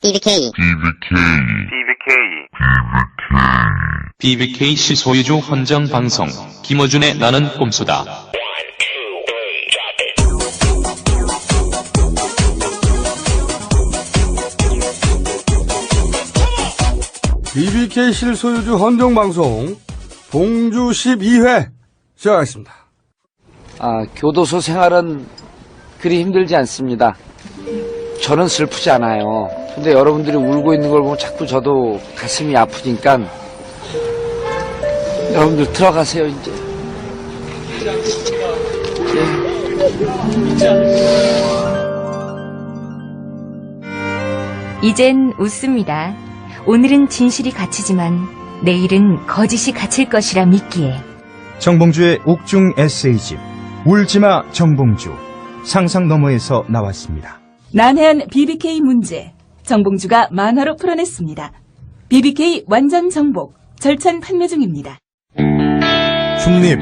BBK BBK 소유주 헌정 방송 김어준의 나는 꼼수다. BBK 실소유주 헌정방송 봉주 12회 시작하겠습니다. 교도소 생활은 그리 힘들지 않습니다. 저는 슬프지 않아요. 근데 여러분들이 울고 있는 걸 보면 자꾸 저도 가슴이 아프니까 여러분들 들어가세요, 이제. 이젠 웃습니다. 오늘은 진실이 갇히지만 내일은 거짓이 갇힐 것이라 믿기에. 정봉주의 옥중 에세이집 울지마 정봉주 상상 너머에서 나왔습니다. 난해한 BBK 문제, 정봉주가 만화로 풀어냈습니다. BBK 완전 정복, 절찬 판매 중입니다. 중립,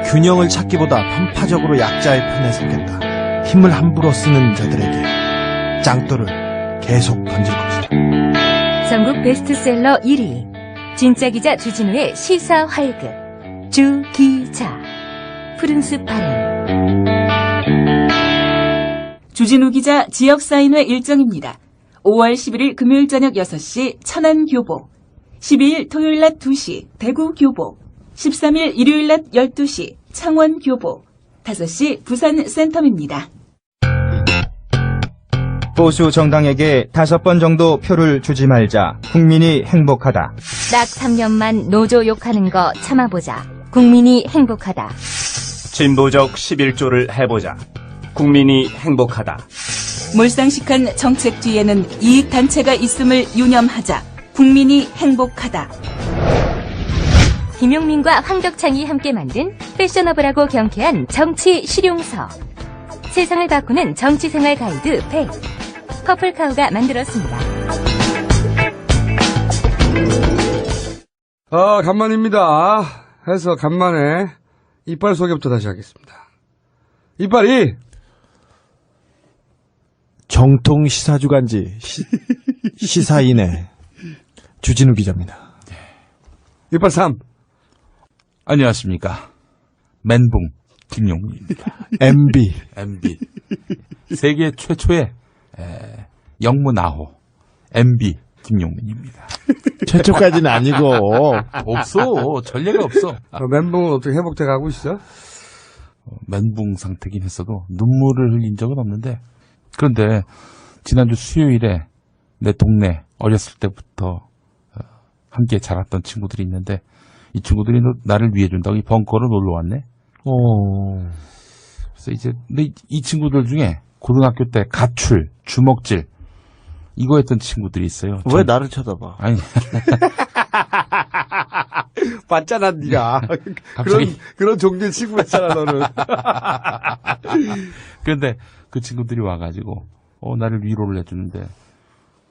균형을 찾기보다 편파적으로 약자의 편에 서겠다. 힘을 함부로 쓰는 자들에게 짱돌을 계속 던질 것이다. 전국 베스트셀러 1위, 진짜 기자 주진우의 시사 활극, 주기자, 푸른숲 바람. 주진우 기자 지역사인회 일정입니다. 5월 11일 금요일 저녁 6시 천안 교보, 12일 토요일 낮 2시 대구 교보, 13일 일요일 낮 12시 창원 교보, 5시 부산 센텀입니다. 보수 정당에게 5번 정도 표를 주지 말자. 국민이 행복하다. 딱 3년만 노조 욕하는 거 참아보자. 국민이 행복하다. 진보적 11조를 해보자. 국민이 행복하다. 몰상식한 정책 뒤에는 이익단체가 있음을 유념하자. 국민이 행복하다. 김용민과 황덕창이 함께 만든 패셔너블하고 경쾌한 정치 실용서. 세상을 바꾸는 정치생활 가이드 100. 퍼플카우가 만들었습니다. 간만입니다. 해서 간만에 이빨 소개부터 다시 하겠습니다. 이빨이 정통 시사주간지 시사인의 주진우 기자입니다. 이빨 3. 안녕하십니까. 멘붕 김용민입니다. MB. 세계 최초의 영문아호 MB 김용민입니다. 최초까지는 아니고. 없어. 전례가 없어. 멘붕은 어떻게 회복돼 가고 있어? 멘붕 상태긴 했어도 눈물을 흘린 적은 없는데, 그런데 지난주 수요일에 내 동네 어렸을 때부터 함께 자랐던 친구들이 있는데, 이 친구들이 나를 위해준다고 이 벙커로 놀러 왔네. 그래서 이제 근데 이 친구들 중에 고등학교 때 가출, 주먹질 이거 했던 친구들이 있어요. 왜 나를 쳐다봐? 아니. 봤잖아, 니가. 갑자기. 그런 종류의 친구였잖아, 너는. 그런데 그 친구들이 와가지고, 나를 위로를 해주는데,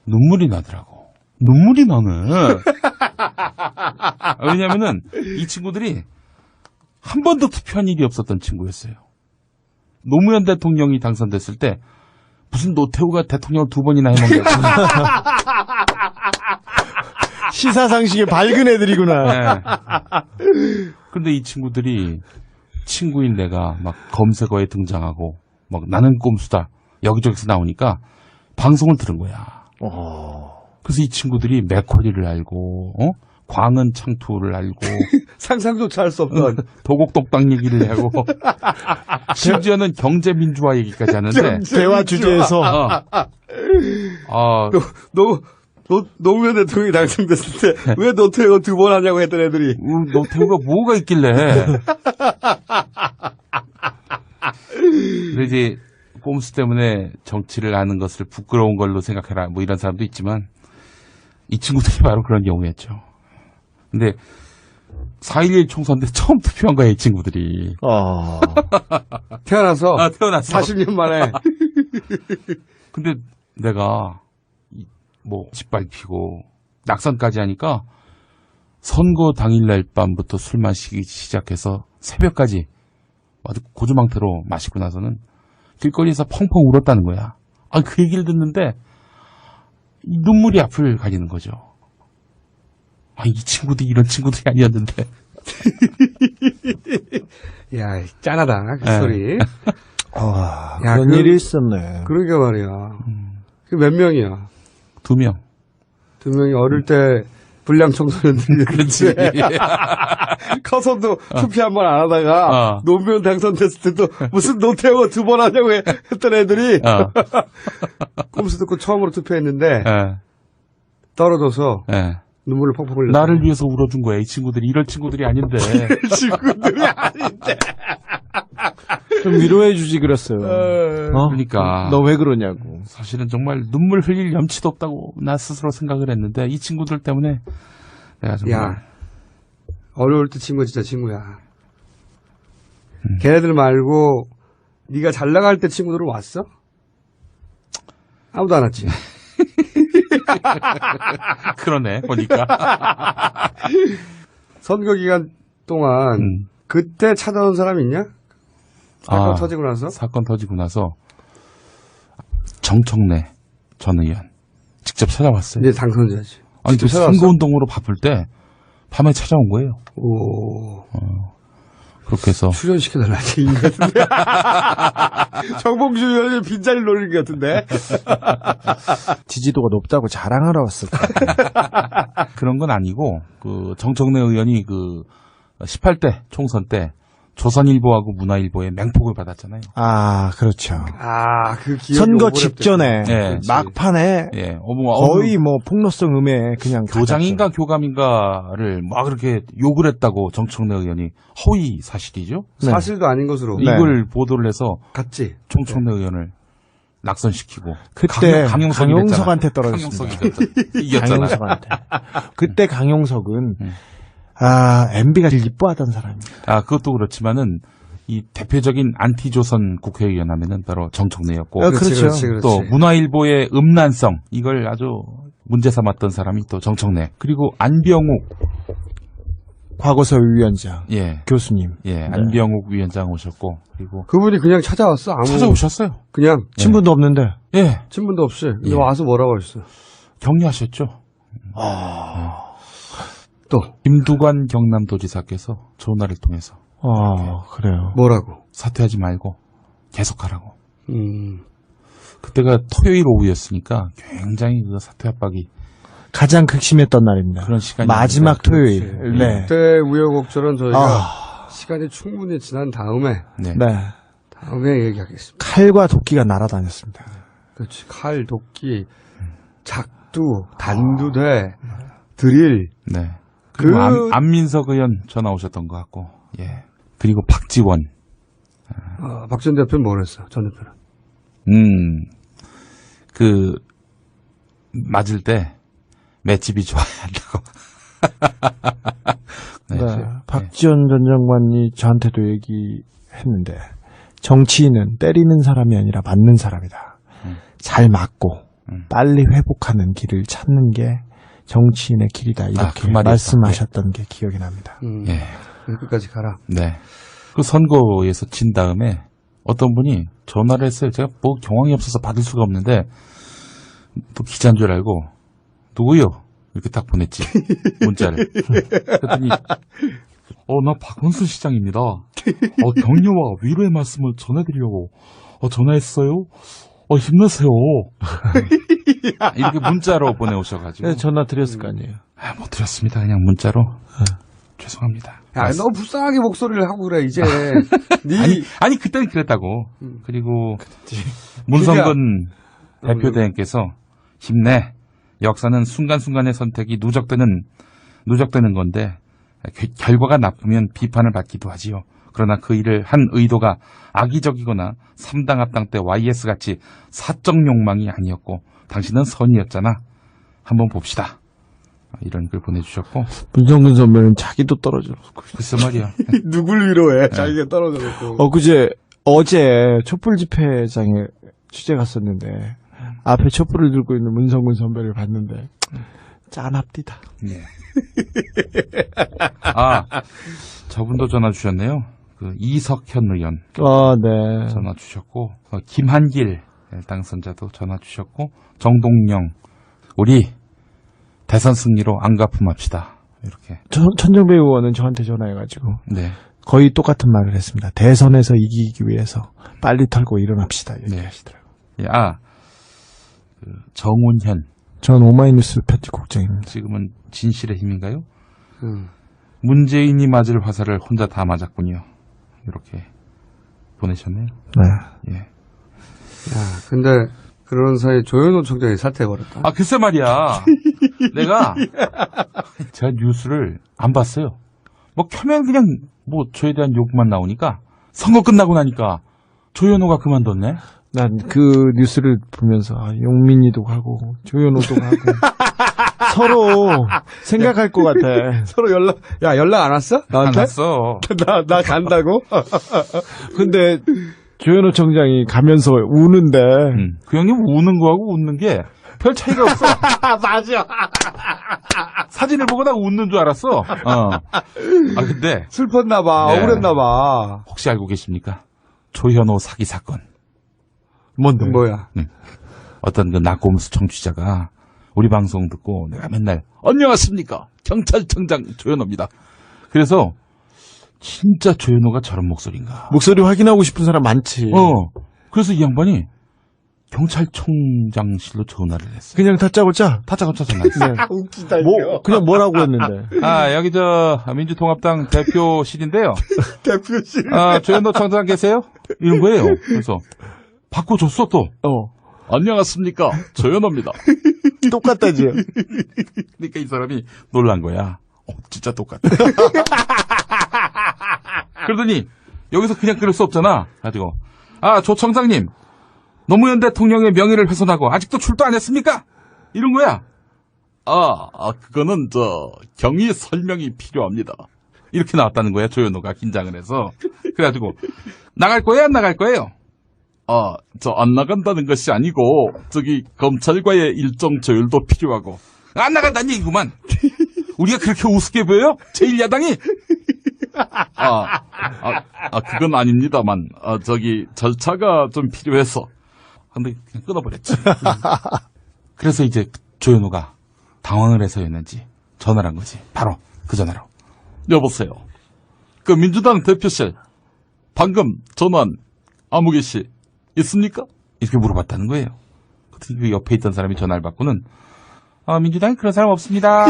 눈물이 나더라고. 눈물이 나네. 왜냐면은, 이 친구들이 한 번도 투표한 일이 없었던 친구였어요. 노무현 대통령이 당선됐을 때, 무슨 노태우가 대통령을 2번이나 해먹냐고. 시사상식에 밝은 애들이구나. 네. 근데 이 친구들이 친구인 내가 막 검색어에 등장하고 막 나는 꼼수다 여기저기서 나오니까 방송을 들은 거야. 그래서 이 친구들이 맥쿼리를 알고 광은 창투를 알고 상상조차 할 수 없던 도곡독당 얘기를 하고 심지어는 경제민주화 얘기까지 하는데 대화 주제에서 노무현 대통령이 당선됐을 때 왜 노태우가 2번 하냐고 했던 애들이 노태우가 뭐가 있길래. 근데 이제 꼼수 때문에 정치를 하는 것을 부끄러운 걸로 생각해라 뭐 이런 사람도 있지만 이 친구들이 바로 그런 경우였죠. 근데 4.11 총선 때 처음 투표한 거야 이 친구들이. 태어나서 40년 만에. 근데 내가 뭐 짓밟히고 낙선까지 하니까 선거 당일날 밤부터 술 마시기 시작해서 새벽까지 아주 고주망태로 마시고 나서는 길거리에서 펑펑 울었다는 거야. 그 얘기를 듣는데 이 눈물이 앞을 가리는 거죠. 아, 이 친구들이 이런 친구들이 아니었는데. 야, 짠하다, 그 네. 소리. 아, 야, 그런 그- 일이 있었네. 그러게 말이야. 그 몇 명이야? 2명. 2명이 어릴 때 불량 청소년들이. 그렇지. 커서도 투표 한 번 안 하다가 노무현 당선됐을 때도 무슨 노태우가 2번 하냐고 했던 애들이 꼼수 듣고 처음으로 투표했는데 예. 떨어져서 예. 눈물을 펑펑 흘렸어. 나를 위해서 울어준 거야. 이 친구들이 이럴 친구들이 아닌데. 친구들이 아닌데. 좀 위로해주지 그랬어요. 어? 그러니까. 너 왜 그러냐고. 사실은 정말 눈물 흘릴 염치도 없다고 나 스스로 생각을 했는데 이 친구들 때문에 내가 정말 야, 어려울 때 친구 진짜 친구야. 걔네들 말고 네가 잘 나갈 때 친구들은 왔어? 아무도 안 왔지. 그러네 보니까. 선거 기간 동안 그때 찾아온 사람 있냐? 사건 터지고 나서? 사건 터지고 나서 정청래 전 의원 직접 찾아왔어요. 이제 당선자지. 아니 그 직접 찾아왔어? 선거운동으로 바쁠 때 밤에 찾아온 거예요. 오. 그렇게 해서 출연시켜달라는 얘기 같은데. 정봉주 의원이 빈자리 노리는 것 같은데. 지지도가 높다고 자랑하러 왔을 거야. 그런 건 아니고 그 정청래 의원이 그 18대 총선 때 조선일보하고 문화일보의 맹폭을 받았잖아요. 아, 그렇죠. 아, 그 기억이 선거 오버랩됐구나. 직전에 네, 막판에 예, 거의 뭐 폭로성 음에 그냥 교장인가 교감인가를 막 그렇게 욕을 했다고 정청래 의원이 허위 사실이죠. 네. 사실도 아닌 것으로. 네. 이걸 보도를 해서 갔지. 정청래 의원을 낙선시키고 그때 강용석이 강용석한테 됐잖아. 떨어졌습니다. 강용석이 이겼잖아. 강용석한테. 그때 강용석은 음. MB가 제일 이뻐하던 사람이에요. 아, 그것도 그렇지만은 이 대표적인 안티조선 국회의원 하면은 바로 정청래였고 그렇죠. 또 문화일보의 음란성 이걸 아주 문제 삼았던 사람이 또 정청래 그리고 안병욱 과거사 위원장 예 교수님. 예, 안병욱 위원장 오셨고 그리고 그분이 그냥 찾아왔어. 아무 찾아오셨어요. 그냥 친분도 없는데. 예, 친분도 없이. 근데 예. 와서 뭐라고 했어? 격려하셨죠. 또 김두관 경남도지사께서 전화를 통해서 그래요. 뭐라고? 사퇴하지 말고 계속하라고. 음. 그때가 토요일 오후였으니까 굉장히 그 사퇴 압박이 가장 극심했던 날입니다. 그런 시간이 마지막 토요일. 그렇지. 네. 그때 우여곡절은 저희가 시간이 충분히 지난 다음에 네. 네. 다음에 얘기하겠습니다. 칼과 도끼가 날아다녔습니다. 그렇지. 칼, 도끼, 작두, 단두대, 드릴. 네. 그리고 그- 안민석 의원 전화 오셨던 것 같고, 예. 그리고 박지원. 박 전 대표는 뭘 했어? 전 대표는. 맞을 때 맷집이 좋아야 한다고. 네. 박지원 전 장관이 저한테도 얘기했는데 정치인은 때리는 사람이 아니라 맞는 사람이다. 잘 맞고 빨리 회복하는 길을 찾는 게 정치인의 길이다. 이렇게 그 말이 말씀하셨던 게 기억이 납니다. 예. 끝까지 가라. 네. 그 선거에서 진 다음에 어떤 분이 전화를 했어요. 제가 뭐 경황이 없어서 받을 수가 없는데 또 기자인 줄 알고 누구요? 이렇게 딱 보냈지. 문자를. 그랬더니 나 박원순 시장입니다. 격려와 위로의 말씀을 전해드리려고 전화했어요. 힘내세요. 이렇게 문자로 보내오셔가지고. 네, 전화 드렸을 거 아니에요. 못 드렸습니다. 그냥 문자로. 죄송합니다. 야, 너 불쌍하게 목소리를 하고 그래, 이제. 아니, 그때는 그랬다고. 그리고, 문성근 대표대행께서 힘내. 역사는 순간순간의 선택이 누적되는 건데, 결과가 나쁘면 비판을 받기도 하지요. 그러나 그 일을 한 의도가 악의적이거나 삼당 합당 때 YS같이 사적 욕망이 아니었고, 당신은 선이었잖아. 한번 봅시다. 이런 글 보내주셨고. 문성근 선배는 자기도 떨어졌고. 글쎄 말이야. 누굴 위로해? 자기가 떨어져놓고. 어제 촛불 집회장에 취재 갔었는데, 앞에 촛불을 들고 있는 문성근 선배를 봤는데, 짠합디다. 예. 저분도 전화 주셨네요. 그 이석현 의원 네. 전화 주셨고, 김한길 당선자도 전화 주셨고, 정동영. 우리 대선 승리로 안가품합시다. 이렇게. 천정배 의원은 저한테 전화해가지고 네. 거의 똑같은 말을 했습니다. 대선에서 이기기 위해서 빨리 털고 일어납시다. 얘기하시더라고요. 아, 정운현. 전 오마이뉴스 편집국장입니다. 지금은 진실의 힘인가요? 문재인이 맞을 화살을 혼자 다 맞았군요. 이렇게 보내셨네요. 네. 예. 야, 근데 그런 사이 조현호 총장이 사퇴해버렸다. 아, 글쎄 말이야. 내가 제가 뉴스를 안 봤어요. 뭐 켜면 그냥 뭐 저에 대한 욕만 나오니까 선거 끝나고 나니까 조현호가 그만뒀네. 난 그 뉴스를 보면서 용민이도 가고 조현호도 가고 서로 생각할 것 같아. 서로 연락 안 왔어? 나한테? 안 왔어. 나 간다고? 근데 조현호 청장이 가면서 우는데 그 형님 우는 거하고 웃는 게 별 차이가 없어. 맞아. 사진을 보고 나 웃는 줄 알았어. 아, 근데 슬펐나봐. 네. 억울했나봐. 혹시 알고 계십니까? 조현호 사기 사건. 뭔데? 뭐야? 어떤 그 낙곰수 청취자가 우리 방송 듣고 내가 맨날 안녕하십니까 경찰청장 조현호입니다. 그래서 진짜 조현호가 저런 목소리인가. 목소리 확인하고 싶은 사람 많지. 그래서 이 양반이 경찰청장실로 전화를 했어. 그냥 다짜고짜. 다짜고짜 전화했어. 네. 웃기다, 그냥 뭐라고 했는데. 여기 민주통합당 대표실인데요. 대표실. 조현호 청장 계세요? 이런 거예요. 그래서 바꿔줬어 또. 안녕하십니까 조현호입니다. 똑같다지. 그러니까 이 사람이 놀란 거야. 진짜 똑같아. 그러더니 여기서 그냥 그럴 수 없잖아. 가지고 조 청장님 노무현 대통령의 명예를 훼손하고 아직도 출두 안 했습니까? 이런 거야. 그거는 경위 설명이 필요합니다. 이렇게 나왔다는 거야. 조현호가 긴장을 해서. 그래가지고 나갈 거예요? 안 나갈 거예요? 안 나간다는 것이 아니고 검찰과의 일정 조율도 필요하고 안 나간다는 얘기구만. 우리가 그렇게 우습게 보여요? 제1야당이? 그건 아닙니다만 절차가 좀 필요해서. 근데 그냥 끊어버렸지. 그래서 이제 조현호가 당황을 해서였는지 전화를 한 거지. 바로 그 전화로. 여보세요. 그 민주당 대표실 방금 전화한 아무개 씨 있습니까? 이렇게 물어봤다는 거예요. 그 옆에 있던 사람이 전화를 받고는 민주당에 그런 사람 없습니다.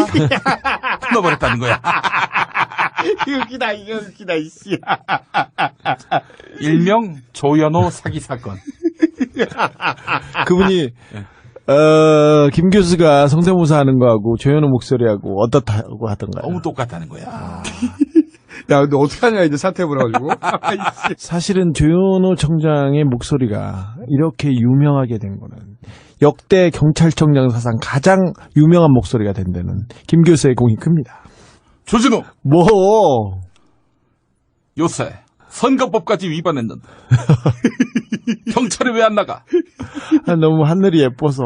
끊어버렸다는 거야. 이거 웃기다, 이씨. 일명 조현호 사기 사건. 그분이 김 교수가 성대모사 하는 거하고 조현호 목소리하고 어떻다고 하던가요? 너무 똑같다는 거야. 야, 근데 어떡하냐, 이제 사퇴해버려가지고. 사실은 조현호 청장의 목소리가 이렇게 유명하게 된 거는 역대 경찰청장 사상 가장 유명한 목소리가 된 데는 김 교수의 공이 큽니다. 조진호! 뭐? 요새 선거법까지 위반했는데 경찰에 왜 안 나가? 너무 하늘이 예뻐서.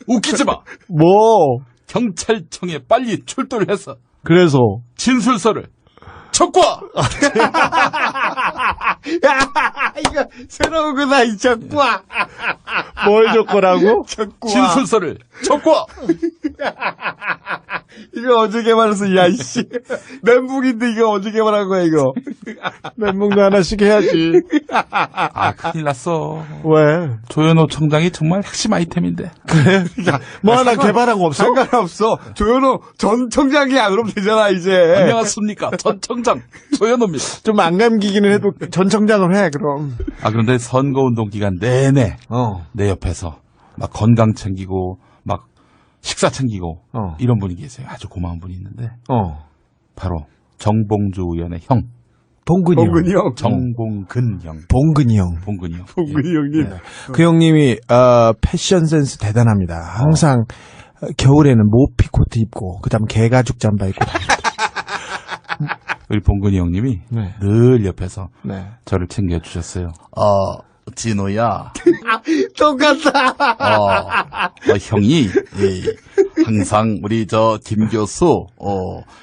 웃기지 마! 뭐? 경찰청에 빨리 출두를 해서 그래서 진술서를 적과! 이거 새로운 거다, 이 적과. 뭘 적고라고? 적과. 진술서를 적과! 이거 언제 개발했어, 야, 이씨. 멘붕인데 이거 언제 개발한 거야, 이거. 멘붕도 하나씩 해야지. 큰일 났어. 왜? 조현호 청장이 정말 핵심 아이템인데. 그래? 뭐 하나 개발한 거 없어? 상관없어. 조현호 전 청장이야, 그럼 되잖아, 이제. 안녕하십니까. 전 청장 조현호입니다. 좀 안 감기기는 해도 전 청장을 해, 그럼. 그런데 선거운동 기간 내내 내 옆에서 막 건강 챙기고 막 식사 챙기고 이런 분이 계세요. 아주 고마운 분이 있는데 바로 정봉주 의원의 형. 봉근이 형. 정봉근 형. 봉근이 형. 봉근이 형. 봉근이 형님. 네. 그 형님이 패션 센스 대단합니다. 항상 겨울에는 모피 코트 입고 그다음 개가죽 잠바 입고 다닙니다. 우리 봉근이 형님이 늘 옆에서 저를 챙겨주셨어요. 진호야. 똑같다. 형이 항상 우리 김 교수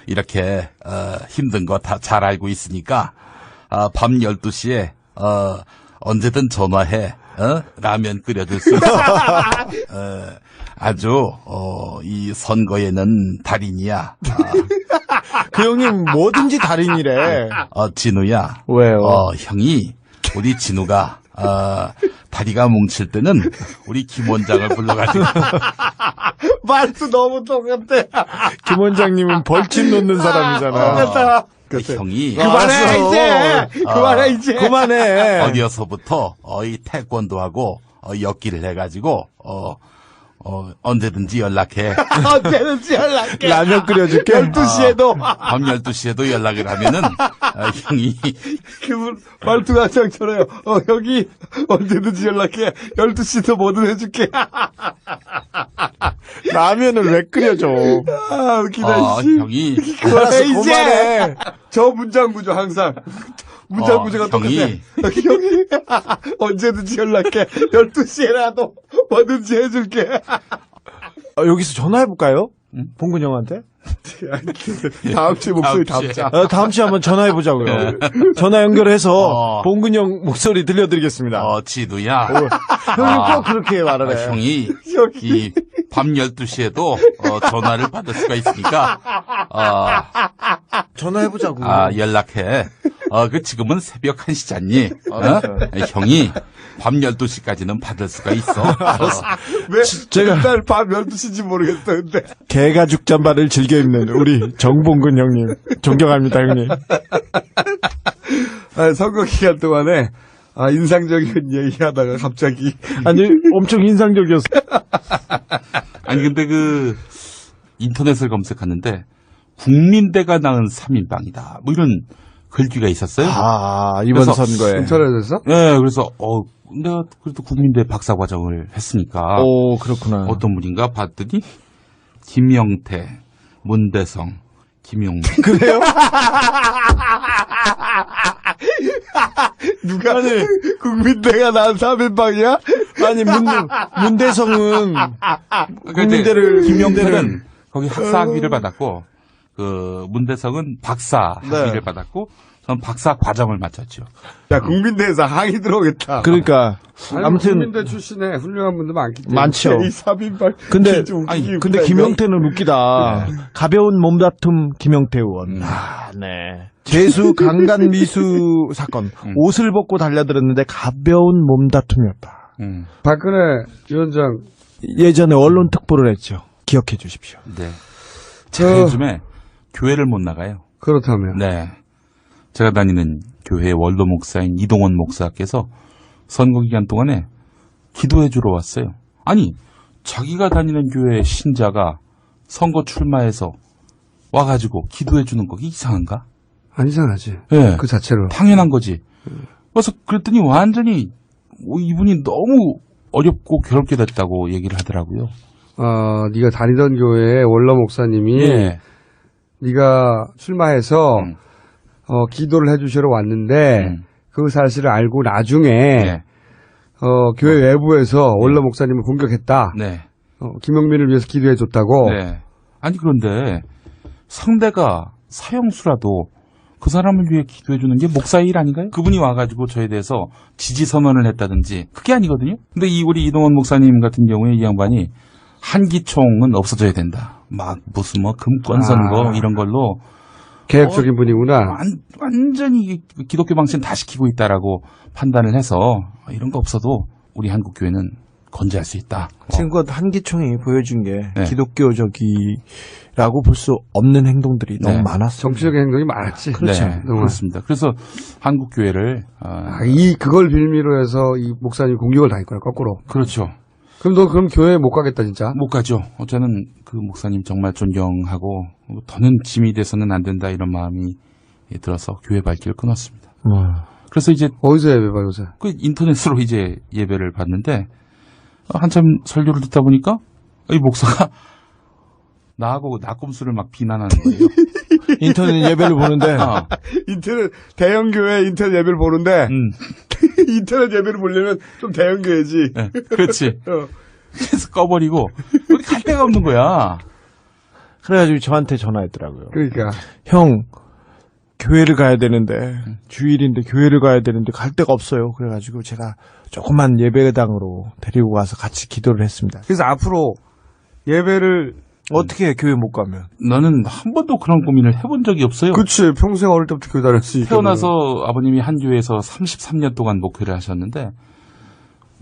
이렇게 힘든 거 다 잘 알고 있으니까 밤 12시에 언제든 전화해. 라면 끓여줄 수 있어. 아주 이 선거에는 달인이야. 그 형님 뭐든지 달인이래. 진우야. 왜요? 형이 우리 진우가 다리가 뭉칠 때는 우리 김 원장을 불러가지고 말도 너무 똑같아. 김 원장님은 벌집 놓는 사람이잖아. 똑같아. 형이 그만해 이제. 그만해 이제. 그만해. 어디서부터 이 태권도하고 엮기를 해가지고 언제든지 연락해. 언제든지 연락해. 라면 끓여줄게. 12시에도. 밤 12시에도 연락을 하면은 형이 그분 말투가 장처래요. 여기 언제든지 연락해. 12시도 뭐든 해줄게. 라면을 왜 끓여줘? 아, 웃기다, 씨. 형이 그만해, 이제. 그만해. 저 문장구조, 항상. 문장구조가 똑같아. 형이 형이 언제든지 연락해. 12시에라도 뭐든지 해줄게. 여기서 전화해볼까요? 봉근 형한테? 다음 주에 목소리 다음 주에. 담자. 다음 주에 한번 전화해보자고요. 전화 연결해서 봉근 형 목소리 들려드리겠습니다. 진우야. 형님 꼭 그렇게 말을 해. 형이 이 밤 12시에도 전화를 받을 수가 있으니까 전화해보자고. 연락해. 지금은 새벽 1시잖니? 형이 밤 12시까지는 받을 수가 있어. 왜 제가- 맨날 밤 12시인지 모르겠어, 근데. 개가죽 잠바를 즐겨 입는 우리 정봉근 형님. 존경합니다, 형님. 선거 기간 동안에 인상적인 얘기 하다가 갑자기. 아니, 엄청 인상적이었어. 아니 근데 인터넷을 검색하는데 국민대가 낳은 3인방이다. 뭐 이런 글귀가 있었어요. 이번 그래서 선거에. 인터넷에서? 네, 그래서 내가 그래도 국민대 박사 과정을 했으니까 오, 그렇구나. 어떤 분인가 봤더니 김영태, 문대성, 김용민. 그래요? 누가 국민대가 난 3인방이야? 아니, 문대성은 국민대를, 김영태는 거기 학사 학위를 받았고 문대성은 박사 학위를 네. 받았고 저는 박사 과정을 마쳤죠. 야, 국민대에서 항의 들어오겠다. 그러니까, 아니, 아무튼, 국민대 출신에 훌륭한 분들 많기 때문에. 많죠. 이 3인방. 근데, 아니, 근데 김영태는 웃기다. 가벼운 몸다툼 김영태 의원. 네. 재수 강간 미수 사건. 옷을 벗고 달려들었는데 가벼운 몸다툼이었다. 박근혜 위원장. 예전에 언론 특보를 했죠. 기억해 주십시오. 네. 제가 요즘에 교회를 못 나가요. 그렇다면. 네. 제가 다니는 교회 원로 목사인 이동원 목사께서 선거 기간 동안에 기도해 주러 왔어요. 아니, 자기가 다니는 교회 신자가 선거 출마해서 와가지고 기도해 주는 거 이상한가? 안 이상하지. 네. 그 자체로. 당연한 거지. 그래서 그랬더니 완전히 이분이 너무 어렵고 괴롭게 됐다고 얘기를 하더라고요. 네가 다니던 교회의 원로 목사님이 예. 네가 출마해서 기도를 해주시러 왔는데 그 사실을 알고 나중에 네. 교회 외부에서 원로 목사님을 공격했다. 네. 김용민을 위해서 기도해줬다고. 네. 아니 그런데 상대가 사형수라도 그 사람을 위해 기도해주는 게 목사의 일 아닌가요? 그분이 와가지고 저에 대해서 지지 선언을 했다든지 그게 아니거든요. 근데 우리 이동원 목사님 같은 경우에 이 양반이 한기총은 없어져야 된다. 막 무슨 금권 선거 이런 걸로 계획적인 분이구나. 완전히 기독교 방침 다 시키고 있다라고 판단을 해서 이런 거 없어도 우리 한국 교회는 건재할 수 있다. 지금껏 한기총이 보여준 게 네. 기독교적이라고 볼 수 없는 행동들이 너무 많았어요. 정치적인 행동이 많았지. 그렇죠. 네, 그렇습니다. 그래서 한국 교회를 그걸 빌미로 해서 이 목사님 공격을 당했구나, 거꾸로. 그렇죠. 그럼 너 그럼 교회 못 가겠다, 진짜? 못 가죠. 저는 그 목사님 정말 존경하고 더는 짐이 돼서는 안 된다 이런 마음이 들어서 교회 발길을 끊었습니다. 그래서 이제 어디서 예배 봐, 요새? 그 인터넷으로 이제 예배를 봤는데 한참 설교를 듣다 보니까 이 목사가 나하고 낙곰수를 막 비난하는 거예요. 인터넷 예배를 보는데 인터넷 대형 교회 인터넷 예배를 보는데 인터넷 예배를 보려면 좀 대형 교회지. 네, 그렇지. 그래서 꺼버리고 우리 갈 데가 없는 거야. 그래가지고 저한테 전화했더라고요. 그러니까 형 교회를 가야 되는데 주일인데 교회를 가야 되는데 갈 데가 없어요. 그래가지고 제가 조그만 예배당으로 데리고 가서 같이 기도를 했습니다. 그래서 앞으로 예배를 어떻게 해, 교회 못 가면? 나는 한 번도 그런 고민을 해본 적이 없어요. 그치 평생 어릴 때부터 교회 다녔으니까. 태어나서 아버님이 한 교회에서 33년 동안 목회를 하셨는데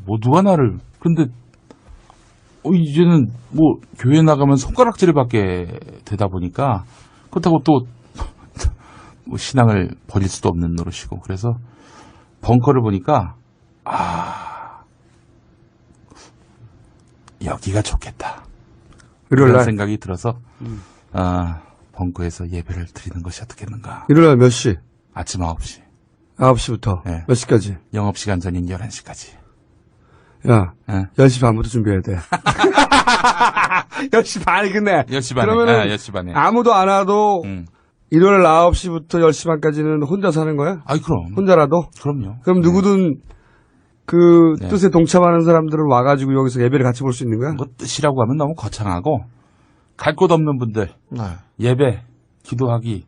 뭐 누가 나를 근데 이제는 뭐 교회 나가면 손가락질을 받게 되다 보니까 그렇다고 또 뭐 신앙을 버릴 수도 없는 노릇이고 그래서 벙커를 보니까 여기가 좋겠다. 이런 일요일날 생각이 들어서 벙커에서 예배를 드리는 것이 어떻겠는가. 일요일날 몇 시? 아침 9시. 9시부터 네. 몇 시까지? 영업시간 전인 11시까지. 야, 네. 10시 반부터 준비해야 돼. 10시 반에 끝내. 10시 반에. 그러면은 10시 반에. 아무도 안 와도 일요일 9시부터 10시 반까지는 혼자 사는 거야? 아이, 그럼. 혼자라도? 그럼요. 그럼 누구든 그 네. 뜻에 동참하는 사람들은 와가지고 여기서 예배를 같이 볼 수 있는 거야? 뭐 뜻이라고 하면 너무 거창하고 갈 곳 없는 분들 예배, 기도하기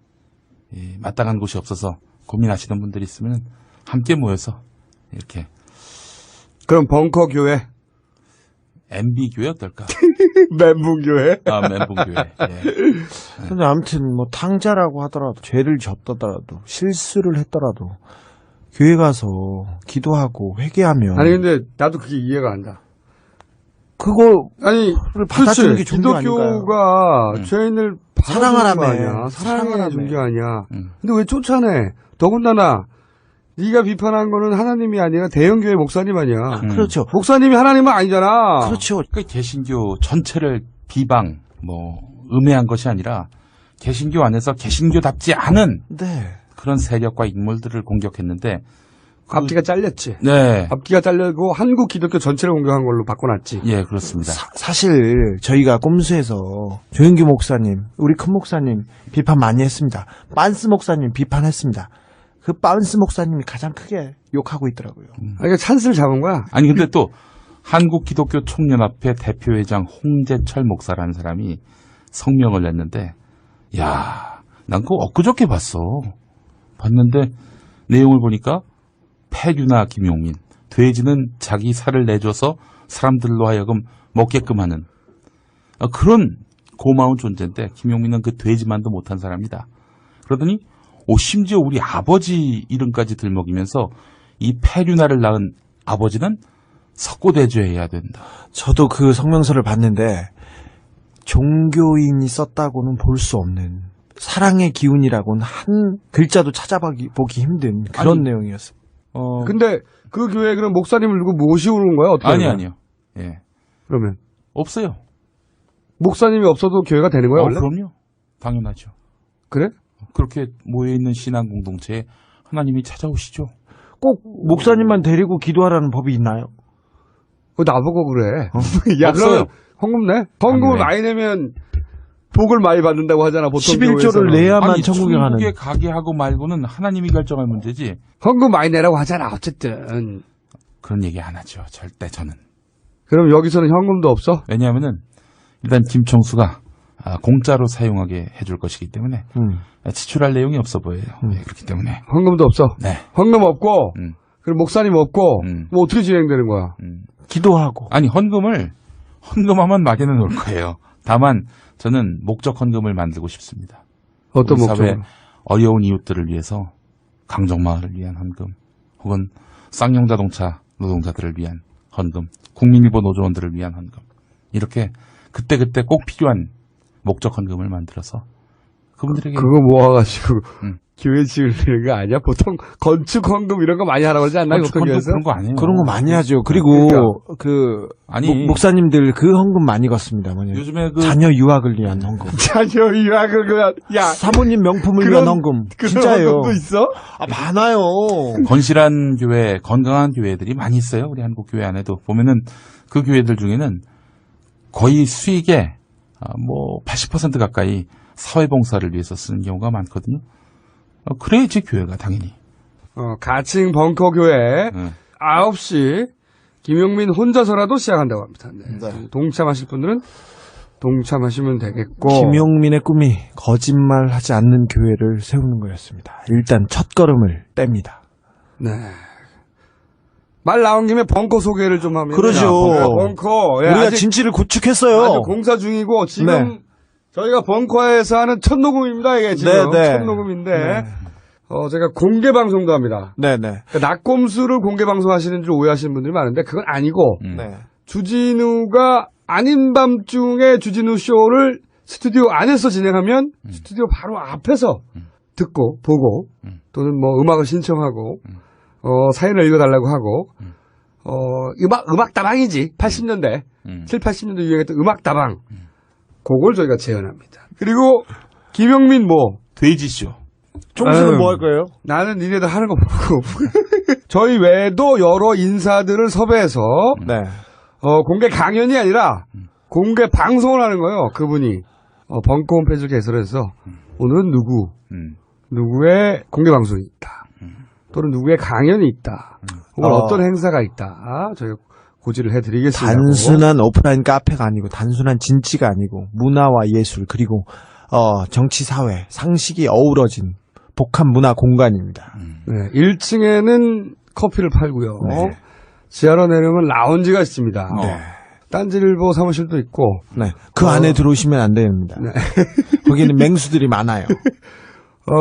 마땅한 곳이 없어서 고민하시는 분들이 있으면 함께 모여서 이렇게 그럼 벙커 교회? MB 교회 어떨까? 멘붕 교회? 멘붕 교회. 예. 근데 아무튼 뭐 탕자라고 하더라도 죄를 졌더라도 실수를 했더라도 교회 가서 기도하고 회개하면 아니 근데 나도 그게 이해가 안 가. 그거 아니 받아주는 그치. 게 종교 아닌가요? 기독교가 죄인을 사랑하라며. 아니야. 사랑해 사랑하라며. 종교 아니야. 근데 왜 쫓아내? 더군다나 네가 비판한 거는 하나님이 아니라 대형교회 목사님 아니야. 그렇죠. 목사님이 하나님은 아니잖아. 그렇죠. 그 개신교 전체를 비방, 음해한 것이 아니라 개신교 안에서 개신교답지 않은 네. 그런 세력과 인물들을 공격했는데 앞뒤가 잘렸지. 네. 앞뒤가 잘리고 한국 기독교 전체를 공격한 걸로 바꿔놨지. 예, 그렇습니다. 사실 저희가 꼼수에서 조영규 목사님, 우리 큰 목사님 비판 많이 했습니다. 빤스 목사님 비판했습니다. 그 빤스 목사님이 가장 크게 욕하고 있더라고요. 그러니까 찬스를 잡은 거야. 아니 근데 또 한국 기독교 총연합회 대표회장 홍재철 목사라는 사람이 성명을 냈는데 야, 난 그거 엊그저께 봤는데 내용을 보니까 폐류나 김용민, 돼지는 자기 살을 내줘서 사람들로 하여금 먹게끔 하는 그런 고마운 존재인데 김용민은 그 돼지만도 못한 사람이다. 그러더니 심지어 우리 아버지 이름까지 들먹이면서 이 폐류나를 낳은 아버지는 석고대죄해야 된다. 저도 그 성명서를 봤는데 종교인이 썼다고는 볼 수 없는 사랑의 기운이라고는 한 글자도 찾아보기 힘든 그런 내용이었어요. 근데 그 교회에 그럼 목사님을 누구 모시고 오는 거야? 어떻게? 아니요. 예. 그러면 없어요. 목사님이 없어도 교회가 되는 거야 원래? 그럼요. 당연하죠. 그래? 그렇게 모여있는 신앙 공동체에 하나님이 찾아오시죠. 꼭 목사님만 데리고 기도하라는 법이 있나요? 나보고 그래. 야, 없어요. 그러면 헌금 내? 헌금을 많이 내면 복을 많이 받는다고 하잖아. 보통 11조를 교회에서는. 내야만 아니, 천국에 가는. 천국에 가게 하고 말고는 하나님이 결정할 문제지. 헌금 많이 내라고 하잖아. 어쨌든. 그런 얘기 안 하죠. 절대 저는. 그럼 여기서는 현금도 없어? 왜냐하면은 일단 김총수가 공짜로 사용하게 해줄 것이기 때문에 지출할 내용이 없어 보여요. 예, 그렇기 때문에. 헌금도 없어? 네. 헌금 없고 그리고 목사님 없고 뭐 어떻게 진행되는 거야? 기도하고. 아니 헌금하면 마련해 놓을 거예요. 다만 저는 목적 헌금을 만들고 싶습니다. 어떤 우리 사회 목적으로? 어려운 이웃들을 위해서 강정마을을 위한 헌금, 혹은 쌍용자동차 노동자들을 위한 헌금, 국민일보 노조원들을 위한 헌금, 이렇게 그때그때 꼭 필요한 목적 헌금을 만들어서 그분들에게 그거 모아가지고 교회 지으려는 거 아니야? 보통 건축 헌금 이런 거 많이 하라고 그러지 않나? 건축 헌금 그런 거 아니에요. 그런 거 많이 하죠. 그리고 그러니까. 아니 목사님들 그 헌금 많이 걷습니다. 요즘에 자녀 유학을 위한 헌금. 자녀 유학을 그냥 사모님 명품을 위한 헌금. 그런 진짜예요. 헌금도 있어? 많아요. 건실한 교회, 건강한 교회들이 많이 있어요. 우리 한국 교회 안에도 보면은 그 교회들 중에는 거의 수익의 80% 가까이 사회봉사를 위해서 쓰는 경우가 많거든요. 그래야지 교회가 당연히. 가칭 벙커 교회 9시 김용민 혼자서라도 시작한다고 합니다. 네. 동참하실 분들은 동참하시면 되겠고. 김용민의 꿈이 거짓말하지 않는 교회를 세우는 거였습니다. 일단 첫걸음을 뗍니다. 네. 말 나온 김에 벙커 소개를 좀 하면. 그러죠. 벙커. 예, 우리가 아직 진지를 구축했어요. 아주 공사 중이고 지금 네. 저희가 벙커에서 하는 첫 녹음입니다. 이게 지금 네, 네. 첫 녹음인데 네. 제가 공개 방송도 합니다. 네네. 그러니까 낙곰수를 공개 방송하시는 줄 오해하시는 분들이 많은데 그건 아니고 네. 주진우가 아닌 밤중에 주진우 쇼를 스튜디오 안에서 진행하면 스튜디오 바로 앞에서 듣고 보고 또는 뭐 음악을 신청하고 사연을 읽어달라고 하고 음악 다방이지 80년대 7, 80년대 유행했던 음악 다방 그걸 저희가 재현합니다. 그리고 김영민 돼지쇼. 총수는 뭐 할 거예요? 나는 니네들 하는 거 보고 저희 외에도 여러 인사들을 섭외해서 네. 공개 강연이 아니라 공개 방송을 하는 거예요. 그분이 벙커 홈페이지를 개설해서 오늘은 누구의 공개 방송이 있다. 또는 누구의 강연이 있다. 혹은 어떤 행사가 있다. 저희가 고지를 해드리겠습니다. 단순한 오프라인 카페가 아니고 단순한 진치가 아니고 문화와 예술 그리고 정치 사회 상식이 어우러진 복합 문화 공간입니다. 네, 1층에는 커피를 팔고요. 네. 지하로 내려오면 라운지가 있습니다. 네. 딴지일보 사무실도 있고. 네. 그 안에 들어오시면 안 됩니다. 네. 거기는 맹수들이 많아요.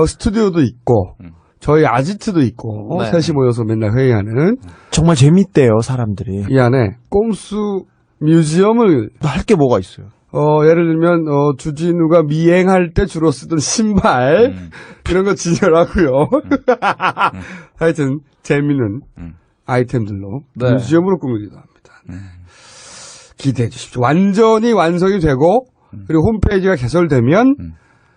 스튜디오도 있고 저희 아지트도 있고 네. 셋이 모여서 맨날 회의하는 정말 재밌대요, 사람들이. 이 안에 꼼수 뮤지엄을 할 게 뭐가 있어요? 예를 들면 주진우가 미행할 때 주로 쓰던 신발 이런 거 진열하고요. 하여튼 재미있는 아이템들로 네. 뮤지엄으로 꾸미기도 합니다. 기대해 주십시오. 완전히 완성이 되고 그리고 홈페이지가 개설되면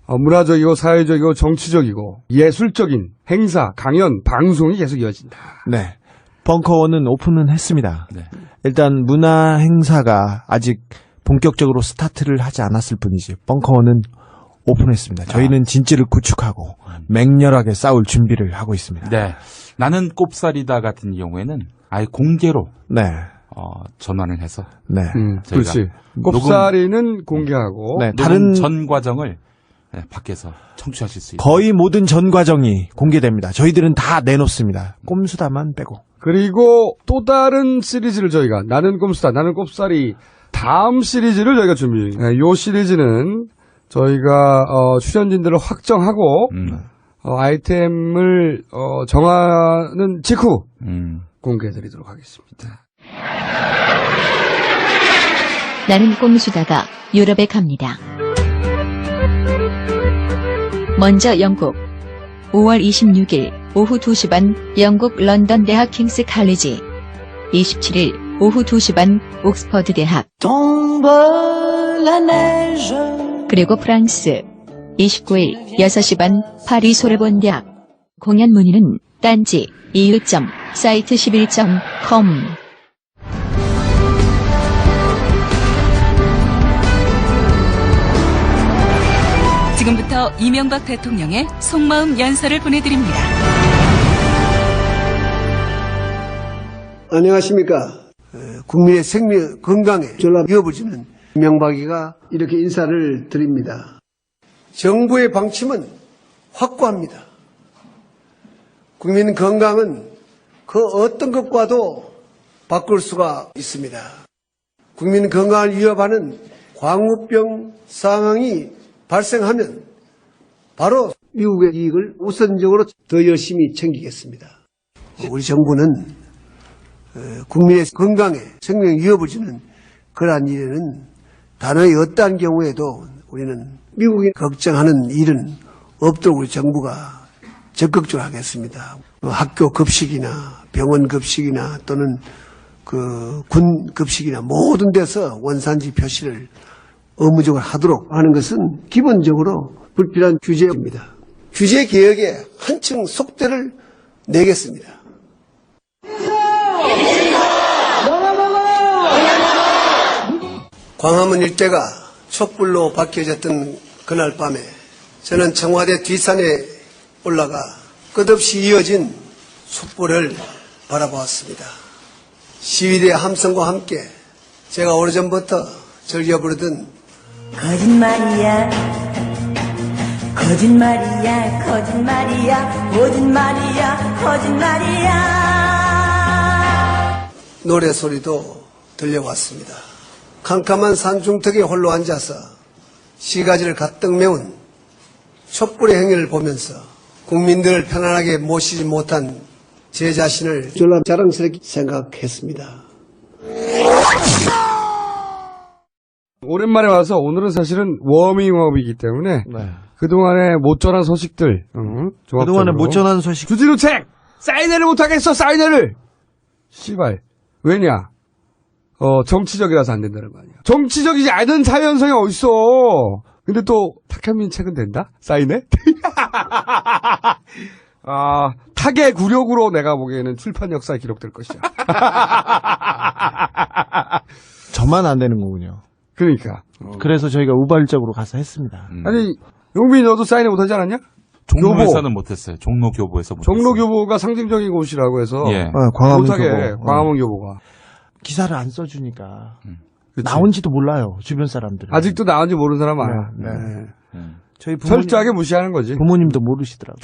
문화적이고 사회적이고 정치적이고 예술적인 행사, 강연, 방송이 계속 이어진다. 네. 벙커원은 오픈은 했습니다. 네. 일단 문화 행사가 아직 본격적으로 스타트를 하지 않았을 뿐이지 벙커원은 오픈했습니다. 저희는 진지를 구축하고 맹렬하게 싸울 준비를 하고 있습니다. 네. 나는 꼽살이다 같은 경우에는 아예 공개로 네. 전환을 해서 네. 그렇지. 꼽사리는 공개하고 네. 다른 전 과정을 밖에서 청취하실 수 있어요. 거의 모든 전 과정이 공개됩니다. 저희들은 다 내놓습니다. 꼼수다만 빼고. 그리고 또 다른 시리즈를 저희가 나는 꼼수다, 나는 꼽사리 다음 시리즈를 저희가 준비. 네, 요 시리즈는 저희가 출연진들을 확정하고 아이템을 정하는 직후 공개해드리도록 하겠습니다. 나는 꼼수다가 유럽에 갑니다. 먼저 영국 5월 26일 오후 2시 반 영국 런던 대학 킹스 칼리지 27일 오후 2시 반 옥스퍼드 대학 그리고 프랑스 29일 6시 반 파리 소르본 대학 공연 문의는 딴지 iu.site11.com 지금부터 이명박 대통령의 속마음 연설을 보내드립니다. 안녕하십니까. 국민의 생명 건강에 전라 위협을 이명박이가 이렇게 인사를 드립니다. 정부의 방침은 확고합니다. 국민 건강은 그 어떤 것과도 바꿀 수가 있습니다. 국민 건강을 위협하는 광우병 상황이 발생하면 바로 미국의 이익을 우선적으로 더 열심히 챙기겠습니다. 우리 정부는 국민의 건강에 생명 위협을 주는 그러한 일에는 단어의 어떠한 경우에도 우리는 미국이 걱정하는 일은 없도록 우리 정부가 적극적으로 하겠습니다. 학교 급식이나 병원 급식이나 또는 군 급식이나 모든 데서 원산지 표시를 의무적으로 하도록 하는 것은 기본적으로 불필요한 규제입니다. 규제 개혁에 한층 속도를 내겠습니다. 광화문 일대가 촛불로 밝혀졌던 그날 밤에 저는 청와대 뒷산에 올라가 끝없이 이어진 촛불을 바라보았습니다. 시위대 함성과 함께 제가 오래전부터 즐겨 부르던 거짓말이야 거짓말이야 거짓말이야 거짓말이야 거짓말이야 노래 소리도 들려왔습니다. 캄캄한 산중턱에 홀로 앉아서 시가지를 가득 메운 촛불의 행위를 보면서 국민들을 편안하게 모시지 못한 제 자신을 졸라 자랑스럽게 생각했습니다. 오랜만에 와서 오늘은 사실은 워밍업이기 때문에 그동안에 못 전한 소식들 그동안에 못 전한 소식. 주진우 책! 사인회를 못하겠어 사인회를! 씨발 왜냐? 정치적이라서 안 된다는 거 아니야. 정치적이지 않은 사연성이 어딨어. 근데 또 탁현민 책은 된다? 사인회? 탁의 굴욕으로 내가 보기에는 출판 역사에 기록될 것이야. 저만 안 되는 거군요. 그러니까. 그래서 저희가 우발적으로 가서 했습니다. 아니 용민이 너도 사인회 못하지 않았냐? 종로에서는 못했어요. 종로교보에서 못했어요. 종로교보가 상징적인 곳이라고 해서 예. 광화문 못하게 교보. 광화문 교보가 기사를 안 써주니까 그치. 나온지도 몰라요. 주변 사람들은. 아직도 나온지 모르는 사람 많아. 네. 네. 저희 부모님, 철저하게 무시하는 거지. 부모님도 모르시더라고요.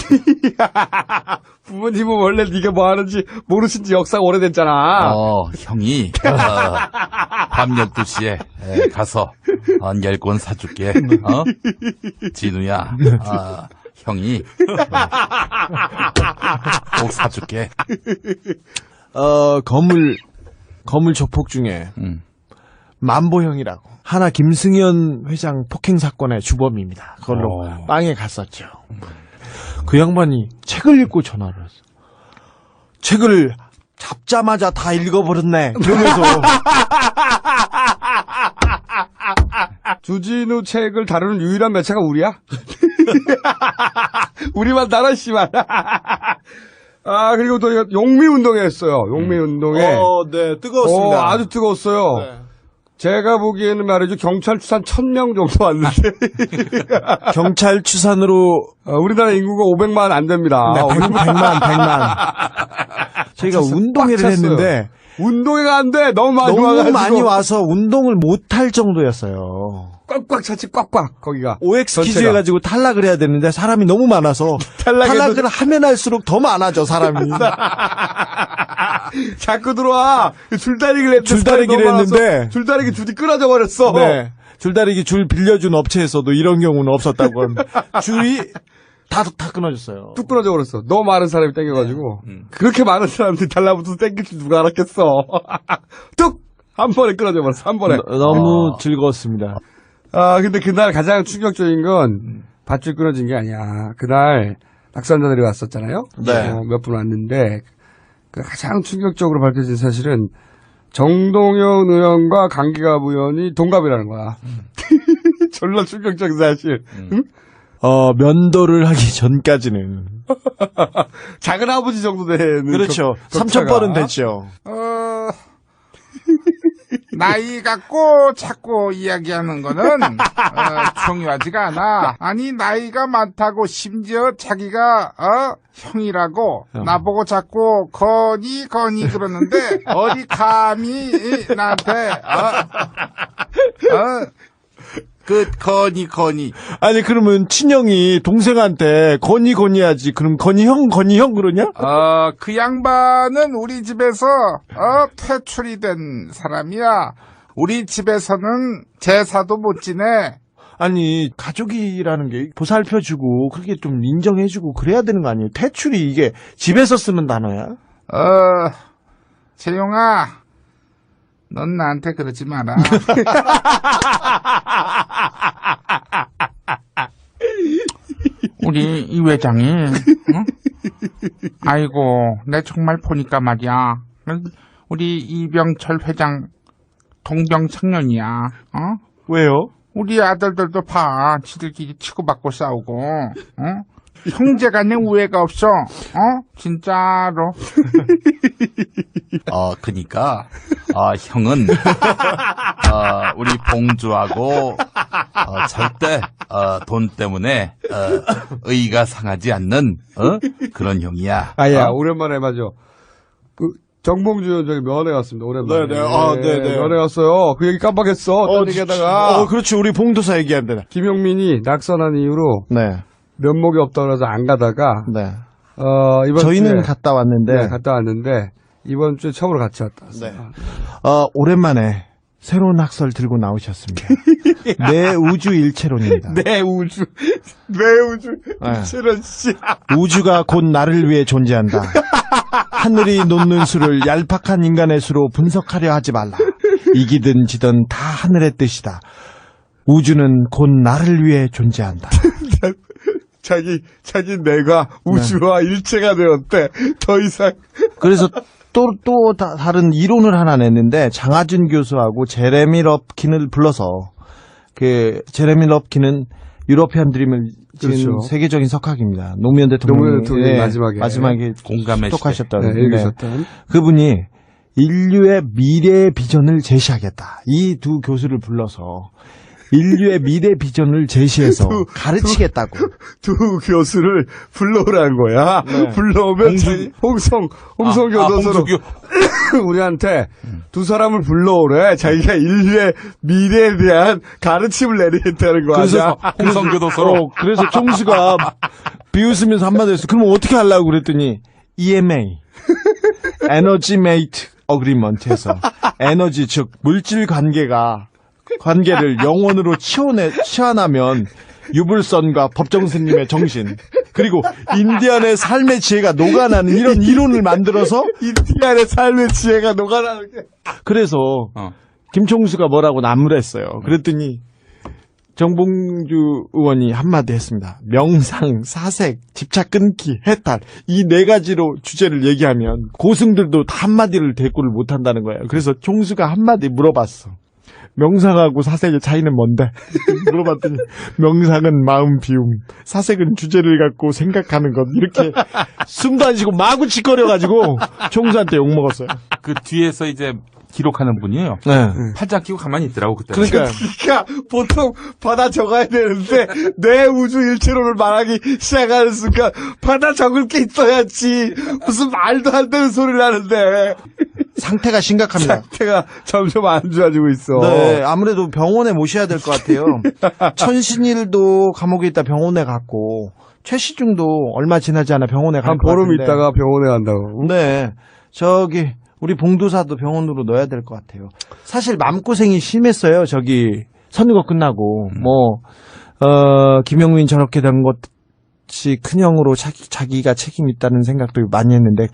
부모님은 원래 네가 뭐 하는지 모르신지 역사가 오래됐잖아. 형이 밤 12시에 가서 한 10권 사줄게. 진우야, 형이 꼭 사줄게. 거물 조폭 중에 만보형이라고 하나 김승현 회장 폭행 사건의 주범입니다. 그걸로 빵에 갔었죠. 그 양반이 책을 읽고 전화를 했어. 책을 잡자마자 다 읽어버렸네. 그러면서 주진우 책을 다루는 유일한 매체가 우리야? 우리만 다뤄 씨발. 그리고 또 용미운동회 했어요. 용미운동회. 네, 뜨거웠습니다. 아주 뜨거웠어요. 네. 제가 보기에는 말이죠. 경찰 추산 1000명 정도 왔는데. 경찰 추산으로 우리나라 인구가 500만 안 됩니다. 네, 100만. 저희가 운동회를 했는데 운동회가 안 돼. 너무 많이 와서 운동을 못할 정도였어요. 꽉꽉 찼지 꽉꽉 거기가. OX 퀴즈 해가지고 탈락을 해야 되는데 사람이 너무 많아서 탈락을 하면 할수록 더 많아져 사람이. 자꾸 들어와. 줄다리기를 했는데 줄다리기 줄이 끊어져 버렸어. 네. 줄다리기 줄 빌려준 업체에서도 이런 경우는 없었다고 합니다. 줄이 다 끊어졌어요. 뚝 끊어져 버렸어. 너무 많은 사람이 땡겨가지고. 그렇게 많은 사람들이 달라붙어서 땡길 줄 누가 알았겠어. 뚝! 한 번에 끊어져 버렸어. 한 번에. 너무 즐거웠습니다. 근데 그날 가장 충격적인 건 밧줄 끊어진 게 아니야. 그날 낙선자들이 왔었잖아요. 네. 몇 분 왔는데 그 가장 충격적으로 밝혀진 사실은 정동영 의원과 강기갑 의원이 동갑이라는 거야. 졸라 충격적인 사실. 응? 면도를 하기 전까지는. 작은 아버지 정도 되는. 그렇죠. 3,000번은 됐죠. 나이 갖고 자꾸 이야기하는 거는 중요하지가 않아. 아니 나이가 많다고 심지어 자기가 형이라고 나보고 자꾸 거니 그러는데 어디 감히 나한테 그 거니 아니 그러면 친형이 동생한테 거니 하지. 그럼 거니 형 그러냐? 그 양반은 우리 집에서 퇴출이 된 사람이야. 우리 집에서는 제사도 못 지내. 아니 가족이라는 게 보살펴주고 그렇게 좀 인정해주고 그래야 되는 거 아니에요? 퇴출이 이게 집에서 쓰는 단어야? 재용아 넌 나한테 그러지 마라. 우리 이 회장이 아이고 내 정말 보니까 말이야 우리 이병철 회장 동병상련이야. 왜요? 우리 아들들도 봐. 지들끼리 치고받고 싸우고. 형제간에 우애가 없어. 진짜로. 그니까, 형은, 우리 봉주하고, 절대, 돈 때문에, 의가 상하지 않는, 그런 형이야. 오랜만에 맞아. 정봉주 저기 면회 갔습니다. 오랜만에. 네네. 아, 네네. 면회 갔어요. 그 얘기 깜빡했어. 어떤 얘기하다가. 그렇지. 우리 봉도사 얘기합니다. 김용민이 낙선한 이후로 네. 면목이 없다고 해서 안 가다가 네. 이번 저희는 주에 갔다 왔는데. 네, 갔다 왔는데 이번 주에 처음으로 같이 왔다 왔어요. 네. 오랜만에 새로운 학설 들고 나오셨습니다. 내 우주 일체론입니다. 내 우주 일체론 씨. 우주가 곧 나를 위해 존재한다. 하늘이 놓는 수를 얄팍한 인간의 수로 분석하려 하지 말라. 이기든 지든 다 하늘의 뜻이다. 우주는 곧 나를 위해 존재한다. 자기 내가 우주와 일체가 되었대. 더 이상. 그래서 또 다른 이론을 하나 냈는데 장하준 교수하고 제레미 럽킨을 불러서 제레미 럽킨은 유러피안 드림을 지은 그렇죠. 세계적인 석학입니다. 노무현 대통령이 마지막에 공감해 톡하셨던 읽으셨던 그분이 인류의 미래의 비전을 제시하겠다. 이 두 교수를 불러서 인류의 미래 비전을 제시해서 가르치겠다고. 두 교수를 불러오라는 거야. 네. 불러오면 홍성 교도소로 우리한테 두 사람을 불러오래. 자기가 인류의 미래에 대한 가르침을 내리겠다는 거 아니야. 홍성 교도소로. 그래서 총수가 비웃으면서 한마디 했어. 그럼 어떻게 하려고 그랬더니 EMA 에너지 메이트 어그리먼트에서 에너지 즉 물질 관계를 영원으로 치환하면 유불선과 법정스님의 정신 그리고 인디안의 삶의 지혜가 녹아나는 이런 이론을 만들어서 인디안의 삶의 지혜가 녹아나는 게 그래서 김총수가 뭐라고 나무랬어요. 그랬더니 정봉주 의원이 한마디 했습니다. 명상, 사색, 집착 끊기, 해탈 이 네 가지로 주제를 얘기하면 고승들도 다 한마디를 대꾸를 못한다는 거예요. 그래서 총수가 한마디 물어봤어. 명상하고 사색의 차이는 뭔데? 물어봤더니 명상은 마음 비움, 사색은 주제를 갖고 생각하는 것 이렇게 숨도 안 쉬고 마구 짓거려가지고 총수한테 욕먹었어요. 그 뒤에서 이제 기록하는 분이에요. 네. 팔짱 끼고 가만히 있더라고 그때. 그러니까 보통 받아 적어야 되는데 내 우주 일체론을 말하기 시작하는 순간 받아 적을 게 있어야지. 무슨 말도 안 되는 소리를 하는데. 상태가 심각합니다. 상태가 점점 안 좋아지고 있어. 네, 아무래도 병원에 모셔야 될 것 같아요. 천신일도 감옥에 있다 병원에 갔고 최시중도 얼마 지나지 않아 병원에 갈 한 것 같은데. 보름 있다가 병원에 간다고. 네, 우리 봉도사도 병원으로 넣어야 될 것 같아요. 사실 마음고생이 심했어요. 선거 끝나고 김용민 저렇게 된 것이 큰 형으로 자기가 책임 있다는 생각도 많이 했는데.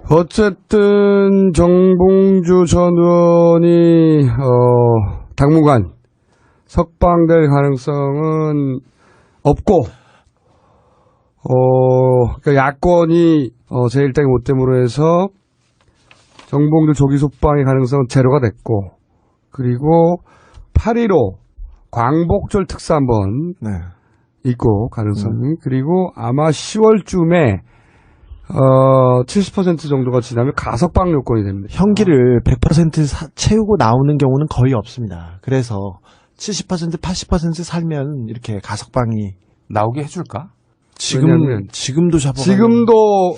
어쨌든 정봉주 전 의원이 당분간 석방될 가능성은 없고 그러니까 야권이 제1당이 못 됨으로 해서 정봉주 조기 석방의 가능성은 제로가 됐고 그리고 8.15 광복절 특사 한번 있고 가능성이 그리고 아마 10월쯤에 70% 정도가 지나면 가석방 요건이 됩니다. 형기를 100% 채우고 나오는 경우는 거의 없습니다. 그래서 70%, 80% 살면 이렇게 가석방이 나오게 해줄까? 지금도 지금도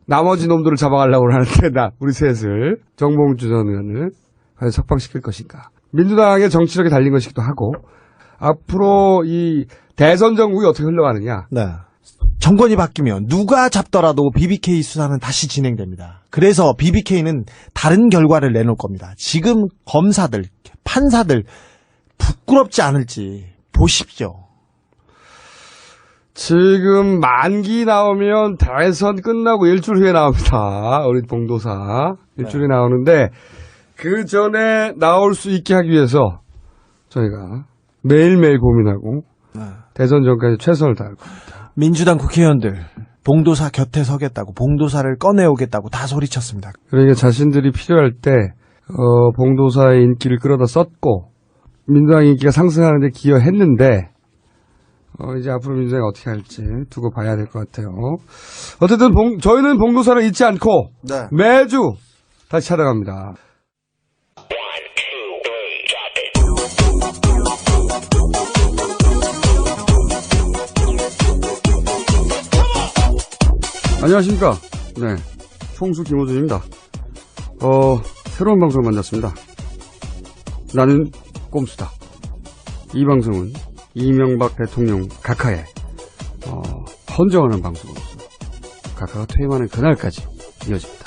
나머지 놈들을 잡아가려고 하는데 우리 셋을 정봉주 전 의원을 과연 석방시킬 것인가. 민주당의 정치력이 달린 것이기도 하고 앞으로 이 대선 정국이 어떻게 흘러가느냐. 네. 정권이 바뀌면 누가 잡더라도 BBK 수사는 다시 진행됩니다. 그래서 BBK는 다른 결과를 내놓을 겁니다. 지금 검사들, 판사들 부끄럽지 않을지 보십시오. 지금 만기 나오면 대선 끝나고 일주일 후에 나옵니다. 우리 봉도사. 일주일에 나오는데 그 전에 나올 수 있게 하기 위해서 저희가 매일매일 고민하고 대선 전까지 최선을 다할 겁니다. 민주당 국회의원들 봉도사 곁에 서겠다고 봉도사를 꺼내오겠다고 다 소리쳤습니다. 그러니까 자신들이 필요할 때 봉도사의 인기를 끌어다 썼고 민주당 인기가 상승하는 데 기여했는데 이제 앞으로 민주당이 어떻게 할지 두고 봐야 될 것 같아요. 어쨌든 저희는 봉도사를 잊지 않고 매주 다시 찾아갑니다. 안녕하십니까. 네. 총수 김호준입니다. 새로운 방송을 만났습니다. 나는 꼼수다. 이 방송은 이명박 대통령 각하에 헌정하는 방송으로서 각하가 퇴임하는 그날까지 이어집니다.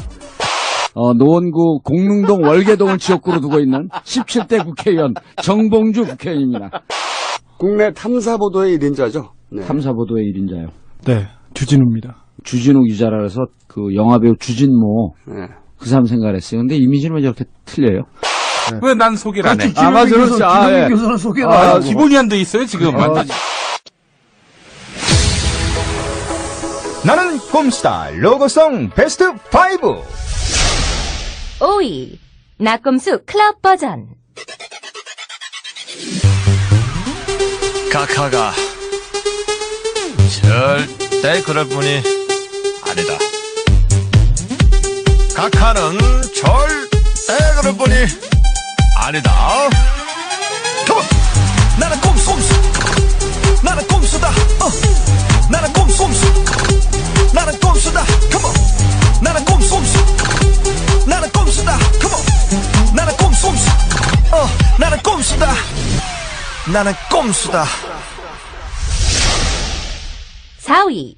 노원구 공릉동 월계동을 지역구로 두고 있는 17대 국회의원 정봉주 국회의원입니다. 국내 탐사보도의 1인자죠? 네. 탐사보도의 1인자요. 네, 주진우입니다. 주진우 기자라 해서 그 영화배우 주진모 네. 그 사람 생각을 했어요. 근데 이미지는 왜 저렇게 틀려요? 왜 난 소개를 안 해? 맞아요. 김영민 교수는 소개가 안 하고. 기본이 안 돼 있어요, 지금. 나는 꼼수다. 로고송 베스트 5. 5위 나꼼수 클럽 버전. 각하가 절대 그럴 분이 아니다. 각하는 절대 그럴 분이 아니다. 컴온! 나는 꼼수! 나는 꼼수다! 나는 꼼수! 나는 꼼수다! 컴온! 나는 꼼수! 나는 꼼수다! 컴온! 나는 꼼수! 나는 꼼수다! 나는 꼼수다! 4위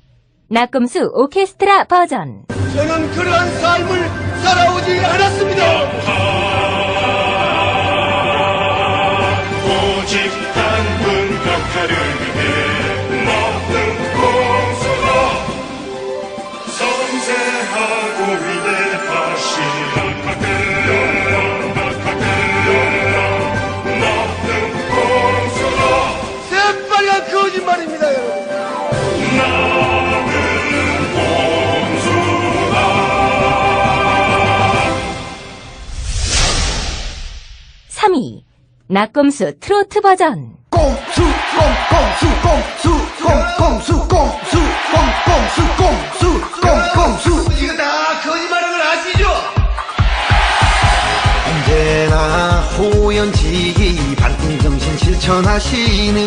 나꼼수 오케스트라 버전. 저는 그러한 삶을 살아오지 않았습니다. 오직 단군 각하를 위해 먹는 꼼수가 섬세하고 위대하신 각하들 먹는 꼼수가 새빨간 거짓말입니다, 여러분. 나는 꼼수다. 3위 나꼼수 트로트 버전. 꼼수 이거 다 거짓말인 걸 아시죠? 언제나 호연지기 반등정신 실천하시는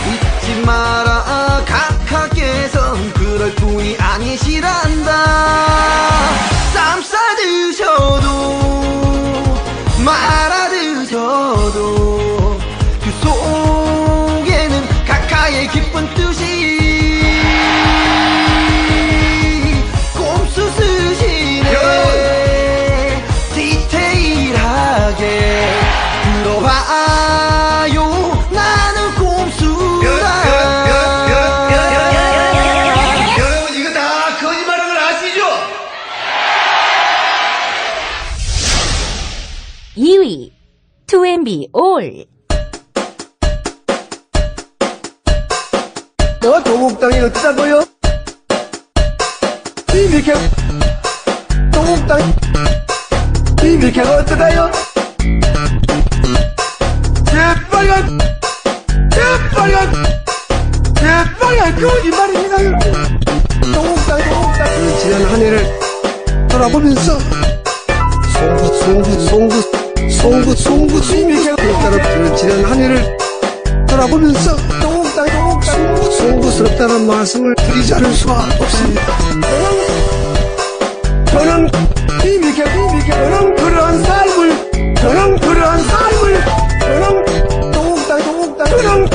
잊지 마라 각하께선 그럴 뿐이 아니시란다. 쌈 싸드셔도 말아 드셔도 그 속에는 각하의 기쁜 뜻이 꼼수 쓰시네. 디테일하게 들어봐요. 나는 꼼수다. 여러분 이거 다 거짓말인 걸 아시죠? 2위 2MB 올. 너 조국당이 어쩌다고요? 이미케 조국당이 이미케가 어쩌다요? 새빨간 거짓말입니다. 조국당 지난 한 해를 돌아보면서 송구 이미케가 따라 지난 한 해를 돌아보면서 송구스럽다는 말씀을 드리지 않을 수가 없습니다. 저는 이미케 저는 그러한 삶을 저는 동국당 저는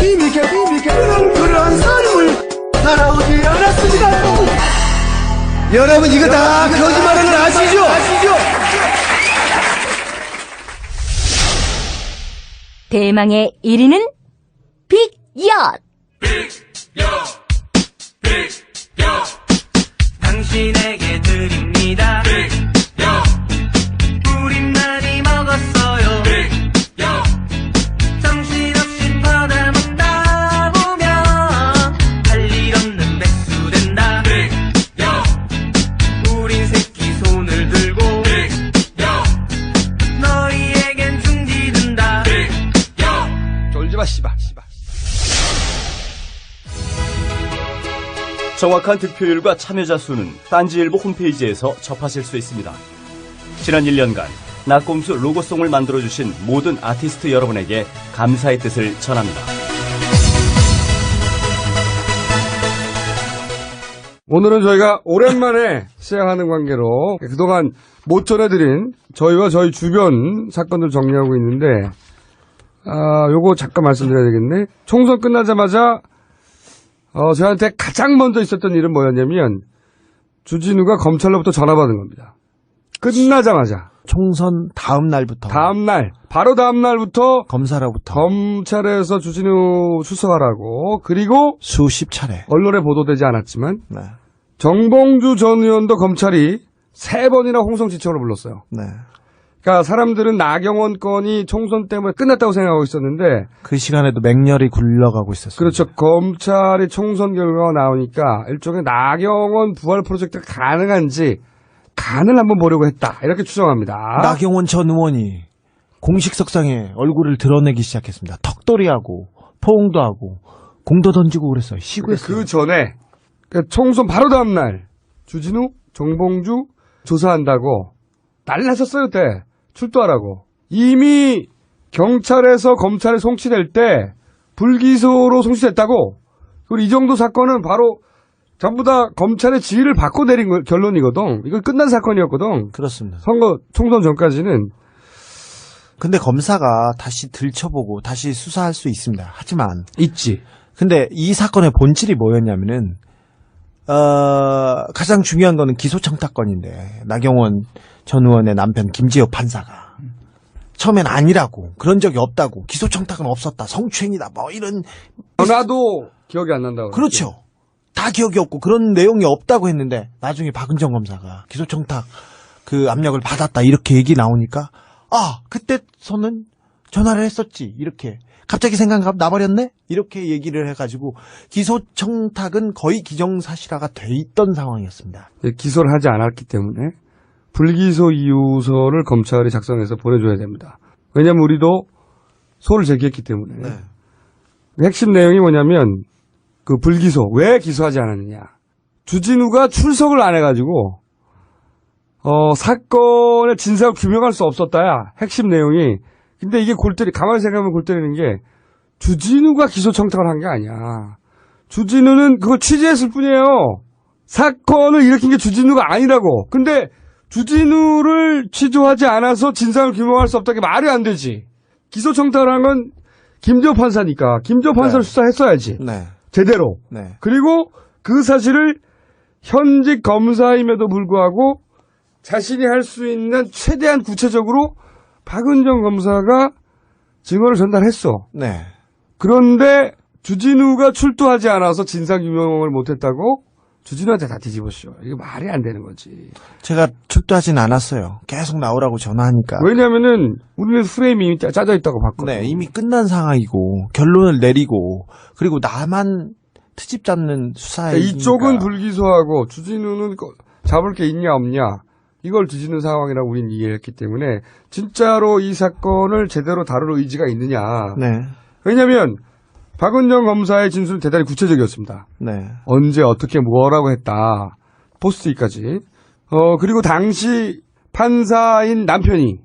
이미케 저는 그러한 삶을 살아오지 않았습니다. 여러분 이거 다 거짓말인 걸 아시죠? 대망의 1위는 빅엿. 당신에게 드립니다. 우린 많이 먹었어요. 정신없이 퍼다먹다 보면 할 일 없는 백수 된다. 우린 새끼 손을 들고 너희에겐 중지된다. 졸지마 씨발. 정확한 득표율과 참여자 수는 딴지일보 홈페이지에서 접하실 수 있습니다. 지난 1년간 나꼼수 로고송을 만들어주신 모든 아티스트 여러분에게 감사의 뜻을 전합니다. 오늘은 저희가 오랜만에 시작하는 관계로 그동안 못 전해드린 저희와 저희 주변 사건들 정리하고 있는데, 요거 잠깐 말씀드려야 되겠네. 총선 끝나자마자, 저한테 가장 먼저 있었던 일은 뭐였냐면, 주진우가 검찰로부터 전화 받은 겁니다. 끝나자마자. 총선 다음 날부터. 바로 다음 날부터. 검사로부터. 검찰에서 주진우 수사하라고. 그리고. 수십 차례. 언론에 보도되지 않았지만. 네. 정봉주 전 의원도 검찰이 3번이나 홍성지청으로 불렀어요. 네. 그러니까 사람들은 나경원 건이 총선 때문에 끝났다고 생각하고 있었는데 그 시간에도 맹렬히 굴러가고 있었어요. 그렇죠. 검찰이 총선 결과가 나오니까 일종의 나경원 부활 프로젝트가 가능한지 간을 한번 보려고 했다. 이렇게 추정합니다. 나경원 전 의원이 공식 석상에 얼굴을 드러내기 시작했습니다. 턱걸이하고 포옹도 하고 공도 던지고 그랬어요. 시구했어요. 그 전에 총선 바로 다음 날 주진우, 정봉주 조사한다고 난리 났었어요. 그때 출두하라고. 이미 경찰에서 검찰에 송치될 때 불기소로 송치됐다고. 그리고 이 정도 사건은 바로 전부 다 검찰의 지휘를 받고 내린 결론이거든. 이건 끝난 사건이었거든. 그렇습니다. 선거 총선 전까지는. 근데 검사가 다시 들춰보고 다시 수사할 수 있습니다. 하지만 있지. 근데 이 사건의 본질이 뭐였냐면은 가장 중요한 거는 기소청탁건인데 나경원 전 의원의 남편 김지혁 판사가 처음엔 아니라고, 그런 적이 없다고, 기소청탁은 없었다, 성추행이다, 뭐 이런. 전화도 기억이 안 난다고. 그렇죠. 다 기억이 없고 그런 내용이 없다고 했는데 나중에 박은정 검사가 기소청탁 그 압력을 받았다 이렇게 얘기 나오니까 그때서는 전화를 했었지, 이렇게 갑자기 생각하면 나버렸네 이렇게 얘기를 해가지고 기소청탁은 거의 기정사실화가 돼 있던 상황이었습니다. 기소를 하지 않았기 때문에 불기소 이유서를 검찰이 작성해서 보내줘야 됩니다. 왜냐하면 우리도 소를 제기했기 때문에. 네. 핵심 내용이 뭐냐면 그 불기소 왜 기소하지 않았느냐. 주진우가 출석을 안 해가지고 사건의 진상을 규명할 수 없었다야. 핵심 내용이. 근데 이게 가만히 생각하면 골 때리는 게 주진우가 기소 청탁을 한 게 아니야. 주진우는 그걸 취재했을 뿐이에요. 사건을 일으킨 게 주진우가 아니라고. 근데 주진우를 취조하지 않아서 진상을 규명할 수 없다는 게 말이 안 되지. 기소 청탁을 한 건 김지호 판사니까 김지호 판사를 수사했어야지. 네. 제대로. 네. 그리고 그 사실을 현직 검사임에도 불구하고 자신이 할 수 있는 최대한 구체적으로 박은정 검사가 증언을 전달했어. 네. 그런데 주진우가 출두하지 않아서 진상규명을 못했다고 주진우한테 다 뒤집어씌워. 이게 말이 안 되는 거지. 제가 출두하진 않았어요. 계속 나오라고 전화하니까. 왜냐면은 우리는 프레임이 이미 짜져 있다고 봤거든. 네, 이미 끝난 상황이고 결론을 내리고 그리고 나만 트집 잡는 수사에 이쪽은 불기소하고 주진우는 잡을 게 있냐 없냐 이걸 뒤지는 상황이라고 우린 이해했기 때문에 진짜로 이 사건을 제대로 다룰 의지가 있느냐. 네. 왜냐하면 박은정 검사의 진술은 대단히 구체적이었습니다. 네. 언제 어떻게 뭐라고 했다. 포스트잇까지. 그리고 당시 판사인 남편이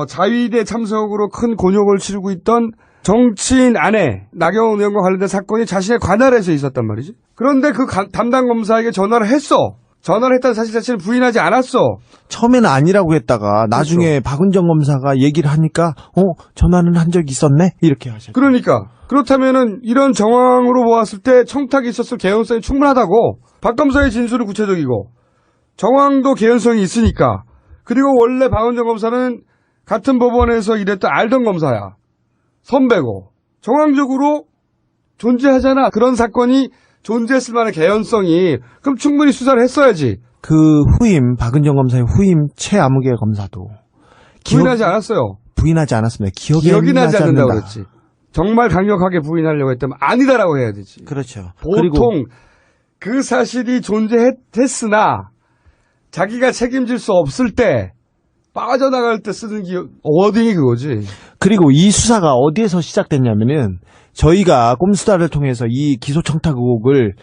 자위대 참석으로 큰 곤욕을 치르고 있던 정치인 아내 나경원 의원과 관련된 사건이 자신의 관할에서 있었단 말이지. 그런데 그 담당 검사에게 전화를 했어. 전화를 했다는 사실 자체를 부인하지 않았어. 처음에는 아니라고 했다가 나중에 그렇죠. 박은정 검사가 얘기를 하니까 전화는 한 적이 있었네 이렇게 하셨죠. 그러니까 그렇다면은 이런 정황으로 보았을 때 청탁이 있었을 개연성이 충분하다고. 박 검사의 진술은 구체적이고 정황도 개연성이 있으니까. 그리고 원래 박은정 검사는 같은 법원에서 일했던 알던 검사야. 선배고 정황적으로 존재하잖아. 그런 사건이 존재했을 만한 개연성이. 그럼 충분히 수사를 했어야지. 그 후임 박은정 검사의 후임 최아무개 검사도 부인하지 않았어요. 부인하지 않았습니다. 기억이 나지 않는다고 그랬지. 정말 강력하게 부인하려고 했다면 아니다라고 해야 되지. 그렇죠. 보통 그 사실이 존재했으나 자기가 책임질 수 없을 때 빠져나갈 때 쓰는 워딩이 그거지. 그리고 이 수사가 어디에서 시작됐냐면은 저희가 꼼수다를 통해서 이 기소청탁 의혹을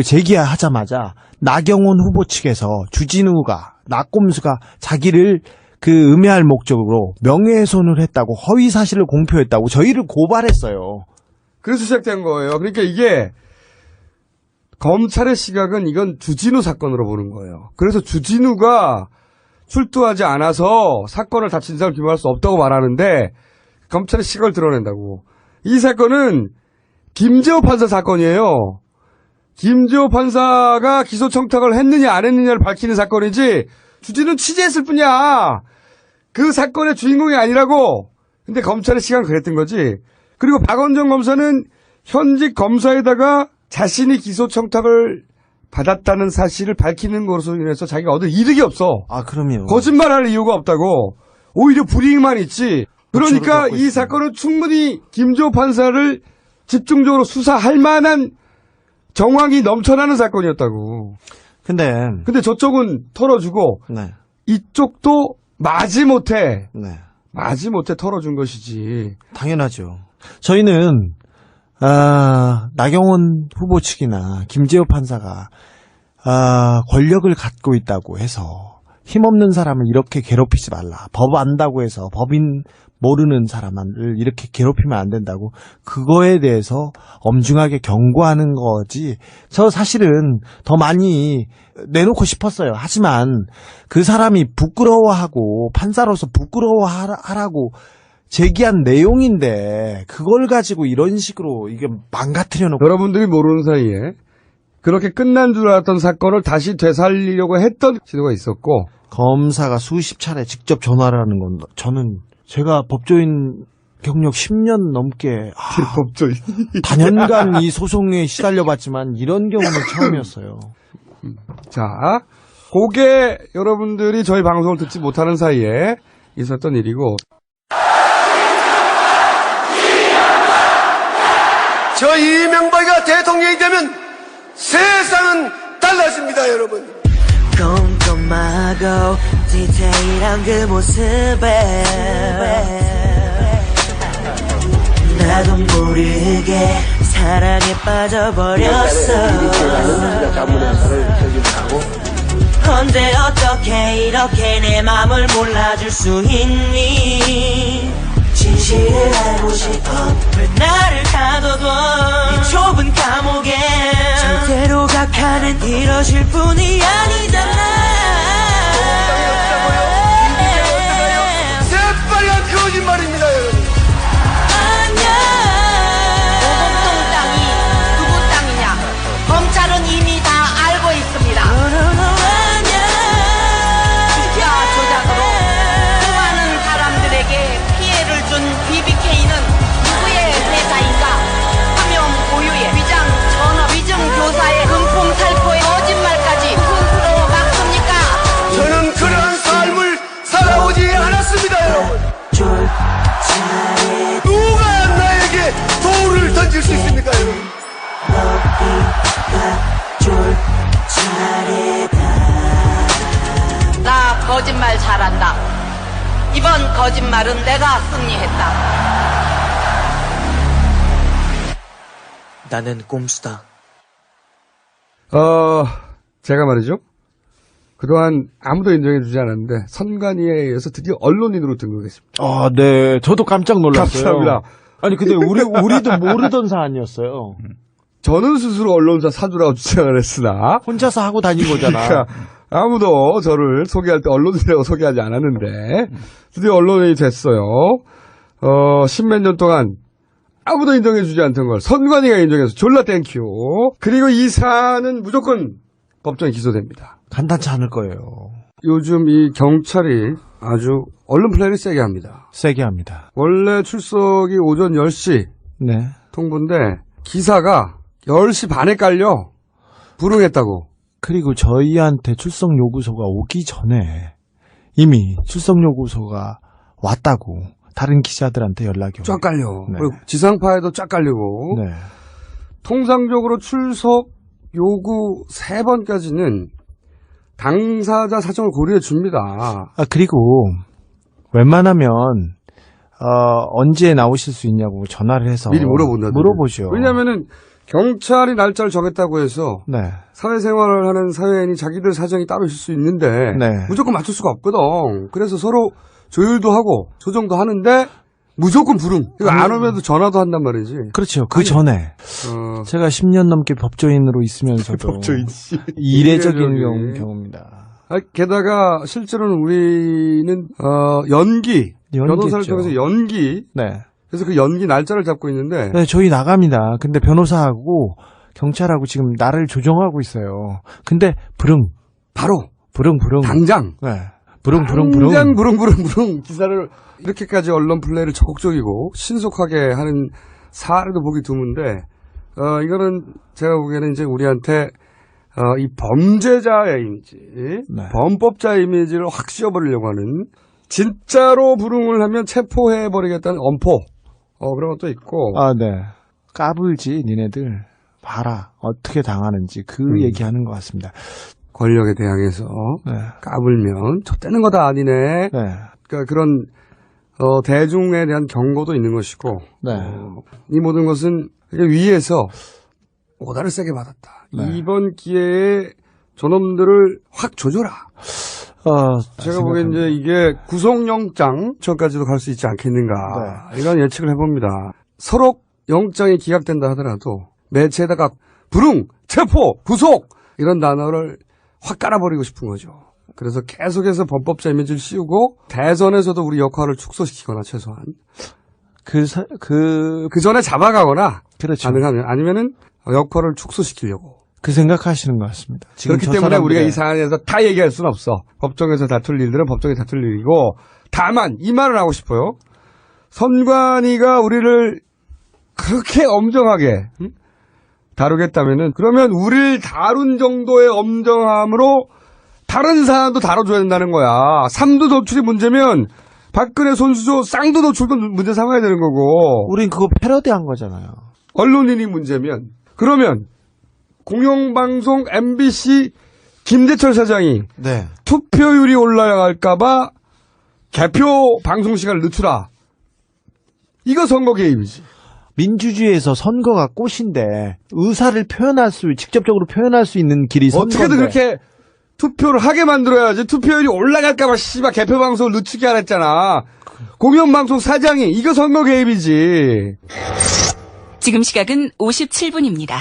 제기하자마자 나경원 후보 측에서 주진우가 나꼼수가 자기를 음해할 목적으로 명예훼손을 했다고 허위 사실을 공표했다고 저희를 고발했어요. 그래서 시작된 거예요. 그러니까 이게 검찰의 시각은 이건 주진우 사건으로 보는 거예요. 그래서 주진우가 출두하지 않아서 사건을 다 진상을 규명할 수 없다고 말하는데 검찰의 시각을 드러낸다고. 이 사건은 김재호 판사 사건이에요. 김재호 판사가 기소 청탁을 했느냐 안 했느냐를 밝히는 사건이지 주진우는 취재했을 뿐이야. 그 사건의 주인공이 아니라고. 근데 검찰의 시각은 그랬던 거지. 그리고 박원정 검사는 현직 검사에다가 자신이 기소 청탁을 받았다는 사실을 밝히는 것으로 인해서 자기가 얻을 이득이 없어. 아, 그럼요. 거짓말할 이유가 없다고. 오히려 불이익만 있지. 그러니까 이 사건은 충분히 김재호 판사를 집중적으로 수사할 만한 정황이 넘쳐나는 사건이었다고. 근데 저쪽은 털어주고 네. 이쪽도 마지못해 네. 털어준 것이지. 당연하죠. 저희는 나경원 후보 측이나 김재호 판사가 권력을 갖고 있다고 해서 힘없는 사람을 이렇게 괴롭히지 말라. 법 안다고 해서 법인 모르는 사람을 이렇게 괴롭히면 안 된다고 그거에 대해서 엄중하게 경고하는 거지. 저 사실은 더 많이 내놓고 싶었어요. 하지만 그 사람이 부끄러워하고 판사로서 부끄러워하라고 제기한 내용인데 그걸 가지고 이런 식으로 이게 망가뜨려 놓고. 여러분들이 모르는 사이에 그렇게 끝난 줄 알았던 사건을 다시 되살리려고 했던 시도가 있었고, 검사가 수십 차례 직접 전화를 하는 건 저는 제가 법조인 경력 10년 넘게 법조인 단연간 이 소송에 시달려봤지만 이런 경우는 처음이었어요. 자, 그게 여러분들이 저희 방송을 듣지 못하는 사이에 있었던 일이고, 저 이명박이가 대통령이 되면 세상은 달라집니다, 여러분. 꼼꼼하고 디테일한 그 모습에 나도 모르게 사랑에 빠져버렸어. 언제 어떻게 이렇게 내 맘을 몰라줄 수 있니? 진실을 알고 싶어. 왜 나를 가둬둬 이 좁은 감옥에. 절대로 각하는 이러실 분이 아니잖아. 새빨간 거짓말입니다, 여러분. 아니야. 오곡동 땅이 누구 땅이냐? 검찰은 이미 다 알고 있습니다. 아니야. 투자 조작으로 수많은 사람들에게 피해를 준 BBK는 누구의 회사인가? 사명 고유의 위장 전업 위증 교사의 금품 살포의 거짓말까지 무슨 수로 막습니까? 저는 그런 삶을 살아오지 않았습니다, 여러분. 누가 나에게 돌을 던질 수 있습니까, 여러분? 나 거짓말 잘한다. 이번 거짓말은 내가 승리했다. 나는 꼼수다. 제가 말이죠. 그동안 아무도 인정해주지 않았는데 선관위에 의해서 드디어 언론인으로 등극했습니다. 아, 네. 저도 깜짝 놀랐어요. 감사합니다. 아니, 근데 우리도 모르던 사안이었어요. 저는 스스로 언론사 사주라고 주장을 했으나 혼자서 하고 다닌 거잖아. 그러니까 아무도 저를 소개할 때 언론인이라고 소개하지 않았는데 드디어 언론인이 됐어요. 10몇 년 동안 아무도 인정해주지 않던 걸 선관위가 인정해서 졸라 땡큐. 그리고 이 사안은 무조건 법정에 기소됩니다. 간단치 않을 거예요. 요즘 이 경찰이 아주 언론 플레이를 세게 합니다. 세게 합니다. 원래 출석이 오전 10시 네. 통보인데 기사가 10시 반에 깔려 불응했다고. 그리고 저희한테 출석 요구서가 오기 전에 이미 출석 요구서가 왔다고 다른 기자들한테 연락이 쫙 깔려. 네. 그리고 지상파에도 쫙 깔리고. 네. 통상적으로 출석 요구 3번까지는 당사자 사정을 고려해 줍니다. 아, 그리고 웬만하면 언제 나오실 수 있냐고 전화를 해서 미리 물어보죠. 왜냐면은 경찰이 날짜를 정했다고 해서 네. 사회생활을 하는 사회인이 자기들 사정이 따로 있을 수 있는데 네. 무조건 맞출 수가 없거든. 그래서 서로 조율도 하고 조정도 하는데 무조건 불응. 이거 안 오면 전화도 한단 말이지. 그렇죠. 그 전에 제가 10년 넘게 법조인으로 있으면서도 법조인 씨. 이례적인 경우입니다. 게다가 실제로는 우리는 변호사를 통해서 연기. 네. 그래서 그 연기 날짜를 잡고 있는데. 네, 저희 나갑니다. 근데 변호사하고 경찰하고 지금 나를 조정하고 있어요. 근데 바로 부릉 당장. 네. 부릉 당장 부릉 기사를 이렇게까지 언론 플레이를 적극적이고 신속하게 하는 사례도 보기 드문데 이거는 제가 보기에는 이제 우리한테 이 범죄자의 이미지, 네. 범법자의 이미지를 확 씌워버리려고 하는 진짜로 불응을 하면 체포해버리겠다는 엄포 그런 것도 있고. 아, 네. 까불지 니네들 봐라 어떻게 당하는지 그 얘기하는 것 같습니다. 권력에 대항해서 네. 까불면 좆되는 거다 아니네. 네. 그러니까 그런 대중에 대한 경고도 있는 것이고 네. 이 모든 것은 위에서 오다를 세게 받았다. 네. 이번 기회에 저놈들을 확 조져라. 제가 보기엔 이제 이게 구속영장 전까지도 갈 수 있지 않겠는가. 네. 이런 예측을 해봅니다. 서로 영장이 기각된다 하더라도 매체에다가 불응, 체포, 구속 이런 단어를 확 깔아버리고 싶은 거죠. 그래서 계속해서 범법자 이미지를 씌우고 대선에서도 우리 역할을 축소시키거나 최소한 그 전에 잡아가거나 그렇죠. 가능하면 아니면은 역할을 축소시키려고 그 생각하시는 것 같습니다. 지금 그렇기 때문에 우리가 이 사안에서 다 얘기할 수는 없어. 법정에서 다툴 일들은 법정에 다툴 일이고 다만 이 말을 하고 싶어요. 선관위가 우리를 그렇게 엄정하게 다루겠다면은 그러면 우리를 다룬 정도의 엄정함으로 다른 사안도 다뤄줘야 된다는 거야. 삼두 도출이 문제면 박근혜 손수조 쌍두 도출도 문제 삼아야 되는 거고. 우린 그거 패러디한 거잖아요. 언론인이 문제면 그러면 공영방송 MBC 김재철 사장이 네. 투표율이 올라갈까봐 개표 방송 시간을 늦추라. 이거 선거 개입이지. 민주주의에서 선거가 꽃인데 의사를 직접적으로 표현할 수 있는 길이 선거인데. 어떻게든 그렇게 투표를 하게 만들어야지. 투표율이 올라갈까봐 씨발 개표 방송을 늦추게 하랬잖아. 공영방송 사장이 이거 선거 개입이지. 지금 시각은 57분입니다.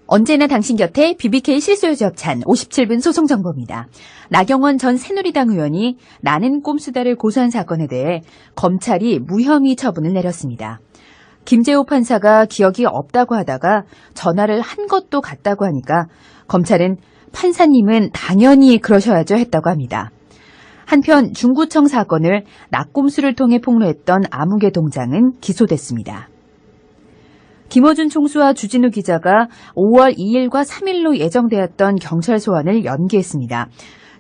언제나 당신 곁에 BBK 실소유주 협찬 57분 소송정보입니다. 나경원 전 새누리당 의원이 나는 꼼수다를 고소한 사건에 대해 검찰이 무혐의 처분을 내렸습니다. 김재호 판사가 기억이 없다고 하다가 전화를 한 것도 같다고 하니까 검찰은 판사님은 당연히 그러셔야죠 했다고 합니다. 한편 중구청 사건을 낙곰수를 통해 폭로했던 아무개 동장은 기소됐습니다. 김어준 총수와 주진우 기자가 5월 2일과 3일로 예정되었던 경찰 소환을 연기했습니다.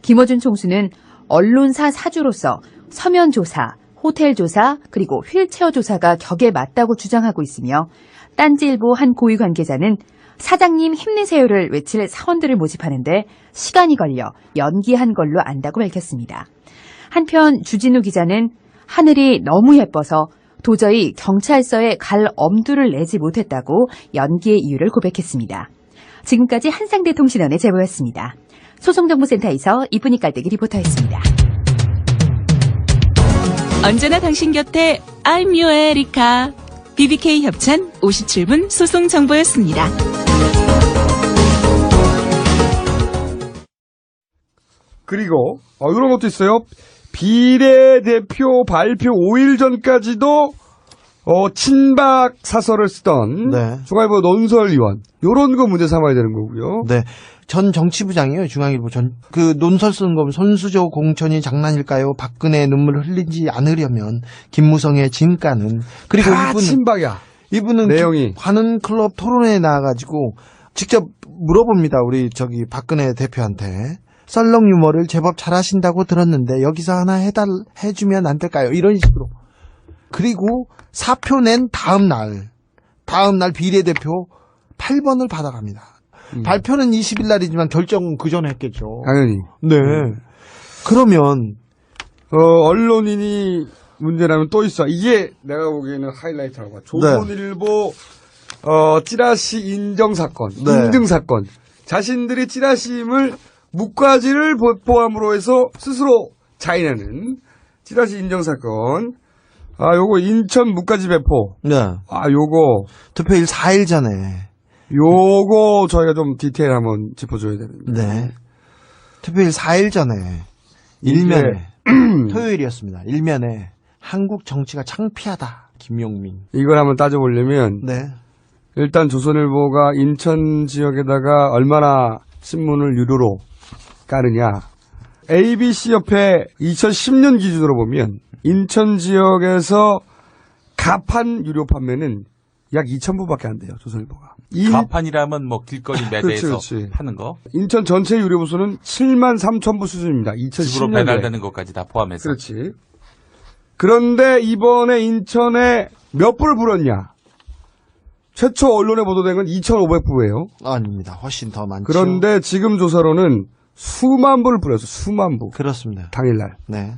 김어준 총수는 언론사 사주로서 서면 조사, 호텔 조사, 그리고 휠체어 조사가 격에 맞다고 주장하고 있으며 딴지일보 한 고위 관계자는 사장님 힘내세요를 외칠 사원들을 모집하는데 시간이 걸려 연기한 걸로 안다고 밝혔습니다. 한편 주진우 기자는 하늘이 너무 예뻐서 도저히 경찰서에 갈 엄두를 내지 못했다고 연기의 이유를 고백했습니다. 지금까지 한상대 통신원의 제보였습니다. 소송정보센터에서 이쁜이 깔때기 리포터였습니다. 언제나 당신 곁에 I'm your Erica. BBK 협찬 57분 소송정보였습니다. 그리고 이런 것도 있어요. 비례대표 발표 5일 전까지도 친박 사설을 쓰던 네. 중앙일보 논설위원 요런 거 문제 삼아야 되는 거고요. 네. 전 정치부장이에요. 중앙일보 그 논설 쓰는 거면 손수조 공천이 장난일까요? 박근혜 눈물을 흘리지 않으려면 김무성의 진가는 그리고 다 친박이야. 이분은 내용이 관훈 클럽 토론회에 나와가지고 직접 물어봅니다. 우리 박근혜 대표한테. 썰렁 유머를 제법 잘하신다고 들었는데 여기서 하나 해주면 안 될까요? 이런 식으로. 그리고 사표 낸 다음 날 비례대표 8번을 받아갑니다. 발표는 20일 날이지만 결정은 그 전에 했겠죠. 당연히. 네. 그러면 언론인이 문제라면 또 있어. 이게 내가 보기에는 하이라이트라고 봐. 조선일보 찌라시 인정 사건, 네. 인증 사건. 자신들이 찌라시임을 묵과지를 포함으로 해서 스스로 자인하는 찌라시 인정 사건. 요거 인천 무가지 배포. 네. 요거. 투표일 4일 전에. 요거 저희가 좀 디테일 한번 짚어줘야 되는데. 네. 투표일 4일 전에 일면에 토요일이었습니다. 일면에 한국 정치가 창피하다. 김용민. 이걸 한번 따져보려면 네. 일단 조선일보가 인천 지역에다가 얼마나 신문을 유료로 까느냐. ABC 협회 2010년 기준으로 보면 인천 지역에서 가판 유료 판매는 약 2,000부밖에 안 돼요. 조선일보가. 가판이라면 뭐 길거리 매대에서 그렇지. 파는 거. 인천 전체 유료 부수는 73,000부 수준입니다. 2010년에. 집으로 배달되는 것까지 다 포함해서. 그렇지. 그런데 이번에 인천에 몇 부를 불었냐? 최초 언론에 보도된 건 2,500부예요. 아닙니다. 훨씬 더 많죠. 그런데 지금 조사로는 수만 부를 뿌렸어. 수만 부. 그렇습니다. 당일날. 네.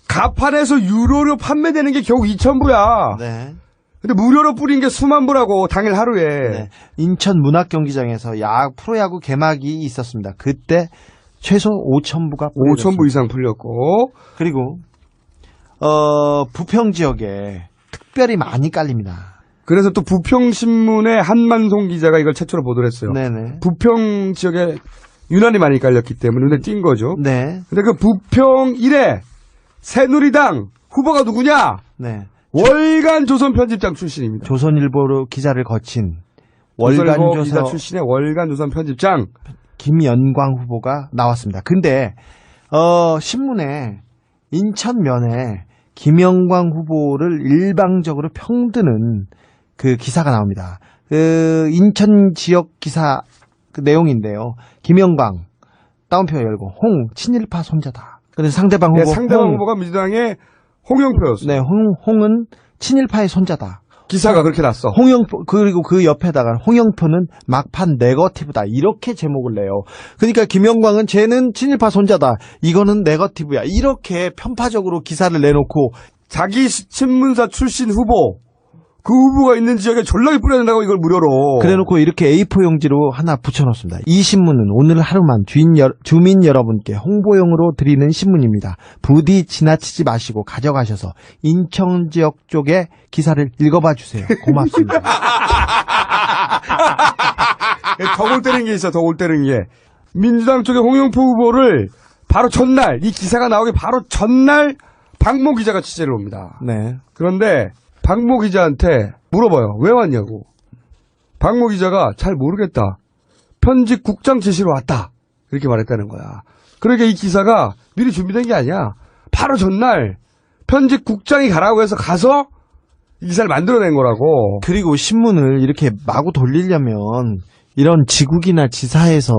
가판에서 유료로 판매되는 게 겨우 2,000부야. 네. 근데 무료로 뿌린 게 수만 부라고 당일 하루에. 네. 인천 문학경기장에서 프로야구 개막이 있었습니다. 그때 최소 5,000부가 5,000부 이상 풀렸고. 그리고 부평 지역에 특별히 많이 깔립니다. 그래서 또 부평신문의 한만송 기자가 이걸 최초로 보도를 했어요. 네네. 부평 지역에 유난히 많이 깔렸기 때문에 눈에 띈 거죠. 네. 근데 그 부평 1회 새누리당 후보가 누구냐? 네. 월간 조선 편집장 출신입니다. 조선일보로 기자를 거친 조선일보 월간 기자 출신의 월간 조선 편집장 김연광 후보가 나왔습니다. 근데 신문에 인천면에 김연광 후보를 일방적으로 평드는 그 기사가 나옵니다. 그 인천 지역 기사 그 내용인데요. 김연광 따옴표 열고 친일파 손자다. 그래서 상대방 후보 상대방 후보가 민주당의 홍영표였어요. 네, 홍은 친일파의 손자다. 기사가 그렇게 났어. 홍영표 그리고 그 옆에다가 홍영표는 막판 네거티브다 이렇게 제목을 내요. 그러니까 김영광은 쟤는 친일파 손자다. 이거는 네거티브야. 이렇게 편파적으로 기사를 내놓고 자기 신문사 출신 후보 그 후보가 있는 지역에 졸라게 뿌려낸다고 이걸 무료로. 그래놓고 이렇게 A4 용지로 하나 붙여놓습니다. 이 신문은 오늘 하루만 주민 여러분께 홍보용으로 드리는 신문입니다. 부디 지나치지 마시고 가져가셔서 인천 지역 쪽에 기사를 읽어봐 주세요. 고맙습니다. 더 골 때리는 게 있어. 더 골 때리는 게. 민주당 쪽에 홍영표 후보를 바로 전날 이 기사가 나오기 바로 전날 박모 기자가 취재를 옵니다. 네. 그런데 박모 기자한테 물어봐요. 왜 왔냐고. 박모 기자가 잘 모르겠다. 편집국장 지시로 왔다. 이렇게 말했다는 거야. 그러니까 이 기사가 미리 준비된 게 아니야. 바로 전날 편집국장이 가라고 해서 가서 이 기사를 만들어낸 거라고. 그리고 신문을 이렇게 마구 돌리려면 이런 지국이나 지사에서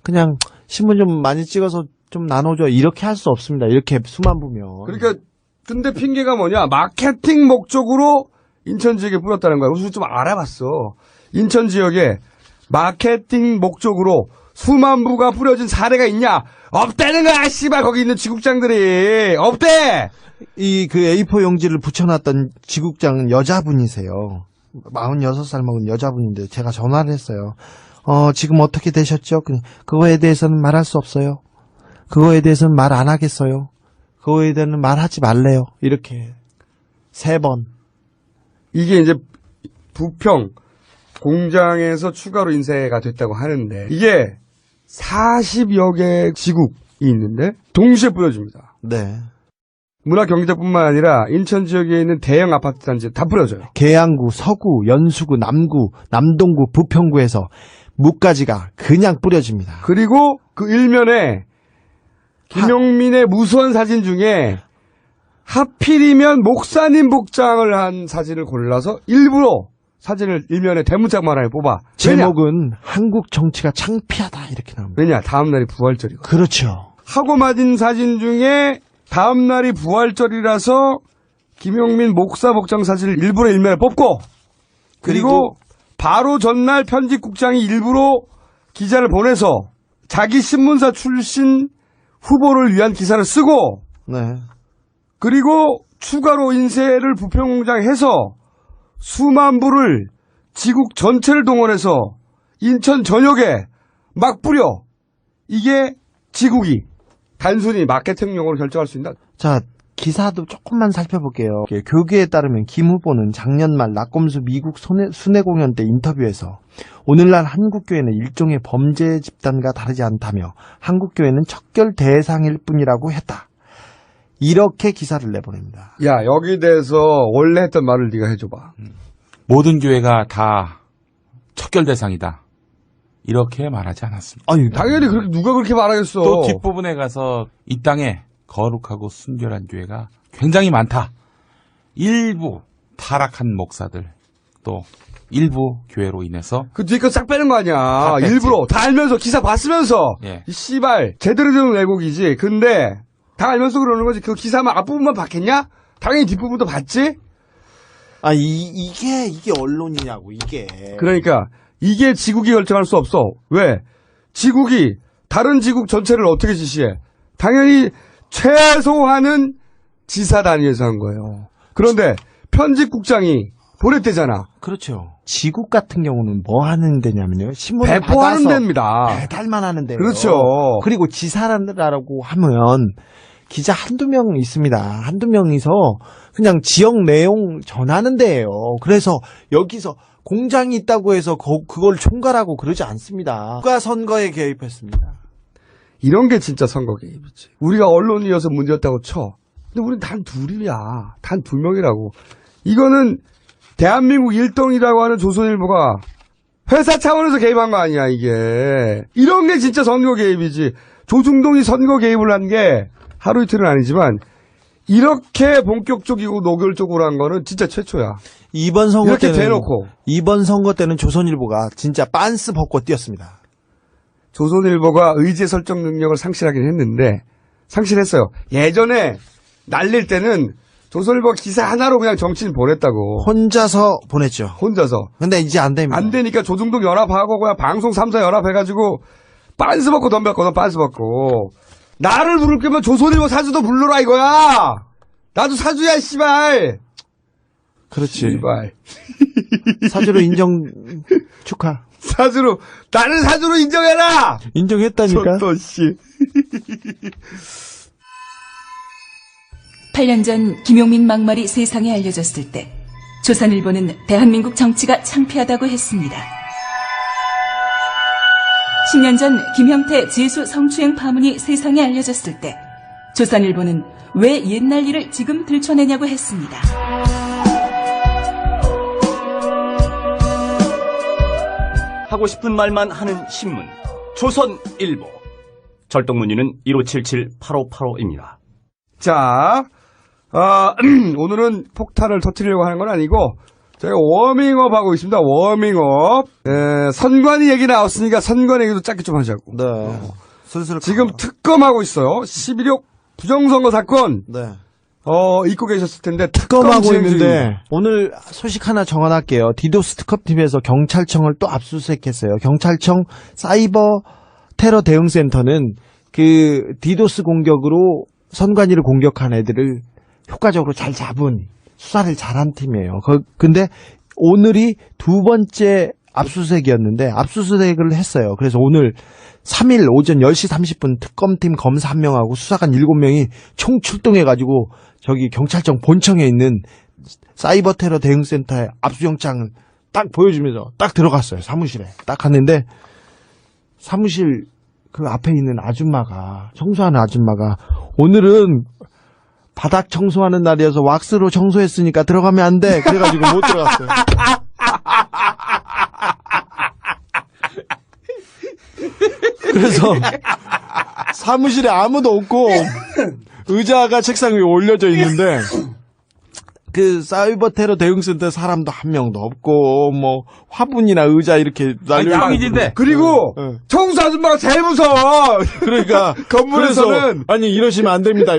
그냥 신문 좀 많이 찍어서 좀 나눠줘. 이렇게 할 수 없습니다. 이렇게 수만 부면. 그러니까 근데 핑계가 뭐냐? 마케팅 목적으로 인천 지역에 뿌렸다는 거야. 그래서 좀 알아봤어. 인천 지역에 마케팅 목적으로 수만 부가 뿌려진 사례가 있냐? 없다는 거야, 씨발. 거기 있는 지국장들이. 없대! 그 A4 용지를 붙여놨던 지국장은 여자분이세요. 46살 먹은 여자분인데 제가 전화를 했어요. 지금 어떻게 되셨죠? 그거에 대해서는 말할 수 없어요. 그거에 대해서는 말 안 하겠어요. 그거에 대해서는 말하지 말래요. 이렇게 3번. 이게 이제 부평 공장에서 추가로 인쇄가 됐다고 하는데 이게 40여 개 지국이 있는데 동시에 뿌려줍니다. 네. 문화경제뿐만 아니라 인천 지역에 있는 대형 아파트 단지 다 뿌려져요. 계양구, 서구, 연수구, 남구, 남동구, 부평구에서 무가지가 그냥 뿌려집니다. 그리고 그 일면에 김용민의 무수한 사진 중에 하필이면 목사님 복장을 한 사진을 골라서 일부러 사진을 일면에 대문짝만 하나 뽑아. 제목은 한국 정치가 창피하다 이렇게 나옵니다. 왜냐? 다음날이 부활절이거든. 그렇죠. 하고 맞은 사진 중에 다음날이 부활절이라서 김용민 목사 복장 사진을 일부러 일면에 뽑고 그리고 바로 전날 편집국장이 일부러 기자를 보내서 자기 신문사 출신 후보를 위한 기사를 쓰고 네. 그리고 추가로 인쇄를 부평공장에 해서 수만 부를 지국 전체를 동원해서 인천 전역에 막 뿌려. 이게 지국이 단순히 마케팅용으로 결정할 수 있나? 자, 기사도 조금만 살펴볼게요. 교계에 따르면 김 후보는 작년 말 낙검수 미국 순회 공연 때 인터뷰에서 오늘날 한국교회는 일종의 범죄 집단과 다르지 않다며 한국교회는 척결 대상일 뿐이라고 했다. 이렇게 기사를 내보냅니다. 야, 여기 대해서 원래 했던 말을 네가 해줘봐. 모든 교회가 다 척결 대상이다. 이렇게 말하지 않았습니다. 아니, 당연히 그렇게 누가 그렇게 말하겠어. 또 뒷부분에 가서 이 땅에 거룩하고 순결한 교회가 굉장히 많다. 일부 타락한 목사들, 또 일부 교회로 인해서 그 뒤에 거 싹 빼는 거 아니야. 뺐지. 일부러 다 알면서 기사 봤으면서 예. 이 씨발 제대로 된 왜곡이지. 근데 다 알면서 그러는 거지. 그 기사만 앞부분만 봤겠냐? 당연히 뒷부분도 봤지. 아, 이게 언론이냐고, 이게. 그러니까 이게 지국이 결정할 수 없어. 왜? 지국이 다른 지국 전체를 어떻게 지시해? 당연히 최소한은 지사 단위에서 한 거예요. 그런데 편집국장이 보냈대잖아. 그렇죠. 지국 같은 경우는 뭐 하는 데냐면요. 신문을 배포하는 받아서 데입니다. 배달만 하는 데예요. 그렇죠. 그리고 지사라고 하면 기자 한두 명 있습니다. 한두 명이서 그냥 지역 내용 전하는 데예요. 그래서 여기서 공장이 있다고 해서 그걸 총괄하고 그러지 않습니다. 국가 선거에 개입했습니다. 이런 게 진짜 선거 개입이지. 우리가 언론이어서 문제였다고 쳐. 근데 우린 단 둘이야. 단 2명이라고. 이거는 대한민국 1등이라고 하는 조선일보가 회사 차원에서 개입한 거 아니야, 이게. 이런 게 진짜 선거 개입이지. 조중동이 선거 개입을 한 게 하루 이틀은 아니지만 이렇게 본격적이고 노골적으로 한 거는 진짜 최초야. 이번 선거 이렇게 때는 대놓고. 이번 선거 때는 조선일보가 진짜 빤스 벗고 뛰었습니다. 조선일보가 의제 설정 능력을 상실하긴 했는데 상실했어요. 예전에 날릴 때는 조선일보 기사 하나로 그냥 정치인 보냈다고. 혼자서 보냈죠. 혼자서. 근데 이제 안 됩니다. 안 되니까 조중동 연합하고 그냥 방송 3사 연합해가지고 빤스 벗고 덤볐거든. 빤스 벗고. 나를 부를 거면 조선일보 사주도 불러라 이거야. 나도 사주야 씨발. 그렇지. 씨발. 사주로 인정 축하. 사주로 나를 사주로 인정해라. 인정했다니까. 또 씨. 8년 전 김용민 막말이 세상에 알려졌을 때 조선일보는 대한민국 정치가 창피하다고 했습니다. 10년 전 김형태 지수 성추행 파문이 세상에 알려졌을 때 조선일보는 왜 옛날 일을 지금 들춰내냐고 했습니다. 하고 싶은 말만 하는 신문 조선일보. 절동문의는 1577-8585입니다. 자, 오늘은 폭탄을 터뜨리려고 하는 건 아니고 저희가 워밍업 하고 있습니다. 워밍업. 선관위 얘기 나왔으니까 선관위 얘기도 짧게 좀 하자고. 네. 슬슬 지금 특검하고 있어요. 11.6 부정선거 사건. 네. 잊고 계셨을 텐데 특검하고 진행 중입니다. 있는데 오늘 소식 하나 정언할게요. 디도스 특검팀에서 경찰청을 또 압수수색했어요. 경찰청 사이버 테러 대응센터는 그 디도스 공격으로 선관위를 공격한 애들을 효과적으로 잘 잡은 수사를 잘한 팀이에요. 근데 오늘이 두 번째 압수수색이었는데 압수수색을 했어요. 그래서 오늘 3일 오전 10시 30분 특검팀 검사 1명하고 수사관 7명이 총 출동해가지고 저기 경찰청 본청에 있는 사이버 테러 대응센터에 압수영장을 딱 보여주면서 딱 들어갔어요. 사무실에. 딱 갔는데 사무실 그 앞에 있는 아줌마가 청소하는 아줌마가 오늘은 바닥 청소하는 날이어서 왁스로 청소했으니까 들어가면 안 돼. 그래가지고 못 들어갔어요. 그래서 사무실에 아무도 없고 의자가 책상 위에 올려져 있는데 그 사이버 테러 대응센터 사람도 한 명도 없고 뭐 화분이나 의자 이렇게 날려 있는데 그리고 청소 아줌마가 제일 무서워. 그러니까 건물에서는 그래서, 아니 이러시면 안 됩니다.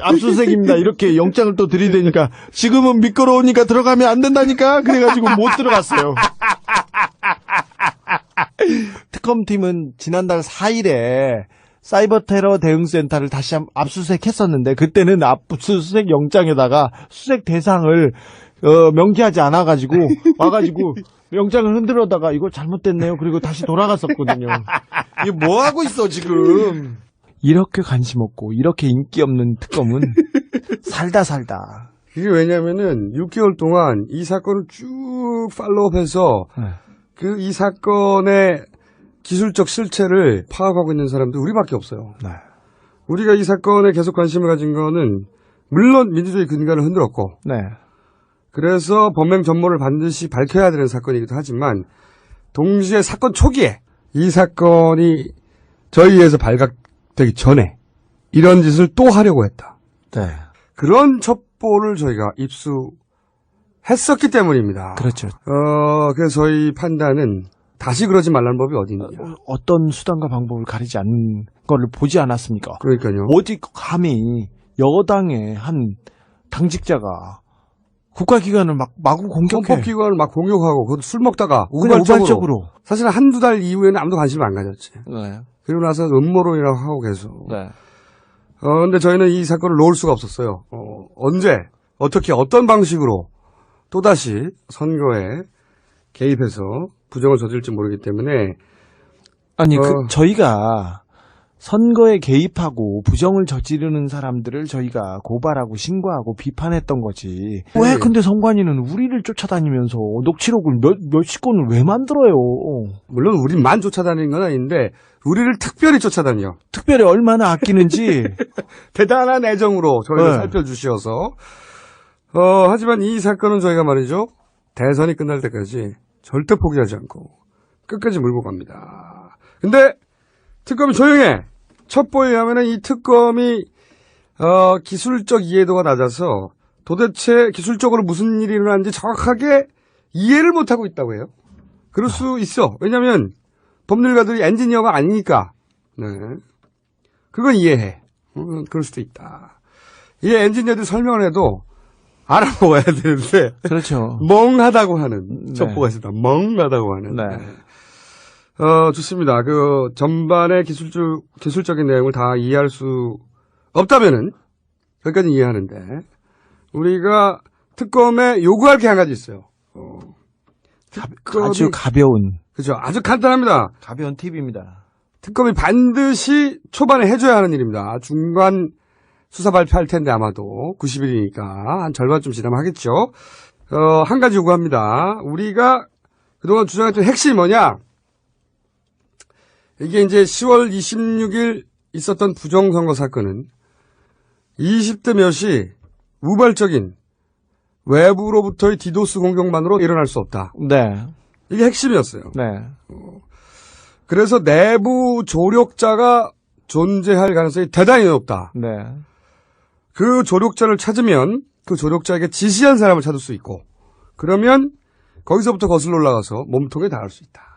압수수색입니다. 이렇게 영장을 또 드리되니까 지금은 미끄러우니까 들어가면 안 된다니까. 그래가지고 못 들어갔어요. 특검팀은 지난달 4일에 사이버 테러 대응센터를 다시 압수수색했었는데 그때는 압수수색 영장에다가 수색 대상을 명기하지 않아가지고 와가지고 영장을 흔들어다가 이거 잘못됐네요. 그리고 다시 돌아갔었거든요. 이게 뭐 하고 있어 지금? 이렇게 관심 없고 이렇게 인기 없는 특검은 살다. 이게 왜냐면은 6개월 동안 이 사건을 쭉 팔로우업해서 그 이 사건의 기술적 실체를 파악하고 있는 사람도 우리밖에 없어요. 네. 우리가 이 사건에 계속 관심을 가진 거는 물론 민주주의 근간을 흔들었고 네. 그래서 범행 전모를 반드시 밝혀야 되는 사건이기도 하지만 동시에 사건 초기에 이 사건이 저희에서 발각되기 전에 이런 짓을 또 하려고 했다. 네. 그런 첩보를 저희가 입수했었기 때문입니다. 그렇죠. 그래서 저희 판단은 다시 그러지 말라는 법이 어디 있느냐. 어떤 수단과 방법을 가리지 않는 걸 보지 않았습니까? 그러니까요. 어디 감히 여당의 한 당직자가 국가기관을 마구 공격해. 헌법기관을 막 공격하고 그것도 술 먹다가 그냥 우발적으로. 사실 한두 달 이후에는 아무도 관심을 안 가졌지. 네. 그리고 나서 음모론이라고 하고 계속. 네. 근데 저희는 이 사건을 놓을 수가 없었어요. 언제, 어떻게, 어떤 방식으로 또다시 선거에 개입해서 부정을 저질지 모르기 때문에. 아니, 저희가 선거에 개입하고 부정을 저지르는 사람들을 저희가 고발하고 신고하고 비판했던 거지. 왜 근데 선관위는 우리를 쫓아다니면서 녹취록을 몇십 건을 왜 만들어요? 물론 우리만 쫓아다니는 건 아닌데 우리를 특별히 쫓아다녀. 특별히 얼마나 아끼는지. 대단한 애정으로 저희를 네. 살펴주셔서. 하지만 이 사건은 저희가 말이죠. 대선이 끝날 때까지 절대 포기하지 않고 끝까지 몰고 갑니다. 근데 특검이 조용해. 첩보에 의하면 이 특검이 기술적 이해도가 낮아서 도대체 기술적으로 무슨 일이 일어났는지 정확하게 이해를 못하고 있다고 해요. 그럴 수 있어. 왜냐하면 법률가들이 엔지니어가 아니니까. 네. 그건 이해해. 그럴 수도 있다. 이 엔지니어들이 설명을 해도 알아먹어야 되는데. 그렇죠. 멍하다고 하는 첩보가 네. 있습니다. 멍하다고 하는. 네. 좋습니다. 그 전반의 기술적인 내용을 다 이해할 수 없다면은 여기까지 이해하는데 우리가 특검에 요구할 게 한 가지 있어요. 아주 가벼운. 그죠. 아주 간단합니다. 가벼운 팁입니다. 특검이 반드시 초반에 해줘야 하는 일입니다. 중간 수사 발표할 텐데 아마도 90일이니까 한 절반쯤 지나면 하겠죠. 한 가지 요구합니다. 우리가 그동안 주장했던 핵심이 뭐냐? 이게 이제 10월 26일 있었던 부정선거 사건은 20대 몇이 우발적인 외부로부터의 디도스 공격만으로 일어날 수 없다. 네. 이게 핵심이었어요. 네. 그래서 내부 조력자가 존재할 가능성이 대단히 높다. 네. 그 조력자를 찾으면 그 조력자에게 지시한 사람을 찾을 수 있고 그러면 거기서부터 거슬러 올라가서 몸통에 닿을 수 있다.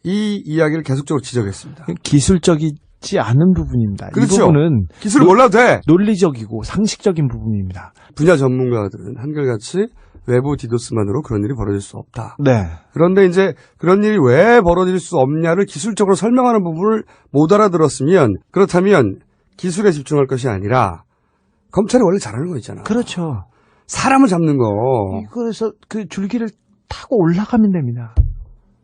이 이야기를 계속적으로 지적했습니다. 기술적이지 않은 부분입니다. 그렇죠. 이 부분은 기술을 몰라도 돼. 논리적이고 상식적인 부분입니다. 분야 전문가들은 한결같이 외부 디도스만으로 그런 일이 벌어질 수 없다. 네. 그런데 이제 그런 일이 왜 벌어질 수 없냐를 기술적으로 설명하는 부분을 못 알아들었으면 그렇다면 기술에 집중할 것이 아니라 검찰이 원래 잘하는 거 있잖아. 그렇죠. 사람을 잡는 거. 그래서 그 줄기를 타고 올라가면 됩니다.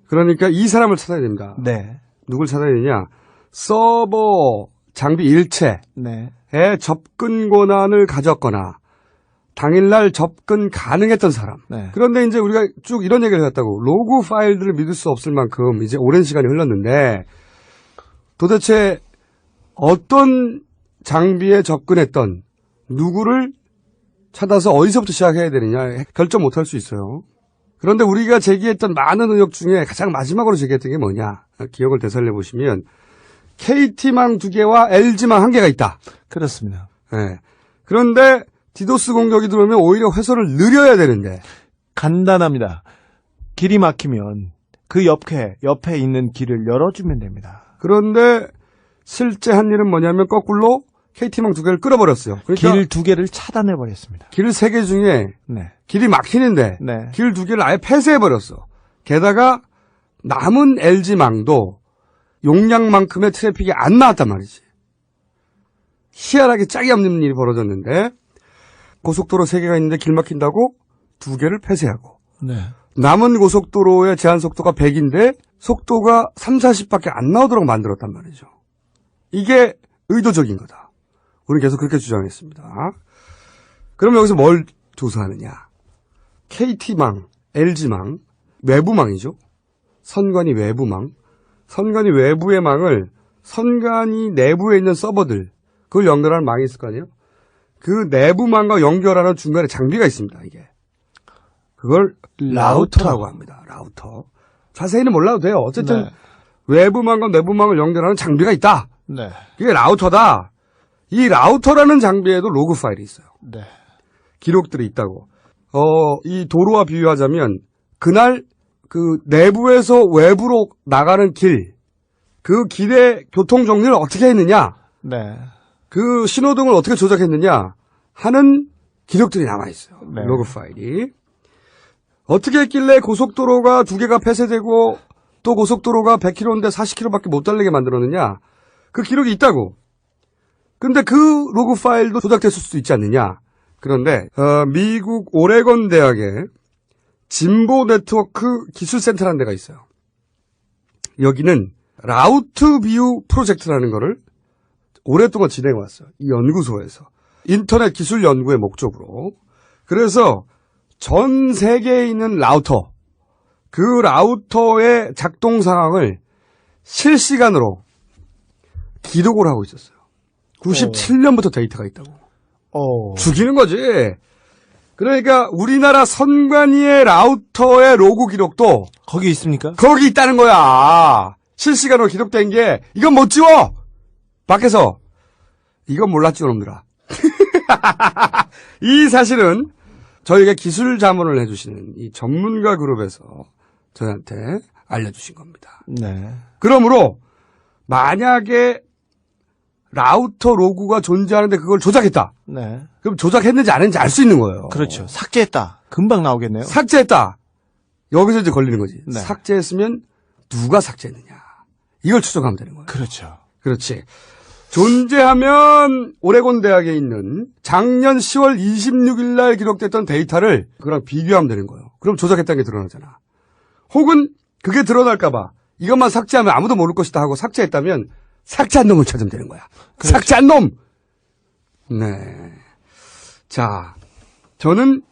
그러니까 이 사람을 찾아야 됩니다. 네. 누굴 찾아야 되냐? 서버 장비 일체에 네. 접근 권한을 가졌거나 당일날 접근 가능했던 사람. 네. 그런데 이제 우리가 쭉 이런 얘기를 했다고 로그 파일들을 믿을 수 없을 만큼 이제 오랜 시간이 흘렀는데 도대체 어떤 장비에 접근했던 누구를 찾아서 어디서부터 시작해야 되느냐 결정 못할 수 있어요. 그런데 우리가 제기했던 많은 의혹 중에 가장 마지막으로 제기했던 게 뭐냐. 기억을 되살려 보시면 KT망 2개와 LG망 1개가 있다. 그렇습니다. 네. 그런데 디도스 공격이 들어오면 오히려 회선을 느려야 되는데. 간단합니다. 길이 막히면 그 옆에 있는 길을 열어주면 됩니다. 그런데 실제 한 일은 뭐냐면 거꾸로 KT망 2개를 끌어버렸어요. 그러니까 길 2개를 차단해버렸습니다. 길 3개 중에 네. 길이 막히는데 네. 길 2개를 아예 폐쇄해버렸어. 게다가 남은 LG망도 용량만큼의 트래픽이 안 나왔단 말이지. 희한하게 짝이 없는 일이 벌어졌는데 고속도로 3개가 있는데 길 막힌다고 2개를 폐쇄하고 네. 남은 고속도로의 제한 속도가 100인데 속도가 3, 40밖에 안 나오도록 만들었단 말이죠. 이게 의도적인 거다. 우리는 계속 그렇게 주장했습니다. 그럼 여기서 뭘 조사하느냐? KT망, LG망, 외부망이죠. 선관위 외부망. 선관위 외부의 망을 선관위 내부에 있는 서버들, 그걸 연결하는 망이 있을 거 아니에요? 그 내부망과 연결하는 중간에 장비가 있습니다, 이게. 그걸 라우터라고 합니다. 라우터. 자세히는 몰라도 돼요. 어쨌든 네. 외부망과 내부망을 연결하는 장비가 있다. 네. 그게 라우터다. 이 라우터라는 장비에도 로그 파일이 있어요. 네. 기록들이 있다고. 이 도로와 비유하자면 그날 그 내부에서 외부로 나가는 길, 그 길의 교통 정리를 어떻게 했느냐, 네. 그 신호등을 어떻게 조작했느냐 하는 기록들이 남아 있어요. 네. 로그 파일이. 어떻게 했길래 고속도로가 2개가 폐쇄되고 또 고속도로가 100km인데 40km밖에 못 달리게 만들었느냐, 그 기록이 있다고. 근데 그 로그 파일도 조작됐을 수도 있지 않느냐. 그런데 미국 오레곤 대학의 진보 네트워크 기술센터라는 데가 있어요. 여기는 라우트 뷰 프로젝트라는 거를 오랫동안 진행해 왔어요. 이 연구소에서. 인터넷 기술 연구의 목적으로. 그래서 전 세계에 있는 라우터, 그 라우터의 작동 상황을 실시간으로 기록을 하고 있었어요. 97년부터 데이터가 있다고. 죽이는 거지. 그러니까 우리나라 선관위의 라우터의 로그 기록도 거기 있습니까? 거기 있다는 거야. 실시간으로 기록된 게. 이건 못 지워. 밖에서. 이건 몰랐지, 놈들아. 이 사실은 저희가 기술 자문을 해주시는 이 전문가 그룹에서 저희한테 알려주신 겁니다. 네. 그러므로 만약에 라우터 로그가 존재하는데 그걸 조작했다. 네. 그럼 조작했는지 안 했는지 알 수 있는 거예요. 그렇죠. 삭제했다. 금방 나오겠네요. 삭제했다. 여기서 이제 걸리는 거지. 네. 삭제했으면 누가 삭제했느냐. 이걸 추적하면 되는 거예요. 그렇죠. 그렇지. 존재하면 오레곤 대학에 있는 작년 10월 26일 날 기록됐던 데이터를 그랑 비교하면 되는 거예요. 그럼 조작했다는 게 드러나잖아. 혹은 그게 드러날까봐 이것만 삭제하면 아무도 모를 것이다 하고 삭제했다면 삭제한 놈을 찾으면 되는 거야. 그렇죠. 삭제한 놈! 네. 자, 저는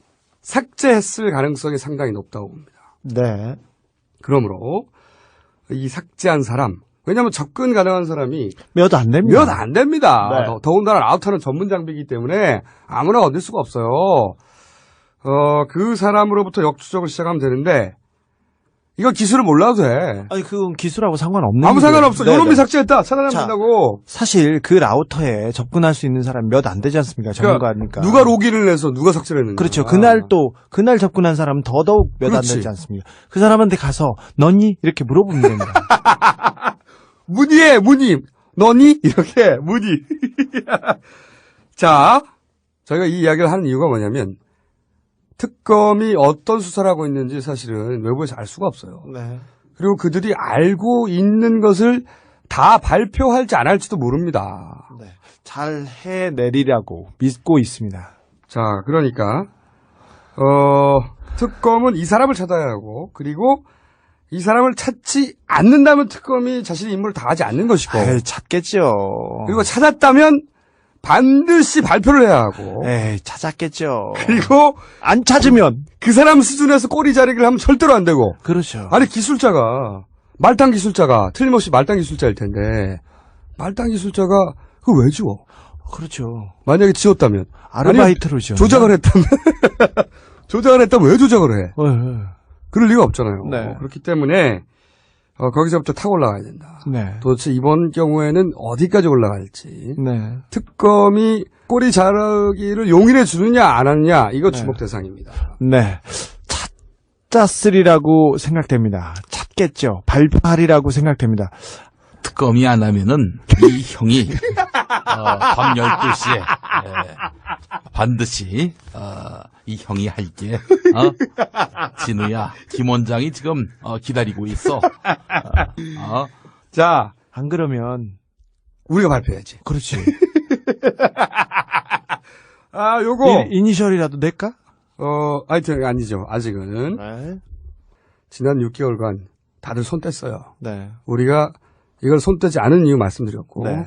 삭제했을 가능성이 상당히 높다고 봅니다. 네. 그러므로 이 삭제한 사람, 왜냐하면 접근 가능한 사람이 몇 안 됩니다. 몇 안 됩니다. 네. 더군다나 라우터는 전문 장비이기 때문에 아무나 얻을 수가 없어요. 그 사람으로부터 역추적을 시작하면 되는데 이거 기술을 몰라도 돼. 아니 그건 기술하고 상관없는 아무 일이에요. 상관없어. 네네. 요놈이 삭제했다. 차단하면 자, 된다고. 사실 그 라우터에 접근할 수 있는 사람 몇 안 되지 않습니까? 전문가니까. 누가 로그인을 해서 누가 삭제를 했는지. 그렇죠. 그날 접근한 사람은 더더욱 몇 안 그렇지. 되지 않습니까? 그 사람한테 가서 너니? 이렇게 물어보면 됩니다. 문의해, 문의. 너니? 이렇게, 문의. 자, 저희가 이 이야기를 하는 이유가 뭐냐면, 특검이 어떤 수사를 하고 있는지 사실은 외부에서 알 수가 없어요. 네. 그리고 그들이 알고 있는 것을 다 발표할지 안 할지도 모릅니다. 네. 잘 해내리라고 믿고 있습니다. 자, 그러니까, 특검은 이 사람을 찾아야 하고, 그리고 이 사람을 찾지 않는다면 특검이 자신의 임무를 다하지 않는 것이고. 에이, 찾겠죠. 그리고 찾았다면 반드시 발표를 해야 하고. 에이, 찾았겠죠. 그리고 안 찾으면 그 사람 수준에서 꼬리 자르기를 하면 절대로 안 되고. 그렇죠. 아니 기술자가 말단 기술자가 틀림없이 말단 기술자일 텐데 말단 기술자가 그걸 왜 지워? 그렇죠. 만약에 지웠다면 아르바이트로 지워. 조작을 했다면 조작을 했다면 왜 조작을 해? 네. 그럴 리가 없잖아요. 네. 그렇기 때문에 거기서부터 타고 올라가야 된다. 네. 도대체 이번 경우에는 어디까지 올라갈지. 네. 특검이 꼬리 자르기를 용인해 주느냐 안 하느냐 이거 주목 대상입니다. 네. 찾았으리라고 생각됩니다. 찾겠죠. 발표하리라고 생각됩니다. 특검이 안 하면은 이 형이 밤 12시에 반드시 이 형이 할게. 진우야, 김 원장이 지금 기다리고 있어. 자, 안 그러면 우리가 발표해야지. 그렇지. 요거 이니셜이라도 낼까? 하여튼 아니죠. 아직은. 네. 지난 6개월간 다들 손 뗐어요. 네. 우리가 이걸 손 떼지 않은 이유 말씀드렸고 네.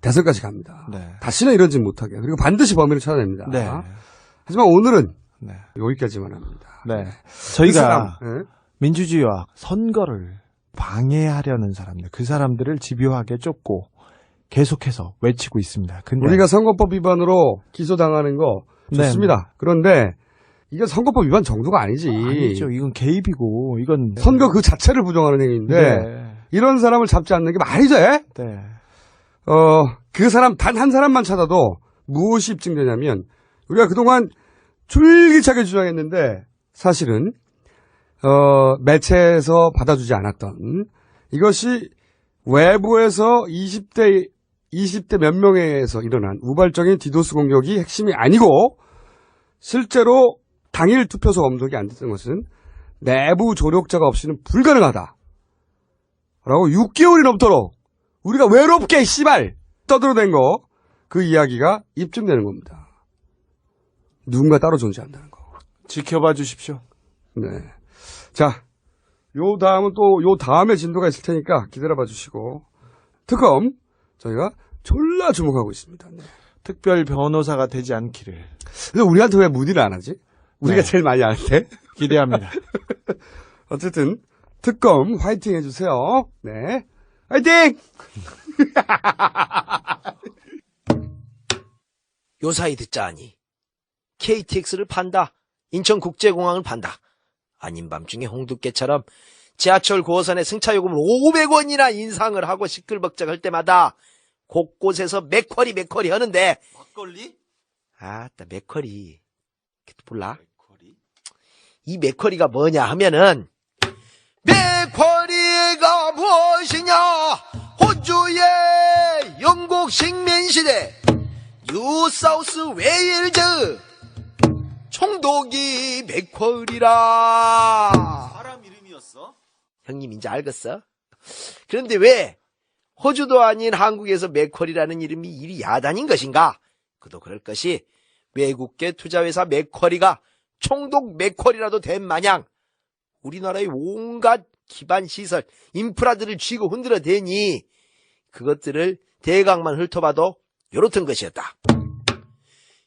대선까지 갑니다. 네. 다시는 이러지 못하게. 그리고 반드시 범인을 찾아냅니다. 네. 하지만 오늘은 네. 여기까지만 합니다. 네. 그 저희가 사람, 네. 민주주의와 선거를 방해하려는 사람들, 그 사람들을 집요하게 쫓고 계속해서 외치고 있습니다. 근데 우리가 선거법 위반으로 기소당하는 거 좋습니다. 네. 그런데 이건 선거법 위반 정도가 아니지. 아니죠. 이건 개입이고 이건 선거 그 자체를 부정하는 행위인데 네. 이런 사람을 잡지 않는 게 말이 돼? 네. 그 사람 단 한 사람만 찾아도 무엇이 입증되냐면 우리가 그동안 줄기차게 주장했는데 사실은 매체에서 받아주지 않았던 이것이 외부에서 20대 몇 명에서 일어난 우발적인 디도스 공격이 핵심이 아니고 실제로 당일 투표소 검색이 안 됐던 것은 내부 조력자가 없이는 불가능하다. 라고 6개월이 넘도록 우리가 외롭게 씨발 떠들어댄 거 그 이야기가 입증되는 겁니다. 누군가 따로 존재한다는 거. 지켜봐 주십시오. 네. 자, 요 다음에 진도가 있을 테니까 기다려봐 주시고 특검 저희가 졸라 주목하고 있습니다. 네. 특별 변호사가 되지 않기를. 근데 우리한테 왜 문의를 안 하지? 우리가 네. 제일 많이 하는데. 기대합니다. 어쨌든 특검 화이팅 해주세요. 네, 화이팅! 요사이 듣자하니 KTX를 판다. 인천국제공항을 판다. 아닌 밤중에 홍두깨처럼 지하철 9호선의 승차요금을 500원이나 인상을 하고 시끌벅적할 때마다 곳곳에서 맥쿼리 하는데 막걸리? 아따 맥쿼리 몰라? 이 맥쿼리가 뭐냐 하면은 맥쿼리가 무엇이냐? 호주의 영국 식민시대 뉴사우스 웨일즈 총독이 맥쿼리라. 사람 이름이었어? 형님 이제 알겠어? 그런데 왜 호주도 아닌 한국에서 맥쿼리라는 이름이 이리 야단인 것인가? 그도 그럴 것이 외국계 투자회사 맥쿼리가 총독 맥쿼리라도 된 마냥 우리나라의 온갖 기반시설, 인프라들을 쥐고 흔들어 대니 그것들을 대강만 훑어봐도 요렇던 것이었다.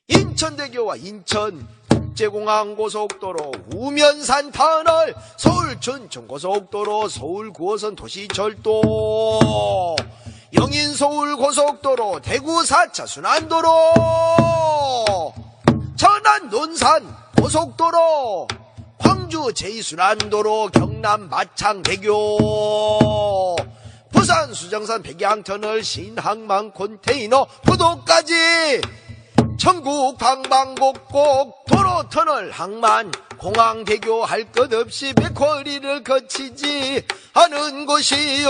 인천대교와 인천국제공항 고속도로, 우면산 터널, 서울 춘천 고속도로, 서울 9호선 도시철도, 영인 서울 고속도로, 대구 4차 순환도로, 천안 논산 고속도로, 광주 제2순환도로, 경남 마창대교, 부산 수정산 백양터널, 신항만 컨테이너 포도까지 전국 방방곡곡 도로터널 항만 공항대교 할 것 없이 맥쿼리를 거치지 않은 곳이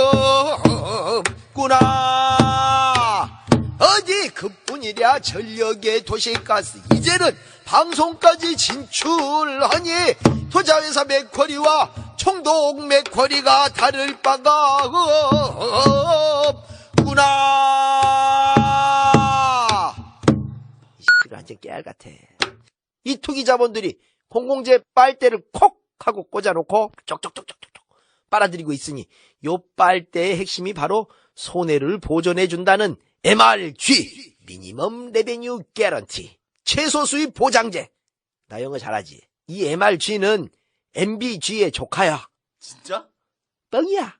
없구나. 어디 그뿐이랴. 전력의 도시가스 이제는 방송까지 진출하니 투자회사 맥쿼리와 총독 맥쿼리가 다를 바가 없구나. 이거 완전 깨알 같아. 이 투기 자본들이 공공재 빨대를 콕 하고 꽂아놓고 쪽쪽쪽쪽쪽 빨아들이고 있으니 요 빨대의 핵심이 바로 손해를 보존해준다는 MRG 미니멈 레베뉴 개런티 최소 수입 보장제. 나 영어 잘하지? 이 MRG는 MBG의 조카야. 진짜? 뻥이야.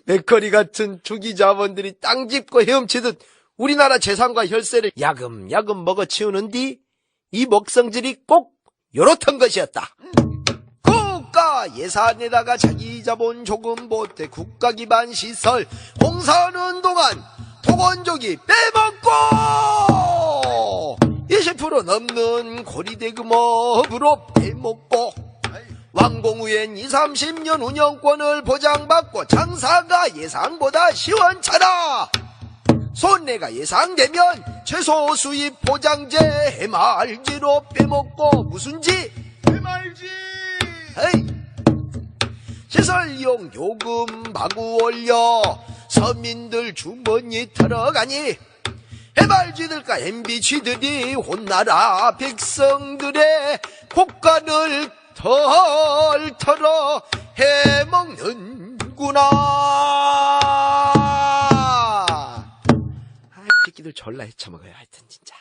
맥쿼리 같은 투기 자본들이 땅 짚고 헤엄치듯 우리나라 재산과 혈세를 야금야금 먹어치우는 뒤 이 먹성질이 꼭 요렇던 것이었다. 국가 예산에다가 자기 자본 조금 보태 국가 기반 시설 공사하는 동안 토건족이 빼먹고 20% 넘는 고리대금업으로 빼먹고 완공 후엔 20-30년 운영권을 보장받고 장사가 예상보다 시원찮아. 손해가 예상되면 최소 수입 보장제 MRG로 빼먹고 무슨지? MRG! 에이. 시설 이용 요금 마구 올려 서민들 주머니 털어가니 MRG들과 MBG들이 혼나라 백성들의 국간을 털털어 해먹는구나. 일을 졸라 헤쳐먹어요. 하여튼 진짜.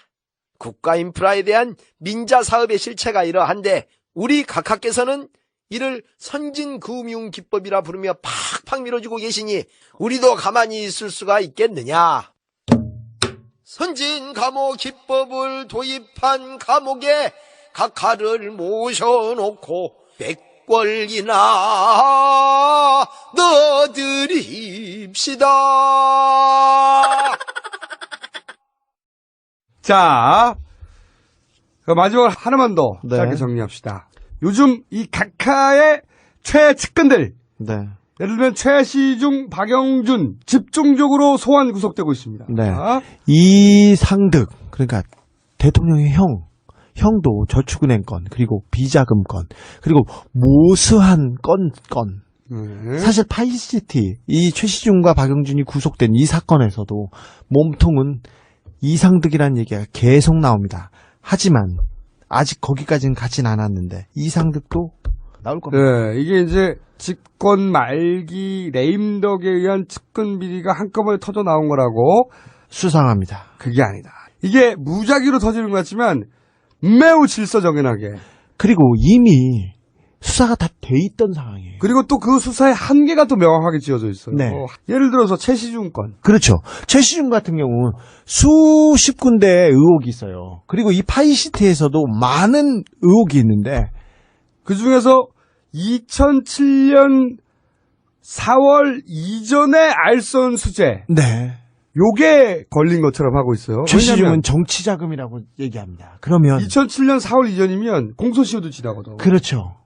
국가 인프라에 대한 민자 사업의 실체가 이러한데 우리 각하께서는 이를 선진금융기법이라 부르며 팍팍 밀어주고 계시니 우리도 가만히 있을 수가 있겠느냐. 선진감옥기법을 도입한 감옥에 각하를 모셔놓고 100권이나 넣어드립시다. 자, 마지막으로 하나만 더 네. 짧게 정리합시다. 요즘 이 각하의 최측근들, 네. 예를 들면 최시중, 박영준 집중적으로 소환 구속되고 있습니다. 네. 이상득, 그러니까 대통령의 형도 저축은행 건, 그리고 비자금 건, 그리고 모스한 건. 사실 파이시티, 이 최시중과 박영준이 구속된 이 사건에서도 몸통은 이상득이라는 얘기가 계속 나옵니다. 하지만 아직 거기까지는 가진 않았는데 이상득도 나올 겁니다. 네, 이게 이제 집권 말기 레임덕에 의한 측근 비리가 한꺼번에 터져 나온 거라고 수상합니다. 그게 아니다. 이게 무작위로 터지는 것 같지만 매우 질서정연하게. 그리고 이미 수사가 다 돼 있던 상황이에요. 그리고 또 그 수사의 한계가 또 명확하게 지어져 있어요. 네. 예를 들어서 최시중 건. 그렇죠. 최시중 같은 경우는 수십 군데의 의혹이 있어요. 그리고 이 파이시티에서도 많은 의혹이 있는데 그 중에서 2007년 4월 이전에 알선 수재. 네. 요게 걸린 것처럼 하고 있어요. 최시중은 정치 자금이라고 얘기합니다. 그러면 2007년 4월 이전이면 공소시효도 지나거든. 그렇죠.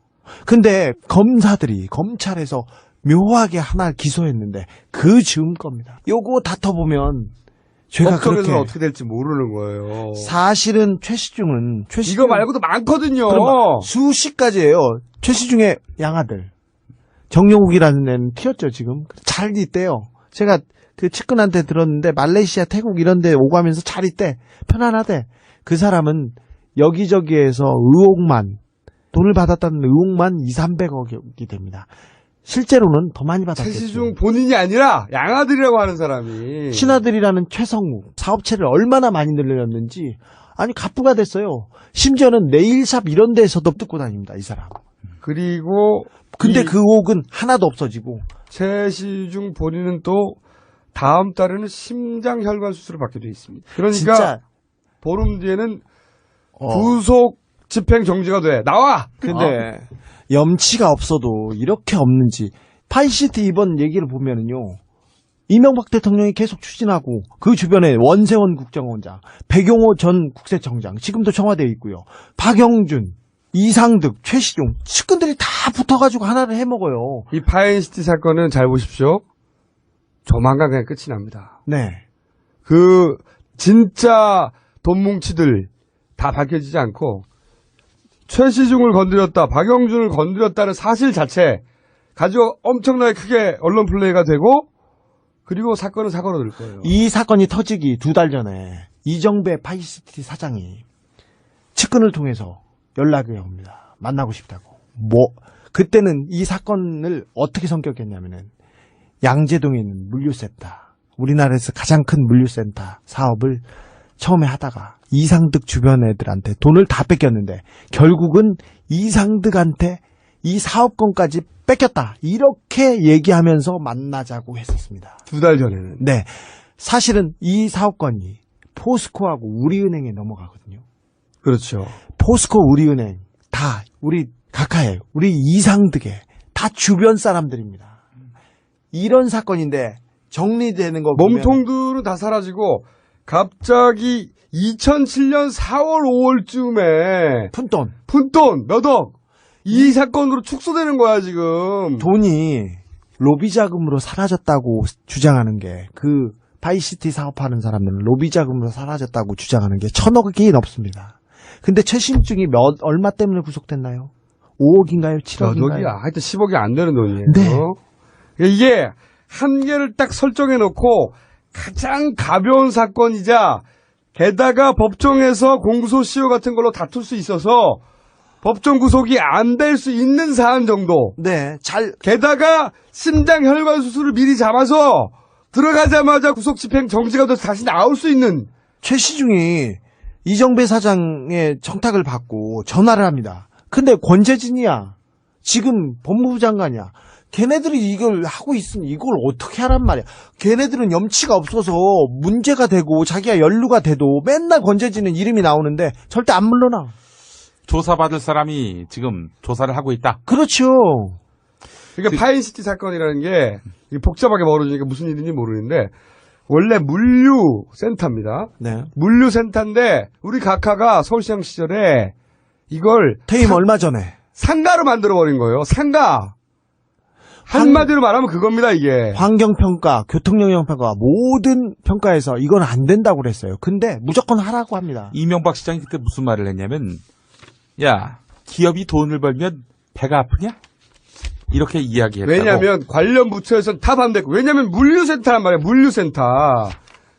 근데 검찰에서 묘하게 하나 기소했는데 그 즈음 겁니다. 요거 다퉈보면 죄가 법정에서는 그렇게 어떻게 될지 모르는 거예요. 사실은 최시중은 이거 말고도 많거든요. 수십 가지예요. 최시중의 양아들 정용욱이라는 애는 튀었죠 지금. 잘 있대요. 제가 그 측근한테 들었는데 말레이시아, 태국 이런 데 오가면서 잘 있대. 편안하대. 그 사람은 여기저기에서 의혹만 돈을 받았다는 의혹만 200~300억이 됩니다. 실제로는 더 많이 받았겠죠. 최시중 본인이 아니라 양아들이라고 하는 사람이. 친아들이라는 최성욱 사업체를 얼마나 많이 늘렸는지 아니 갑부가 됐어요. 심지어는 네일샵 이런 데서도 뜯고 다닙니다. 이 사람. 그리고 근데 그 의혹은 하나도 없어지고 최시중 본인은 또 다음 달에는 심장혈관 수술을 받게 돼 있습니다. 그러니까 진짜 보름 뒤에는 구속 집행 정지가 돼. 나와! 근데 염치가 없어도 이렇게 없는지 파이시티 이번 얘기를 보면은요. 이명박 대통령이 계속 추진하고 그 주변에 원세원 국정원장, 백용호 전 국세청장 지금도 청와대에 있고요. 박영준, 이상득, 최시중 측근들이 다 붙어가지고 하나를 해먹어요. 이 파이시티 사건은 잘 보십시오. 조만간 그냥 끝이 납니다. 네. 그 진짜 돈뭉치들 다 밝혀지지 않고 최시중을 건드렸다, 박영준을 건드렸다는 사실 자체 가지고 엄청나게 크게 언론 플레이가 되고 그리고 사건은 사고로 될 거예요. 이 사건이 터지기 2달 전에 이정배 파이시티 사장이 측근을 통해서 연락이 옵니다. 만나고 싶다고. 그때는 이 사건을 어떻게 성격했냐면은 양재동에 있는 물류센터, 우리나라에서 가장 큰 물류센터 사업을 처음에 하다가 이상득 주변 애들한테 돈을 다 뺏겼는데 결국은 이상득한테 이 사업권까지 뺏겼다. 이렇게 얘기하면서 만나자고 했었습니다. 2달 전에는. 네. 사실은 이 사업권이 포스코하고 우리은행에 넘어가거든요. 그렇죠. 포스코, 우리은행 다 우리 각하의, 우리 이상득의 다 주변 사람들입니다. 이런 사건인데 정리되는 거 보면 몸통들은 다 사라지고 갑자기 2007년 4월 5월쯤에 푼돈 몇 억 이 사건으로 축소되는 거야 지금. 돈이 로비 자금으로 사라졌다고 주장하는 게 그 파이시티 사업하는 사람들은 로비 자금으로 사라졌다고 주장하는 게 1,000억이 넘습니다. 근데 최신중이 얼마 때문에 구속됐나요? 5억인가요? 7억인가요? 하여튼 10억이 안 되는 돈이에요. 네. 이게 한계를 딱 설정해 놓고 가장 가벼운 사건이자 게다가 법정에서 공소시효 같은 걸로 다툴 수 있어서 법정 구속이 안 될 수 있는 사안 정도. 네, 게다가 심장혈관 수술을 미리 잡아서 들어가자마자 구속 집행 정지가 돼서 다시 나올 수 있는 최시중이 이정배 사장의 청탁을 받고 전화를 합니다. 근데 권재진이야. 지금 법무부 장관이야. 걔네들이 이걸 하고 있으니 이걸 어떻게 하란 말이야. 걔네들은 염치가 없어서 문제가 되고 자기가 연루가 돼도 맨날 권재진은 이름이 나오는데 절대 안 물러나. 조사받을 사람이 지금 조사를 하고 있다. 그렇죠. 그러니까 파인시티 사건이라는 게 복잡하게 벌어지니까 무슨 일인지 모르는데 원래 물류센터입니다. 네. 물류센터인데 우리 각하가 서울시장 시절에 이걸 퇴임 얼마 전에 상가로 만들어버린 거예요. 상가. 한마디로 말하면 그겁니다, 이게. 환경평가, 교통영향평가 모든 평가에서 이건 안 된다고 그랬어요. 근데 무조건 하라고 합니다. 이명박 시장이 그때 무슨 말을 했냐면, 야, 기업이 돈을 벌면 배가 아프냐? 이렇게 이야기했다고. 왜냐면 관련 부처에서는 다 반대했고, 왜냐면 물류센터란 말이야, 물류센터.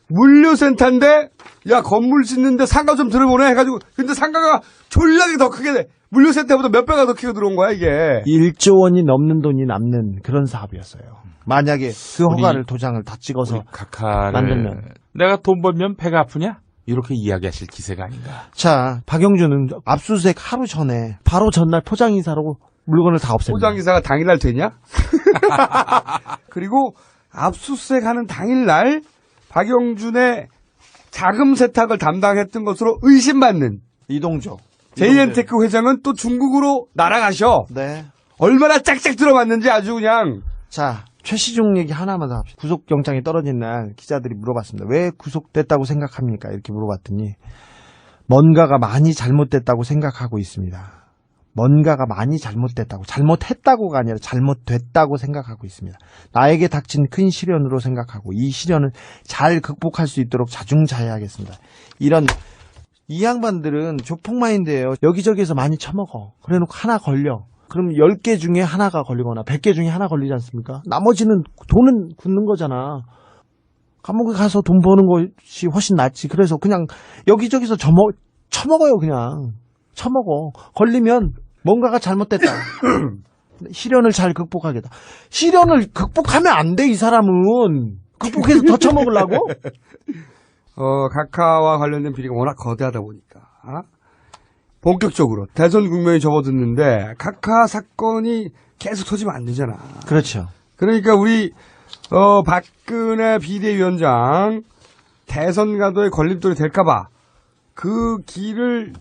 물류센터인데, 야, 건물 짓는데 상가 좀 들어보내 해가지고, 근데 상가가 졸라게 더 크게 돼. 물류센터보다 몇 배가 더 크게 들어온 거야, 이게. 1조 원이 넘는 돈이 남는 그런 사업이었어요. 만약에 그 허가를 도장을 다 찍어서 각하를 만들면. 내가 돈 벌면 배가 아프냐? 이렇게 이야기하실 기세가 아닌가. 자, 박영준은 압수수색 하루 전에 바로 전날 포장이사로 물건을 다 없앱니다. 포장이사가 당일날 되냐? 그리고 압수수색하는 당일날 박영준의 자금 세탁을 담당했던 것으로 의심받는 이동조 JN테크 회장은 또 중국으로 날아가셔. 네. 얼마나 짝짝 들어봤는지 아주 그냥. 자, 최시중 얘기 하나만 더 합시다. 구속영장이 떨어진 날 기자들이 물어봤습니다. 왜 구속됐다고 생각합니까? 이렇게 물어봤더니 뭔가가 많이 잘못됐다고 생각하고 있습니다. 뭔가가 많이 잘못됐다고. 잘못했다고가 아니라 잘못됐다고 생각하고 있습니다. 나에게 닥친 큰 시련으로 생각하고 이 시련을 잘 극복할 수 있도록 자중자애하겠습니다. 이런 이 양반들은 조폭마인드예요. 여기저기에서 많이 처먹어. 그래놓고 하나 걸려. 그럼 10개 중에 하나가 걸리거나 100개 중에 하나 걸리지 않습니까? 나머지는 돈은 굳는 거잖아. 감옥에 가서 돈 버는 것이 훨씬 낫지. 그래서 그냥 여기저기서 처먹어요. 그냥 처먹어. 걸리면 뭔가가 잘못됐다. 시련을 잘 극복하겠다. 시련을 극복하면 안 돼. 이 사람은 극복해서 더 처먹으려고? 각하와 관련된 비리가 워낙 거대하다 보니까 본격적으로 대선 국면에 접어들는데 각하 사건이 계속 터지면 안 되잖아. 그렇죠. 그러니까 우리 박근혜 비대위원장 대선 가도에 걸림돌이 될까봐 그 길을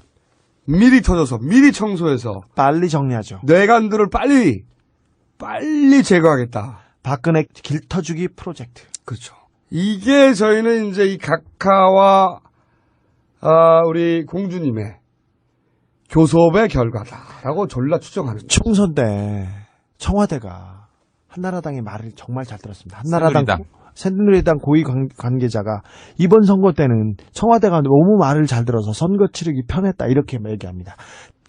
미리 터져서 미리 청소해서 빨리 정리하죠. 뇌관들을 빨리 제거하겠다. 박근혜 길터주기 프로젝트. 그렇죠. 이게 저희는 이제 이 각하와 우리 공주님의 교섭의 결과다라고 졸라 추정하는. 총선 때 청와대가 한나라당의 말을 정말 잘 들었습니다. 새누리당 고위 관계자가 이번 선거 때는 청와대가 너무 말을 잘 들어서 선거 치르기 편했다 이렇게 얘기합니다.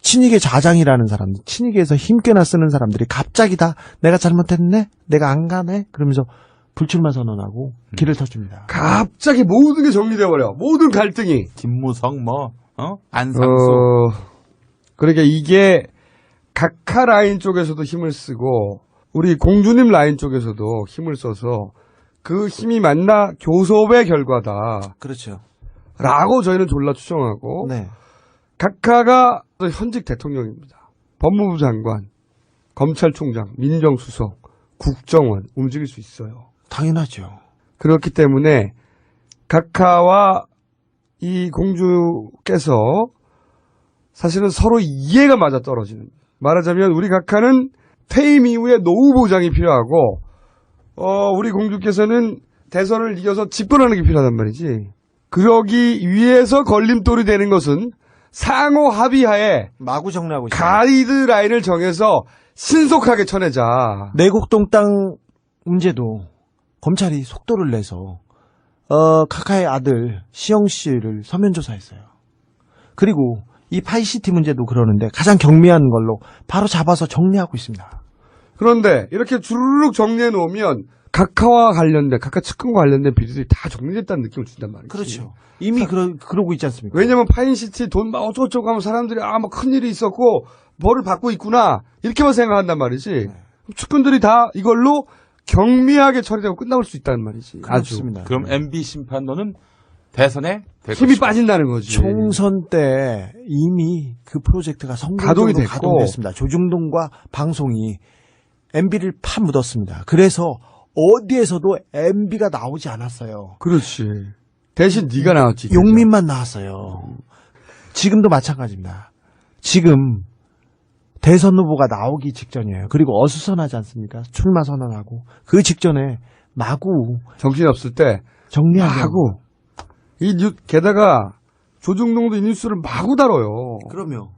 친이계 좌장이라는 사람들, 친이계에서 힘께나 쓰는 사람들이 갑자기 다 내가 잘못했네? 내가 안 가네? 그러면서 불출마 선언하고 길을 터줍니다. 갑자기 모든 게 정리돼 버려. 모든 갈등이. 김무성 안상수. 그러니까 이게 각하 라인 쪽에서도 힘을 쓰고 우리 공주님 라인 쪽에서도 힘을 써서 그 힘이 만나 교섭의 결과다. 그렇죠. 라고 저희는 졸라 추정하고 네. 각하가 현직 대통령입니다. 법무부 장관, 검찰총장, 민정수석, 국정원 움직일 수 있어요. 당연하죠. 그렇기 때문에 각하와 이 공주께서 사실은 서로 이해가 맞아떨어지는. 말하자면 우리 각하는 퇴임 이후에 노후 보장이 필요하고 우리 공주께서는 대선을 이겨서 집권하는 게 필요하단 말이지. 그러기 위해서 걸림돌이 되는 것은 상호 합의하에 마구 정리하고 있어요. 가이드라인을 정해서 신속하게 쳐내자. 내곡동 땅 문제도 검찰이 속도를 내서 카카의 아들 시영 씨를 서면 조사했어요. 그리고 이 파이시티 문제도 그러는데 가장 경미한 걸로 바로 잡아서 정리하고 있습니다. 그런데 이렇게 주르륵 정리해 놓으면 각하와 관련된 각하 측근과 관련된 비리들이 다 정리됐다는 느낌을 준단 말이죠. 그렇죠. 이미 그러고 있지 않습니까? 왜냐면 파인시티 돈 막 어쩌고저쩌고 하면 사람들이 뭐 큰일이 있었고 벌을 받고 있구나 이렇게만 생각한단 말이지. 네. 측근들이 다 이걸로 경미하게 처리되고 끝나올 수 있다는 말이지. 그렇습니다. 그럼 MB 심판론은 대선에 힘이 빠진다는 거지. 총선 때 이미 그 프로젝트가 가동이 성공적으로 됐고. 가동됐습니다. 조중동과 방송이 MB를 파묻었습니다. 그래서 어디에서도 MB가 나오지 않았어요. 그렇지. 대신 네가 나왔지. 용민만 나왔어요. 지금도 마찬가지입니다. 지금 대선 후보가 나오기 직전이에요. 그리고 어수선하지 않습니까? 출마 선언하고 그 직전에 마구 정신 없을 때 정리하고 게다가 조중동도 이 뉴스를 마구 다뤄요. 그럼요.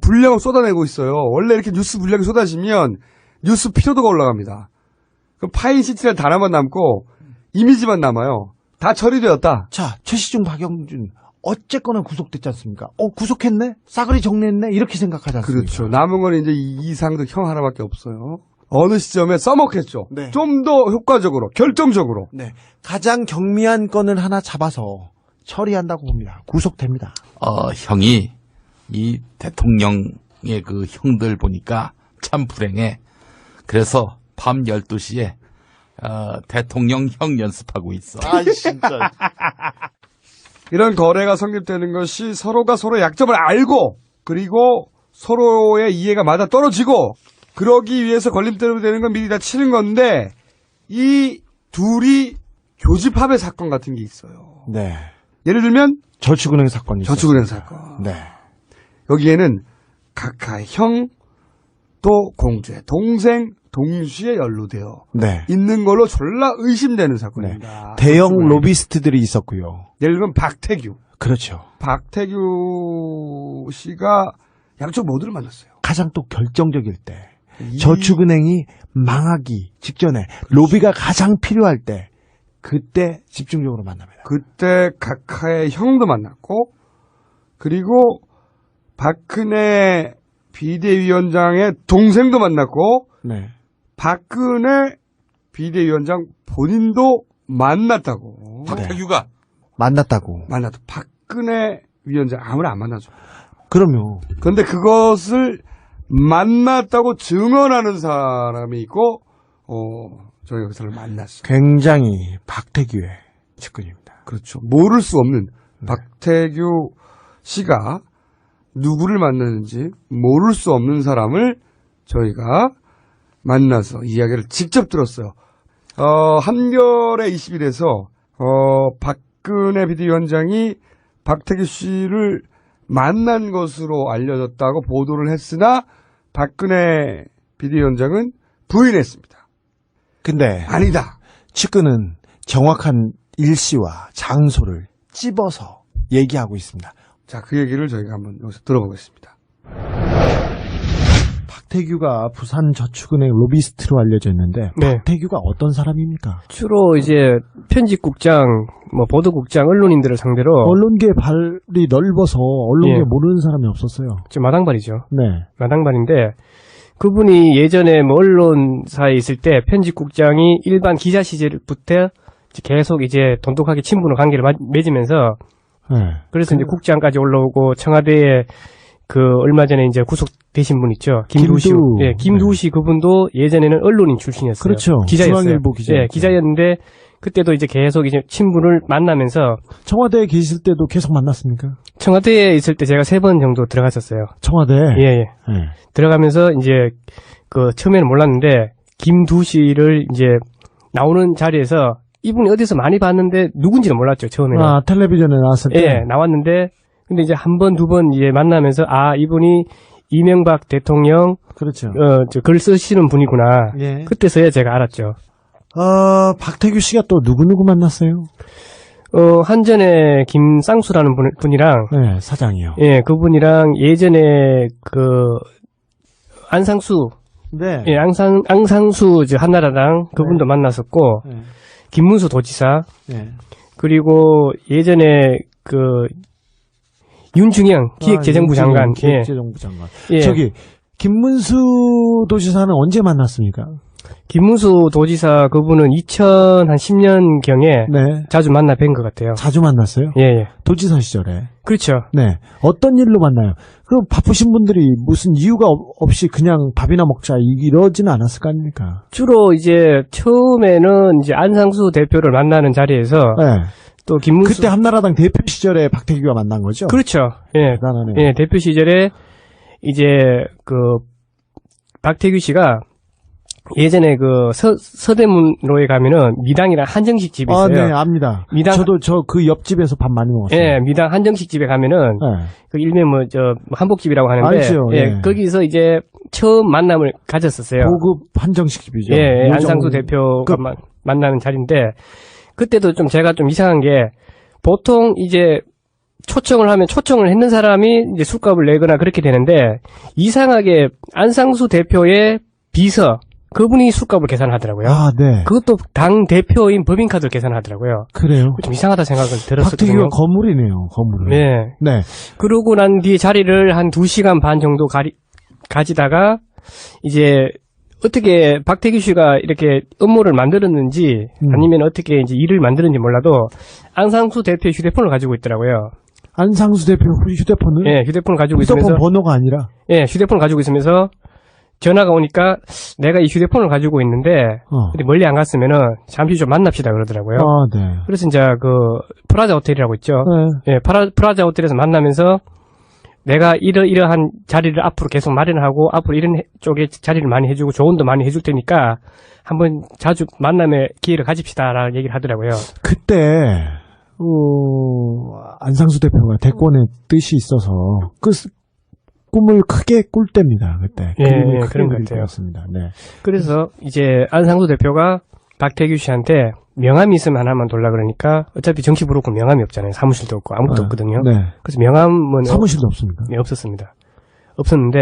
분량을 쏟아내고 있어요. 원래 이렇게 뉴스 분량이 쏟아지면 뉴스 피로도가 올라갑니다. 그럼 파인 시티를 하나만 남고 이미지만 남아요. 다 처리되었다. 자, 최시중, 박영준 어쨌거나 구속됐지 않습니까? 구속했네? 싸그리 정리했네? 이렇게 생각하지 않습니까? 그렇죠. 남은 건 이제 이상득 형 하나밖에 없어요. 어느 시점에 써먹겠죠. 네. 좀 더 효과적으로, 결정적으로. 네. 가장 경미한 건을 하나 잡아서 처리한다고 봅니다. 구속됩니다. 형이 이 대통령의 그 형들 보니까 참 불행해. 그래서 밤 12시에 대통령 형 연습하고 있어. 아, 진짜. 이런 거래가 성립되는 것이 서로가 서로의 약점을 알고 그리고 서로의 이해가 맞아 떨어지고 그러기 위해서 걸림돌이 되는 건 미리 다 치는 건데 이 둘이 교집합의 사건 같은 게 있어요. 네. 예를 들면 저축은행 사건이 저축은행 있었습니다. 사건. 네. 여기에는 각하의 형 또 공주의 동생 동시에 연루되어 네. 있는 걸로 졸라 의심되는 사건입니다. 대형 로비스트들이 있었고요. 예를 들면 박태규. 그렇죠. 박태규 씨가 양쪽 모두를 만났어요. 가장 또 결정적일 때 저축은행이 망하기 직전에 로비가 가장 필요할 때 그때 집중적으로 만납니다. 그때 각하의 형도 만났고 그리고 박근혜 비대위원장의 동생도 만났고 네. 박근혜 비대위원장 본인도 만났다고. 박태규가 만났다고. 만났다. 박근혜 위원장 아무나 안 만나죠. 그럼요. 그런데 그것을 만났다고 증언하는 사람이 있고 저희가 그 사람을 만났어요. 굉장히 박태규의 측근입니다. 그렇죠. 모를 수 없는 박태규 씨가 누구를 만났는지 모를 수 없는 사람을 저희가 만나서 이야기를 직접 들었어요. 한겨레 20일에서 박근혜 비대위원장이 박태규 씨를 만난 것으로 알려졌다고 보도를 했으나 박근혜 비대위원장은 부인했습니다. 근데 아니다. 측근은 정확한 일시와 장소를 찝어서 얘기하고 있습니다. 자, 그 얘기를 저희가 한번 여기서 들어보겠습니다. 박태규가 부산저축은행 로비스트로 알려져 있는데 네. 박태규가 어떤 사람입니까? 주로 이제 편집국장, 보도국장, 언론인들을 상대로 언론계 발이 넓어서 언론계 예. 모르는 사람이 없었어요. 좀 마당발이죠. 네. 마당발인데 그분이 예전에 언론사에 있을 때 편집국장이 일반 기자 시절부터 계속 이제 돈독하게 친분을 관계를 맺으면서 네. 그래서 이제 국장까지 올라오고 청와대에 얼마 전에 이제 구속되신 분 있죠. 김두시. 예, 김두시 그분도 예전에는 언론인 출신이었어요. 그렇죠. 기자였어요. 중앙일보 기자. 예, 기자였는데 그때도 이제 계속 이제 친분을 만나면서 청와대에 계실 때도 계속 만났습니까? 청와대에 있을 때 제가 3번 정도 들어갔었어요. 청와대? 예. 들어가면서 이제 처음에는 몰랐는데 김두시를 이제 나오는 자리에서 이분이 어디서 많이 봤는데 누군지는 몰랐죠, 처음에는. 아, 텔레비전에 나왔을 때? 예, 나왔는데 근데 이제 한 번, 두 번 이제 만나면서 이분이 이명박 대통령 그렇죠. 글 쓰시는 분이구나. 예. 그때서야 제가 알았죠. 박태규 씨가 또 누구 만났어요? 한전에 김쌍수라는 분이랑 네, 사장이요. 예, 그분이랑 예전에 안상수 네. 예, 앙상수 한나라당 그분도 만났었고 네. 김문수 도지사 네. 그리고 예전에 윤중영 기획재정부 장관. 기획재정부 장관. 예. 저기 김문수 도지사는 언제 만났습니까? 김문수 도지사 그분은 2010년경에 네. 자주 만나 뵌 것 같아요. 자주 만났어요? 예. 도지사 시절에. 그렇죠. 네. 어떤 일로 만나요? 그럼 바쁘신 분들이 무슨 이유가 없이 그냥 밥이나 먹자 이러지는 않았을 거 아닙니까? 주로 이제 처음에는 이제 안상수 대표를 만나는 자리에서 네. 또 김문수 그때 한나라당 대표 시절에 박태규가 만난 거죠? 그렇죠. 예. 대단하네요. 예, 대표 시절에 이제 그 박태규 씨가 예전에 그 서대문로에 가면은 미당이랑 한정식 집이 있어요. 네, 압니다. 미당 저도 저 그 옆집에서 밥 많이 먹었어요. 예, 미당 한정식 집에 가면은 그 일명 뭐 한복집이라고 하는데 알죠. 예. 거기서 이제 처음 만남을 가졌었어요. 고급 한정식 집이죠. 예, 안상수 대표가 만나는 자리인데 그때도 좀 제가 좀 이상한 게 보통 이제 초청을 했는 사람이 이제 술값을 내거나 그렇게 되는데 이상하게 안상수 대표의 비서 그분이 술값을 계산하더라고요. 아, 네. 그것도 당 대표인 법인카드를 계산하더라고요. 그래요. 좀 이상하다 생각을 들었었거든요. 박태규가 거물이네요. 거물을. 네. 네. 그러고 난 뒤에 자리를 한 2시간 반 정도 가지다가 이제 어떻게 박태규 씨가 이렇게 업무를 만들었는지 아니면 어떻게 이제 일을 만드는지 몰라도 안상수 대표의 휴대폰을 가지고 있더라고요. 안상수 대표 휴대폰을? 예, 휴대폰을 가지고 있으면서 휴대폰 번호가 아니라? 예, 휴대폰을 가지고 있으면서 전화가 오니까 내가 이 휴대폰을 가지고 있는데 근데 멀리 안 갔으면은 잠시 좀 만납시다 그러더라고요. 아, 네. 그래서 이제 그 프라자 호텔이라고 있죠. 네. 예, 프라자 호텔에서 만나면서 내가 이러한 자리를 앞으로 계속 마련하고 앞으로 이런 쪽에 자리를 많이 해주고 조언도 많이 해줄 테니까 한번 자주 만남의 기회를 가집시다라는 얘기를 하더라고요. 그때 안상수 대표가 대권의 뜻이 있어서 그 꿈을 크게 꿀 때입니다. 그때. 예, 그런 것 같아요. 네. 그래서 이제 안상수 대표가 박태규 씨한테 명함이 있으면 하나만 돌라 그러니까 어차피 정치 부르고 명함이 없잖아요. 사무실도 없고 아무것도 없거든요. 네. 그래서 명함은 사무실도 없습니까? 네, 없었습니다. 없었는데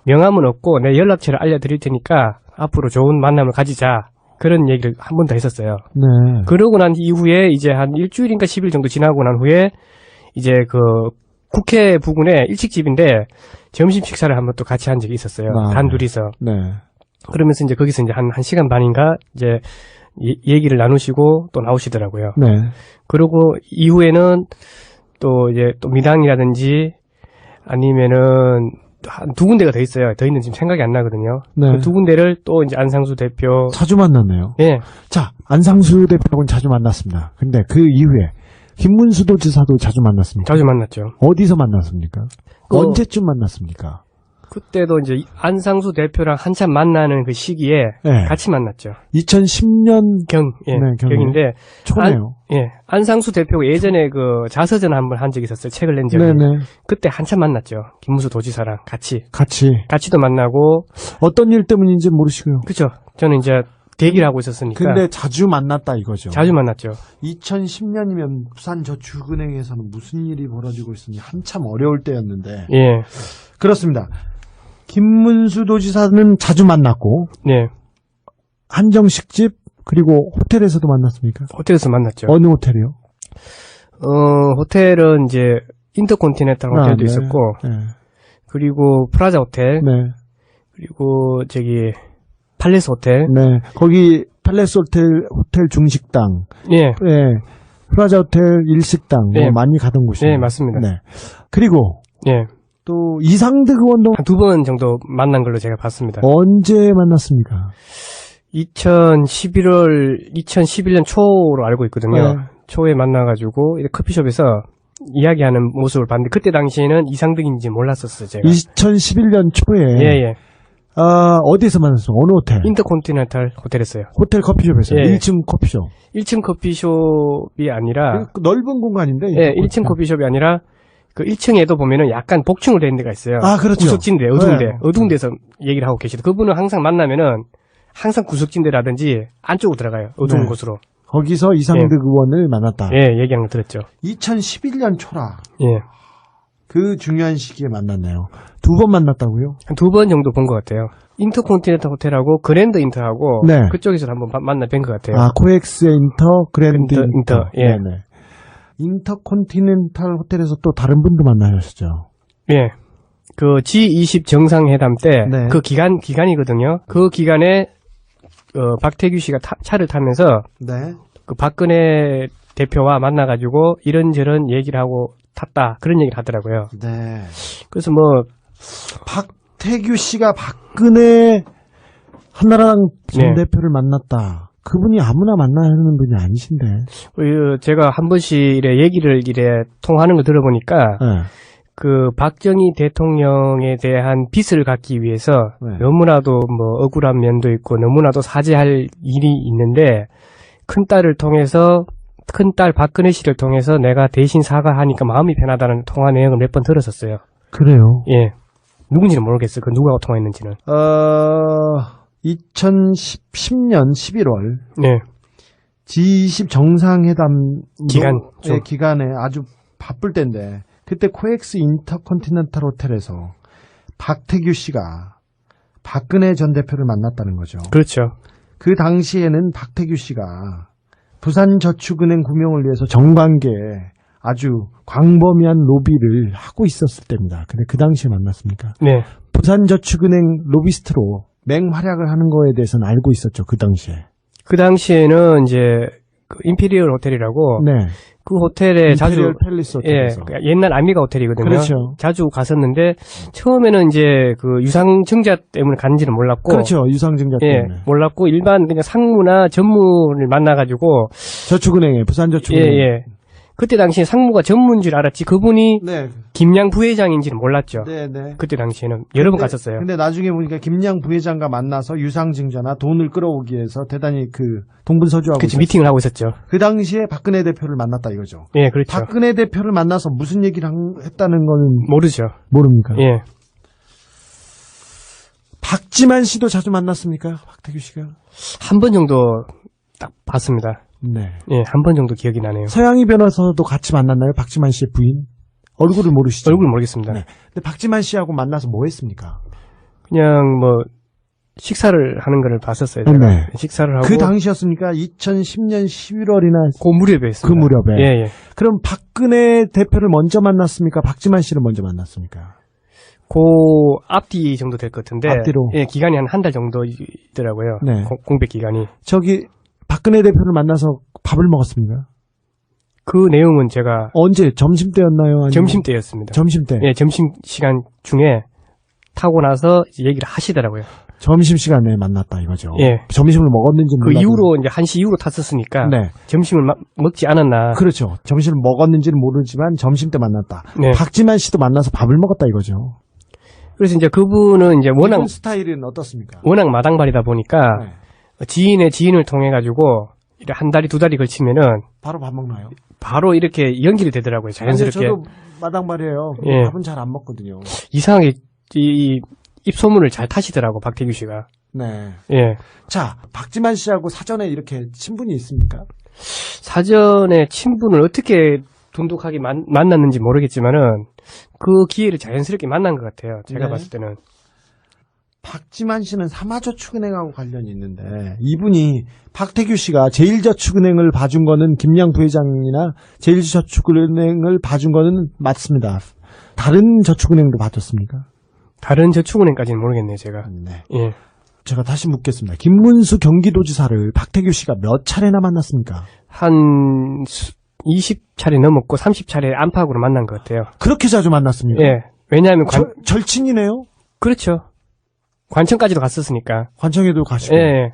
명함은 없고 내 연락처를 알려드릴 테니까 앞으로 좋은 만남을 가지자. 그런 얘기를 한 번 더 했었어요. 네. 그러고 난 이후에 이제 한 일주일인가 10일 정도 지나고 난 후에 이제 그 국회 부근에 일식집인데 점심 식사를 한번 또 같이 한 적이 있었어요. 단둘이서. 네. 그러면서 이제 거기서 이제 한 시간 반인가 이제 얘기를 나누시고 또 나오시더라고요. 네. 그리고 이후에는 또 이제 또 미당이라든지 아니면은 한 두 군데가 더 있어요. 더 있는 지금 생각이 안 나거든요. 네. 그 두 군데를 또 이제 안상수 대표 자주 만났네요. 예. 자, 안상수 대표하고는 자주 만났습니다. 근데 그 이후에 김문수 도지사도 자주 만났습니다. 자주 만났죠. 어디서 만났습니까? 언제쯤 만났습니까? 그때도 이제 안상수 대표랑 한참 만나는 그 시기에 네. 같이 만났죠. 2010년 경인데 초네요. 안상수 대표가 예전에 그 자서전 한번 한 적이 있었어요. 책을 낸 적이. 네네. 그때 한참 만났죠. 김문수 도지사랑 같이도 만나고 어떤 일 때문인지 모르시고요. 그렇죠. 저는 이제 대기를 하고 있었으니까. 근데 자주 만났다 이거죠. 자주 만났죠. 2010년이면 부산저축은행에서는 무슨 일이 벌어지고 있으니 한참 어려울 때였는데. 예. 그렇습니다. 김문수 도지사는 자주 만났고. 네. 한정식집 그리고 호텔에서도 만났습니까? 호텔에서 만났죠. 어느 호텔이요? 호텔은 이제 인터콘티넨탈 호텔도 네. 있었고. 네. 그리고 프라자 호텔. 네. 그리고 저기 팔레스 호텔. 네. 거기 팔레스 호텔 중식당. 예. 네. 프라자 호텔 일식당. 네. 많이 가던 곳이에요. 네, 맞습니다. 네. 그리고 예. 또 이상득 의원도 한 2번 정도 만난 걸로 제가 봤습니다. 언제 만났습니까? 2011년 초로 알고 있거든요. 네. 초에 만나가지고 커피숍에서 이야기하는 모습을 봤는데 그때 당시에는 이상득인지 몰랐었어요, 제가. 2011년 초에. 예. 어디서 만났어요? 어느 호텔? 인터콘티넨탈 호텔에서요. 호텔 커피숍에서. 예. 1층 커피숍. 1층 커피숍이 아니라. 넓은 공간인데. 예, 1층 커피숍이 아니라 그 1층에도 보면은 약간 복층으로 된 데가 있어요. 아, 그렇죠. 구석진데, 어두운데. 네. 어두운 데서 얘기를 하고 계시다. 그분은 항상 만나면은 항상 구석진데라든지 안쪽으로 들어가요. 어두운 네. 곳으로. 거기서 이상득 의원을 만났다. 예, 얘기한 걸 들었죠. 2011년 초라. 예. 그 중요한 시기에 만났네요. 2번 만났다고요? 한 2번 정도 본 것 같아요. 인터콘티넨탈 호텔하고 그랜드 인터하고 네. 그쪽에서 한번 만나 뵌 것 같아요. 아, 코엑스의 그랜드 인터. 예. 네네. 인터콘티넨탈 호텔에서 또 다른 분도 만나셨죠? 예. 그 G20 정상회담 때 그 네. 기간이거든요. 그 기간에 박태규 씨가 차를 타면서 네. 그 박근혜 대표와 만나가지고 이런저런 얘기를 하고 탔다. 그런 얘기를 하더라고요. 네. 그래서 뭐 박태규 씨가 박근혜 한나라당 전 대표를 만났다. 그분이 아무나 만나는 분이 아니신데. 제가 한 번씩 이래 얘기를 이래 통하는 거 들어보니까 네. 그 박정희 대통령에 대한 빚을 갚기 위해서 너무나도 뭐 억울한 면도 있고 너무나도 사죄할 일이 있는데 큰딸을 통해서 큰딸 박근혜 씨를 통해서 내가 대신 사과하니까 마음이 편하다는 통화 내용을 몇 번 들었었어요. 그래요? 예. 누군지는 모르겠어요. 그 누구하고 통화했는지는. 2010년 11월. 네. G20 정상회담 기간에 아주 바쁠 때인데 그때 코엑스 인터컨티넨탈 호텔에서 박태규 씨가 박근혜 전 대표를 만났다는 거죠. 그렇죠. 그 당시에는 박태규 씨가 부산저축은행 구명을 위해서 정관계에 아주 광범위한 로비를 하고 있었을 때입니다. 근데 그 당시에 만났습니까? 네. 부산저축은행 로비스트로 맹활약을 하는 거에 대해서는 알고 있었죠. 그 당시에. 그 당시에는 이제 그 임피리얼 호텔이라고 네. 그 호텔에 자주 임페리얼 팰리스 호텔에서. 예, 옛날 아미가 호텔이거든요. 그렇죠. 자주 갔었는데 처음에는 이제 그 유상증자 때문에 간지는 몰랐고 그렇죠. 유상증자 때문에. 예, 몰랐고 일반 그냥 상무나 전무를 만나가지고 저축은행에 부산저축은행. 예. 그때 당시에 상무가 전무인 줄 알았지 그분이 네. 김양 부회장인지는 몰랐죠. 네. 그때 당시에는 여러 번 갔었어요. 근데 나중에 보니까 김양 부회장과 만나서 유상증자나 돈을 끌어오기 위해서 대단히 그 동분서주하고 그치, 미팅을 하고 있었죠. 그 당시에 박근혜 대표를 만났다 이거죠. 예, 그렇죠. 박근혜 대표를 만나서 무슨 얘기를 했다는 거는 모르죠. 모릅니까? 예. 박지만 씨도 자주 만났습니까? 박태규 씨가? 한 번 정도 딱 봤습니다. 네. 예, 한 번 정도 기억이 나네요. 서양희 변호사도 같이 만났나요? 박지만 씨의 부인? 얼굴을 모르시죠? 얼굴 모르겠습니다. 네. 근데 박지만 씨하고 만나서 뭐 했습니까? 그냥 뭐 식사를 하는 거를 봤었어요. 제가. 네. 식사를 하고 그 당시였습니까? 2010년 11월이나 그 무렵에 했습니다. 그 무렵에. 예. 그럼 박근혜 대표를 먼저 만났습니까? 박지만 씨를 먼저 만났습니까? 그 앞뒤 정도 될 것 같은데. 앞뒤로. 예, 기간이 한 달 정도 있더라고요. 네. 공백 기간이. 저기 박근혜 대표를 만나서 밥을 먹었습니까? 그 내용은 제가 언제 점심 때였나요? 아니면 점심 때였습니다. 점심 때. 예, 점심 시간 중에 타고 나서 이제 얘기를 하시더라고요. 점심 시간에 만났다 이거죠. 예. 점심을 먹었는지 그 이후로 이제 1시 이후로 탔었으니까 네. 점심을 먹지 않았나. 그렇죠. 점심을 먹었는지는 모르지만 점심 때 만났다. 네. 박지만 씨도 만나서 밥을 먹었다 이거죠. 그래서 이제 그분은 이제 워낙 이분 스타일은 어떻습니까? 워낙 마당발이다 보니까 네. 지인의 지인을 통해 가지고 한 달이 두 달이 걸치면은 바로 밥 먹나요? 바로 이렇게 연결이 되더라고요. 자연스럽게. 아니요, 저도 마당발이에요. 예. 밥은 잘 안 먹거든요. 이상하게 이 입소문을 잘 타시더라고 박태규 씨가. 네. 예. 자, 박지만 씨하고 사전에 이렇게 친분이 있습니까? 사전에 친분을 어떻게 돈독하게 만났는지 모르겠지만은 그 기회를 자연스럽게 만난 것 같아요. 제가 네. 봤을 때는. 박지만 씨는 삼화저축은행하고 관련이 있는데 이분이 박태규 씨가 제일저축은행을 봐준 거는 김양 부회장이나 제일저축은행을 봐준 거는 맞습니다. 다른 저축은행도 봐줬습니까? 다른 저축은행까지는 모르겠네요, 제가. 네. 예. 제가 다시 묻겠습니다. 김문수 경기도지사를 박태규 씨가 몇 차례나 만났습니까? 한 20차례 넘었고 30차례 안팎으로 만난 것 같아요. 그렇게 자주 만났습니까? 예. 왜냐하면 절친이네요? 그렇죠. 관청까지도 갔었으니까. 관청에도 가시고. 예.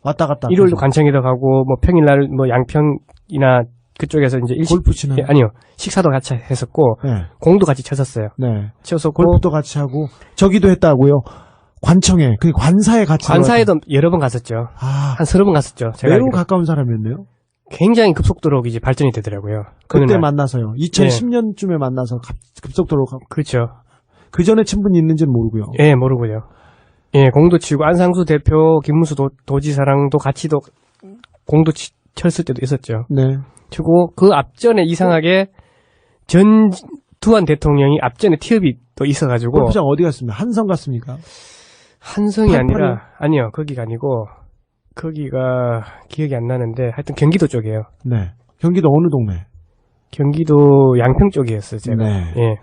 왔다 갔다. 일요일도 관청에도 가고, 뭐 평일날 뭐 양평이나 그쪽에서 이제 골프 치나요? 예, 아니요. 식사도 같이 했었고, 네. 공도 같이 쳤었어요. 네. 쳐서 골프도 같이 하고, 저기도 했다고요? 관청에, 그 관사에 같이. 관사에도 여러 번 갔었죠. 아. 한 서너 번 갔었죠. 제가 매우 알기로. 가까운 사람이었네요? 굉장히 급속도로 이제 발전이 되더라고요. 그때 날. 만나서요. 2010년쯤에 만나서 급속도로. 그렇죠. 그 전에 친분이 있는지는 모르고요. 예, 모르고요. 예, 공도 치고 안상수 대표, 김문수 도지사랑도 같이도 공도 쳤을 때도 있었죠. 네. 치고 그 앞전에 이상하게 전두환 대통령이 앞전에 티업이 또 있어가지고. 골프장 어디 갔습니까? 한성 갔습니까? 한성이 88이? 아니라 아니요, 거기가 아니고 거기가 기억이 안 나는데 하여튼 경기도 쪽이에요. 네. 경기도 어느 동네? 경기도 양평 쪽이었어요, 제가. 네. 예.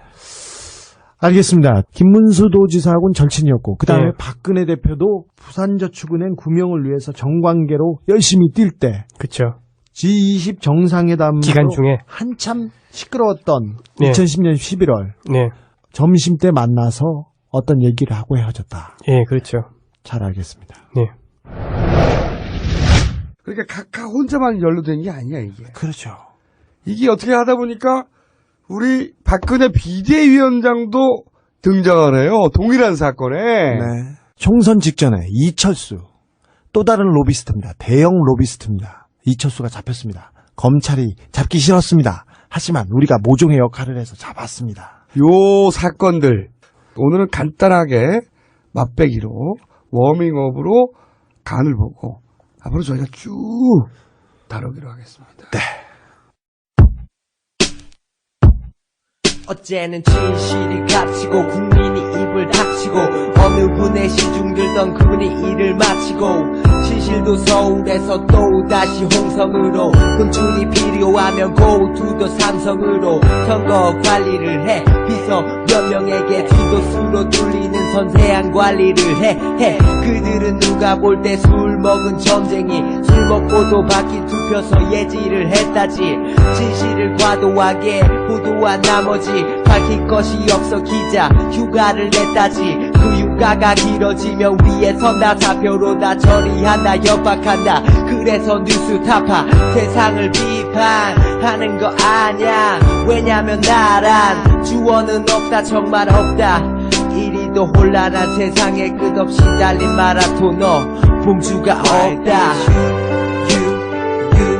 알겠습니다. 김문수 도지사하고는 절친이었고 그 다음에 네. 박근혜 대표도 부산저축은행 구명을 위해서 정관계로 열심히 뛸 때 그렇죠. G20 정상회담 기간 중에 한참 시끄러웠던 네. 2010년 11월 네. 점심 때 만나서 어떤 얘기를 하고 헤어졌다. 예, 그렇죠. 잘 알겠습니다. 네. 그러니까 각하 혼자만 연루된 게 아니야, 이게. 그렇죠. 이게 어떻게 하다 보니까 우리 박근혜 비대위원장도 등장을 해요. 동일한 사건에. 네. 총선 직전에 이철수, 또 다른 로비스트입니다. 대형 로비스트입니다. 이철수가 잡혔습니다. 검찰이 잡기 싫었습니다. 하지만 우리가 모종의 역할을 해서 잡았습니다. 요 사건들 오늘은 간단하게 맛배기로 워밍업으로 간을 보고 앞으로 저희가 쭉 다루기로 하겠습니다. 네. 어째는 진실이 갇히고 국민이 입을 닥치고 어느 분의 시중 들던 그분이 일을 마치고 진실도 서울에서 또다시 홍성으로 금줄이 필요하면 go to the 삼성으로 선거 관리를 해 비서 몇 명에게 주도수로 뚫리는 선세한 관리를 해 그들은 누가 볼 때 술 먹은 점쟁이 술 먹고도 바뀐 투표서 예지를 했다지 진실을 과도하게 호도한 나머지 밝힐 것이 없어 기자 휴가를 냈다지 그 휴가가 길어지면 위에서 나 사표로 다 처리한다 협박한다 그래서 뉴스 타파 세상을 비판하는 거 아냐 왜냐면 나란 주어는 없다 정말 없다 이리도 혼란한 세상에 끝없이 달린 마라토너 봉주가 없다 You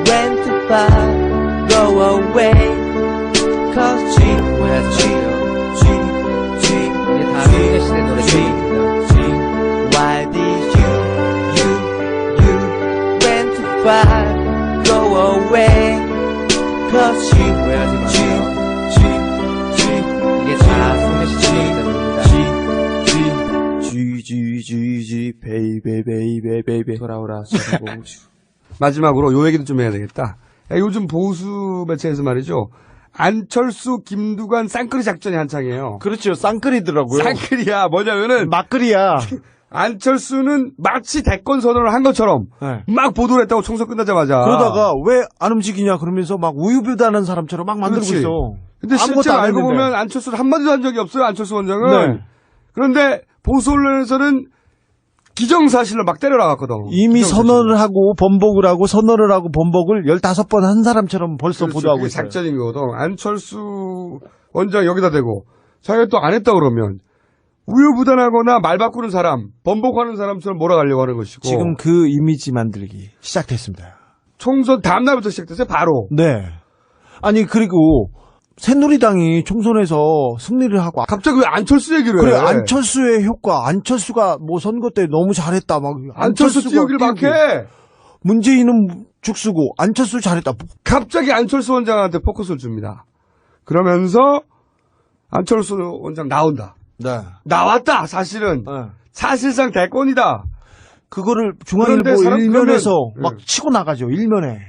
went too far Go away Cause G 이게 다 소녀시대 노래입니다 Why did you went too far Go away Cause G 이게 다 소녀시대 노래입니다 G 베이베 돌아오라 마지막으로 요 얘기도 좀 해야 되겠다. 요즘 보수 매체에서 말이죠. 안철수, 김두관 쌍끌이 작전이 한창이에요. 그렇죠. 쌍끌이더라고요. 쌍끌이야. 뭐냐면은 막끌이야. 안철수는 마치 대권 선언을 한 것처럼 막 보도를 했다고 총선 끝나자마자. 그러다가 왜 안 움직이냐 그러면서 막 우유부단한 사람처럼 막 만들고 그렇지. 있어. 근데 실제 알고 보면 안철수는 한마디도 한 적이 없어요. 안철수 원장은. 네. 그런데 보수 언론에서는 기정사실로 막 때려 나갔거든. 이미 선언을 하고 번복을 하고 선언을 하고 번복을 15번 한 사람처럼 벌써 그렇죠. 보도하고 그게 있어요. 작전인 거거든. 안철수 원장 여기다 대고 자기가 또 안 했다 그러면 우유부단하거나 말 바꾸는 사람, 번복하는 사람처럼 몰아가려고 하는 것이고. 지금 그 이미지 만들기 시작됐습니다. 총선 다음 날부터 시작됐어요. 바로. 네. 아니 그리고 새누리당이 총선에서 승리를 하고 갑자기 왜 안철수 얘기를 해? 그래 안철수의 효과 안철수가 뭐 선거 때 너무 잘했다 막 안철수 띄우기를 막 해. 문재인은 죽쓰고 안철수 잘했다. 갑자기 안철수 원장한테 포커스를 줍니다. 그러면서 안철수 원장 나온다. 네. 나왔다 사실은. 사실상 대권이다. 그거를 중앙일보 일면에서 막 치고 나가죠. 일면에.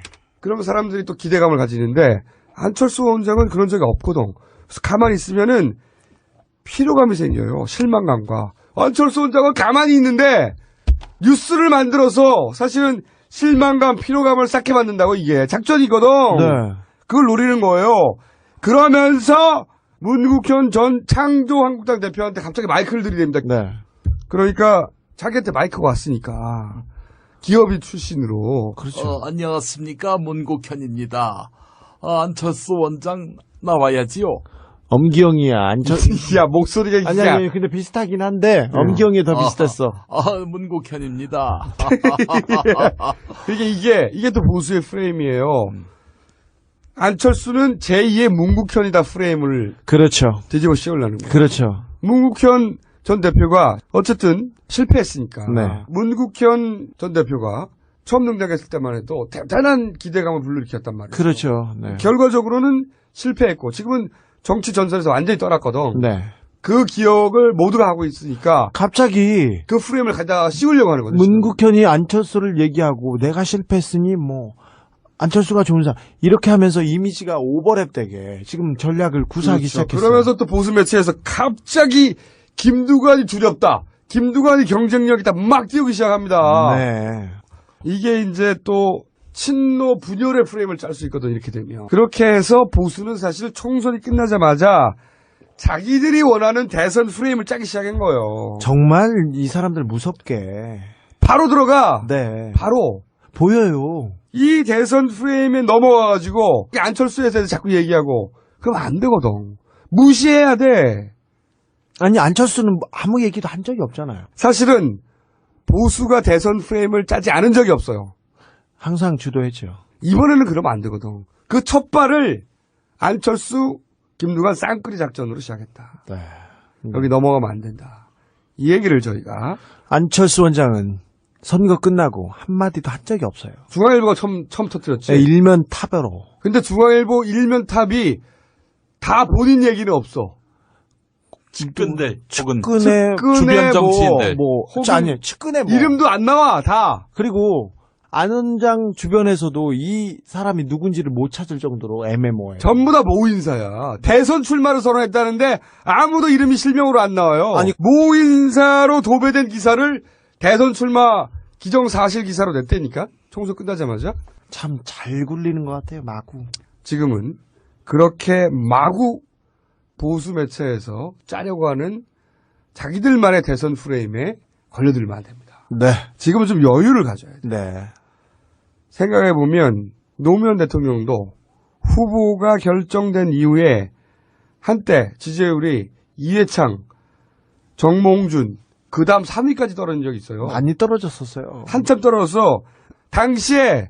그러면 사람들이 또 기대감을 가지는데 안철수 원장은 그런 적이 없거든. 그래서 가만히 있으면은 피로감이 생겨요. 실망감과. 안철수 원장은 가만히 있는데 뉴스를 만들어서 사실은 실망감, 피로감을 쌓게 만든다고 이게 작전이거든. 네. 그걸 노리는 거예요. 그러면서 문국현 전 창조한국당 대표한테 갑자기 마이크를 들이댑니다. 네. 그러니까 자기한테 마이크가 왔으니까 기업인 출신으로. 그렇죠. 안녕하십니까 문국현입니다. 안철수 원장 나와야지요. 엄기영이야. 야 목소리가 아니 근데 비슷하긴 한데 엄기영이 더 비슷했어. 문국현입니다. 이게 또 보수의 프레임이에요. 안철수는 제2의 문국현이다 프레임을 그렇죠. 뒤집어 씌우려는 거예요. 그렇죠. 문국현 전 대표가 어쨌든 실패했으니까 네. 문국현 전 대표가 처음 등장했을 때만 해도 대단한 기대감을 불러일으켰단 말이에요. 그렇죠. 네. 결과적으로는 실패했고 지금은 정치 전선에서 완전히 떠났거든. 네. 그 기억을 모두가 하고 있으니까 갑자기 그 프레임을 갖다 씌우려고 하는 거죠. 문국현이 안철수를 얘기하고 내가 실패했으니 뭐 안철수가 좋은 사람 이렇게 하면서 이미지가 오버랩되게 지금 전략을 구사하기 그렇죠. 시작했어요. 그러면서 또 보수 매체에서 갑자기 김두관이 두렵다. 김두관이 경쟁력이다. 막 띄우기 시작합니다. 네. 이게 이제 또 친노 분열의 프레임을 짤 수 있거든 이렇게 되면. 그렇게 해서 보수는 사실 총선이 끝나자마자 자기들이 원하는 대선 프레임을 짜기 시작한 거예요. 정말 이 사람들 무섭게 바로 들어가. 네. 바로 보여요. 이 대선 프레임에 넘어와가지고 안철수에 대해서 자꾸 얘기하고 그럼 안 되거든. 무시해야 돼. 아니 안철수는 아무 얘기도 한 적이 없잖아요. 사실은 보수가 대선 프레임을 짜지 않은 적이 없어요. 항상 주도했죠. 이번에는 그러면 안 되거든. 그 첫 발을 안철수, 김두관 쌍끌이 작전으로 시작했다. 네. 여기 넘어가면 안 된다. 이 얘기를 저희가 안철수 원장은 선거 끝나고 한마디도 한 적이 없어요. 중앙일보가 처음 터뜨렸지. 네, 일면 탑으로. 근데 중앙일보 일면 탑이 다 본인 얘기는 없어. 측근들, 혹은 측근의 주변 정치인들. 아니, 측근의 이름도 안 나와, 다. 그리고 안 원장 주변에서도 이 사람이 누군지를 못 찾을 정도로 애매모호해요. 전부 다 모인사야. 대선 출마를 선언했다는데 아무도 이름이 실명으로 안 나와요. 아니, 모인사로 도배된 기사를 대선 출마 기정사실 기사로 냈다니까? 총선 끝나자마자. 참 잘 굴리는 것 같아요, 마구. 지금은 그렇게 마구 보수 매체에서 짜려고 하는 자기들만의 대선 프레임에 걸려들면 안 됩니다. 네. 지금은 좀 여유를 가져야 돼요. 네. 생각해보면 노무현 대통령도 후보가 결정된 이후에 한때 지지율이 이회창, 정몽준, 그 다음 3위까지 떨어진 적이 있어요. 많이 떨어졌었어요. 한참 떨어져서 당시에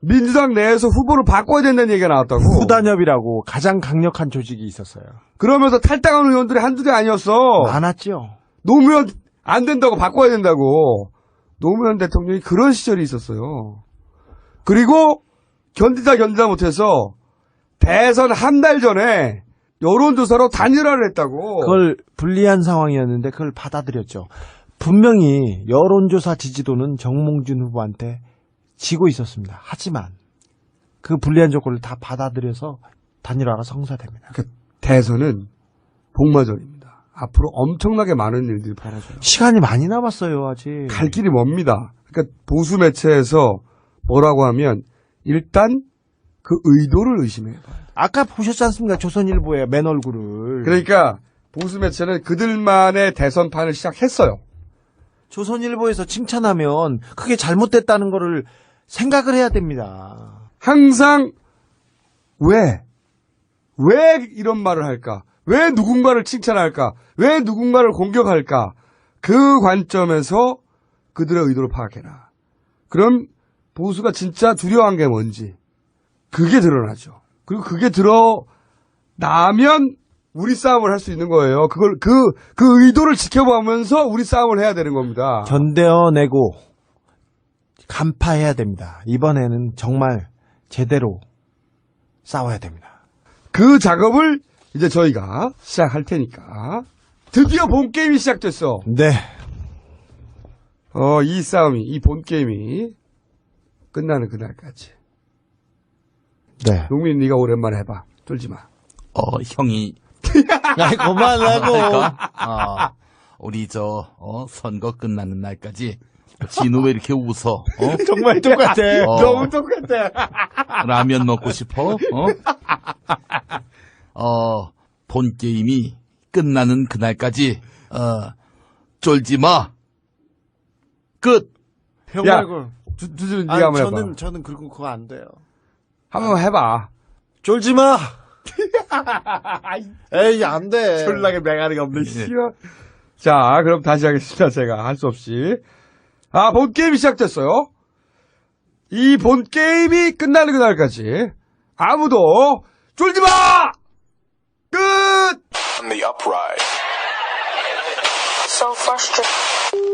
민주당 내에서 후보를 바꿔야 된다는 얘기가 나왔다고. 후단협이라고 가장 강력한 조직이 있었어요. 그러면서 탈당한 의원들이 한두 개 아니었어. 많았죠. 노무현 안 된다고 바꿔야 된다고. 노무현 대통령이 그런 시절이 있었어요. 그리고 견디다 못해서 대선 한 달 전에 여론조사로 단일화를 했다고. 그걸 불리한 상황이었는데 그걸 받아들였죠. 분명히 여론조사 지지도는 정몽준 후보한테 지고 있었습니다. 하지만 그 불리한 조건을 다 받아들여서 단일화가 성사됩니다. 그러니까 대선은 복마전입니다. 앞으로 엄청나게 많은 일들이 벌어져요. 시간이 많이 남았어요, 아직. 갈 길이 멉니다. 그러니까 보수 매체에서 뭐라고 하면 일단 그 의도를 의심해야 봐요. 아까 보셨지 않습니까? 조선일보의 맨 얼굴을. 그러니까 보수 매체는 그들만의 대선판을 시작했어요. 조선일보에서 칭찬하면 그게 잘못됐다는 거를 생각을 해야 됩니다. 항상 왜 이런 말을 할까? 왜 누군가를 칭찬할까? 왜 누군가를 공격할까? 그 관점에서 그들의 의도를 파악해라. 그럼 보수가 진짜 두려워한 게 뭔지 그게 드러나죠. 그리고 그게 드러나면 우리 싸움을 할 수 있는 거예요. 그걸 그 의도를 지켜보면서 우리 싸움을 해야 되는 겁니다. 견뎌내고 간파해야 됩니다. 이번에는 정말 제대로 싸워야 됩니다. 그 작업을 이제 저희가 시작할 테니까. 드디어 본 게임이 시작됐어. 네. 이 싸움이, 이 본 게임이 끝나는 그날까지. 네. 용민 네가 오랜만에 해봐. 쫄지 마. 형이. 아이, 그만하고. 우리 선거 끝나는 날까지. 진우 왜 이렇게 웃어? 정말 똑같아. 너무 똑같아. 라면 먹고 싶어? 본 게임이 끝나는 그날까지, 쫄지 마. 끝. 형 야, 말고. 두준은 네가 한번 해봐. 저는 그거 안 돼요. 한번 해봐. 쫄지 마. 에이, 안 돼. 졸라게 맹아리가 없네. 씨발. 자, 그럼 다시 하겠습니다. 제가 할 수 없이. 본 게임이 시작됐어요. 이 본 게임이 끝나는 그날까지 아무도 쫄지 마! 끝! On the upright. So frustrated.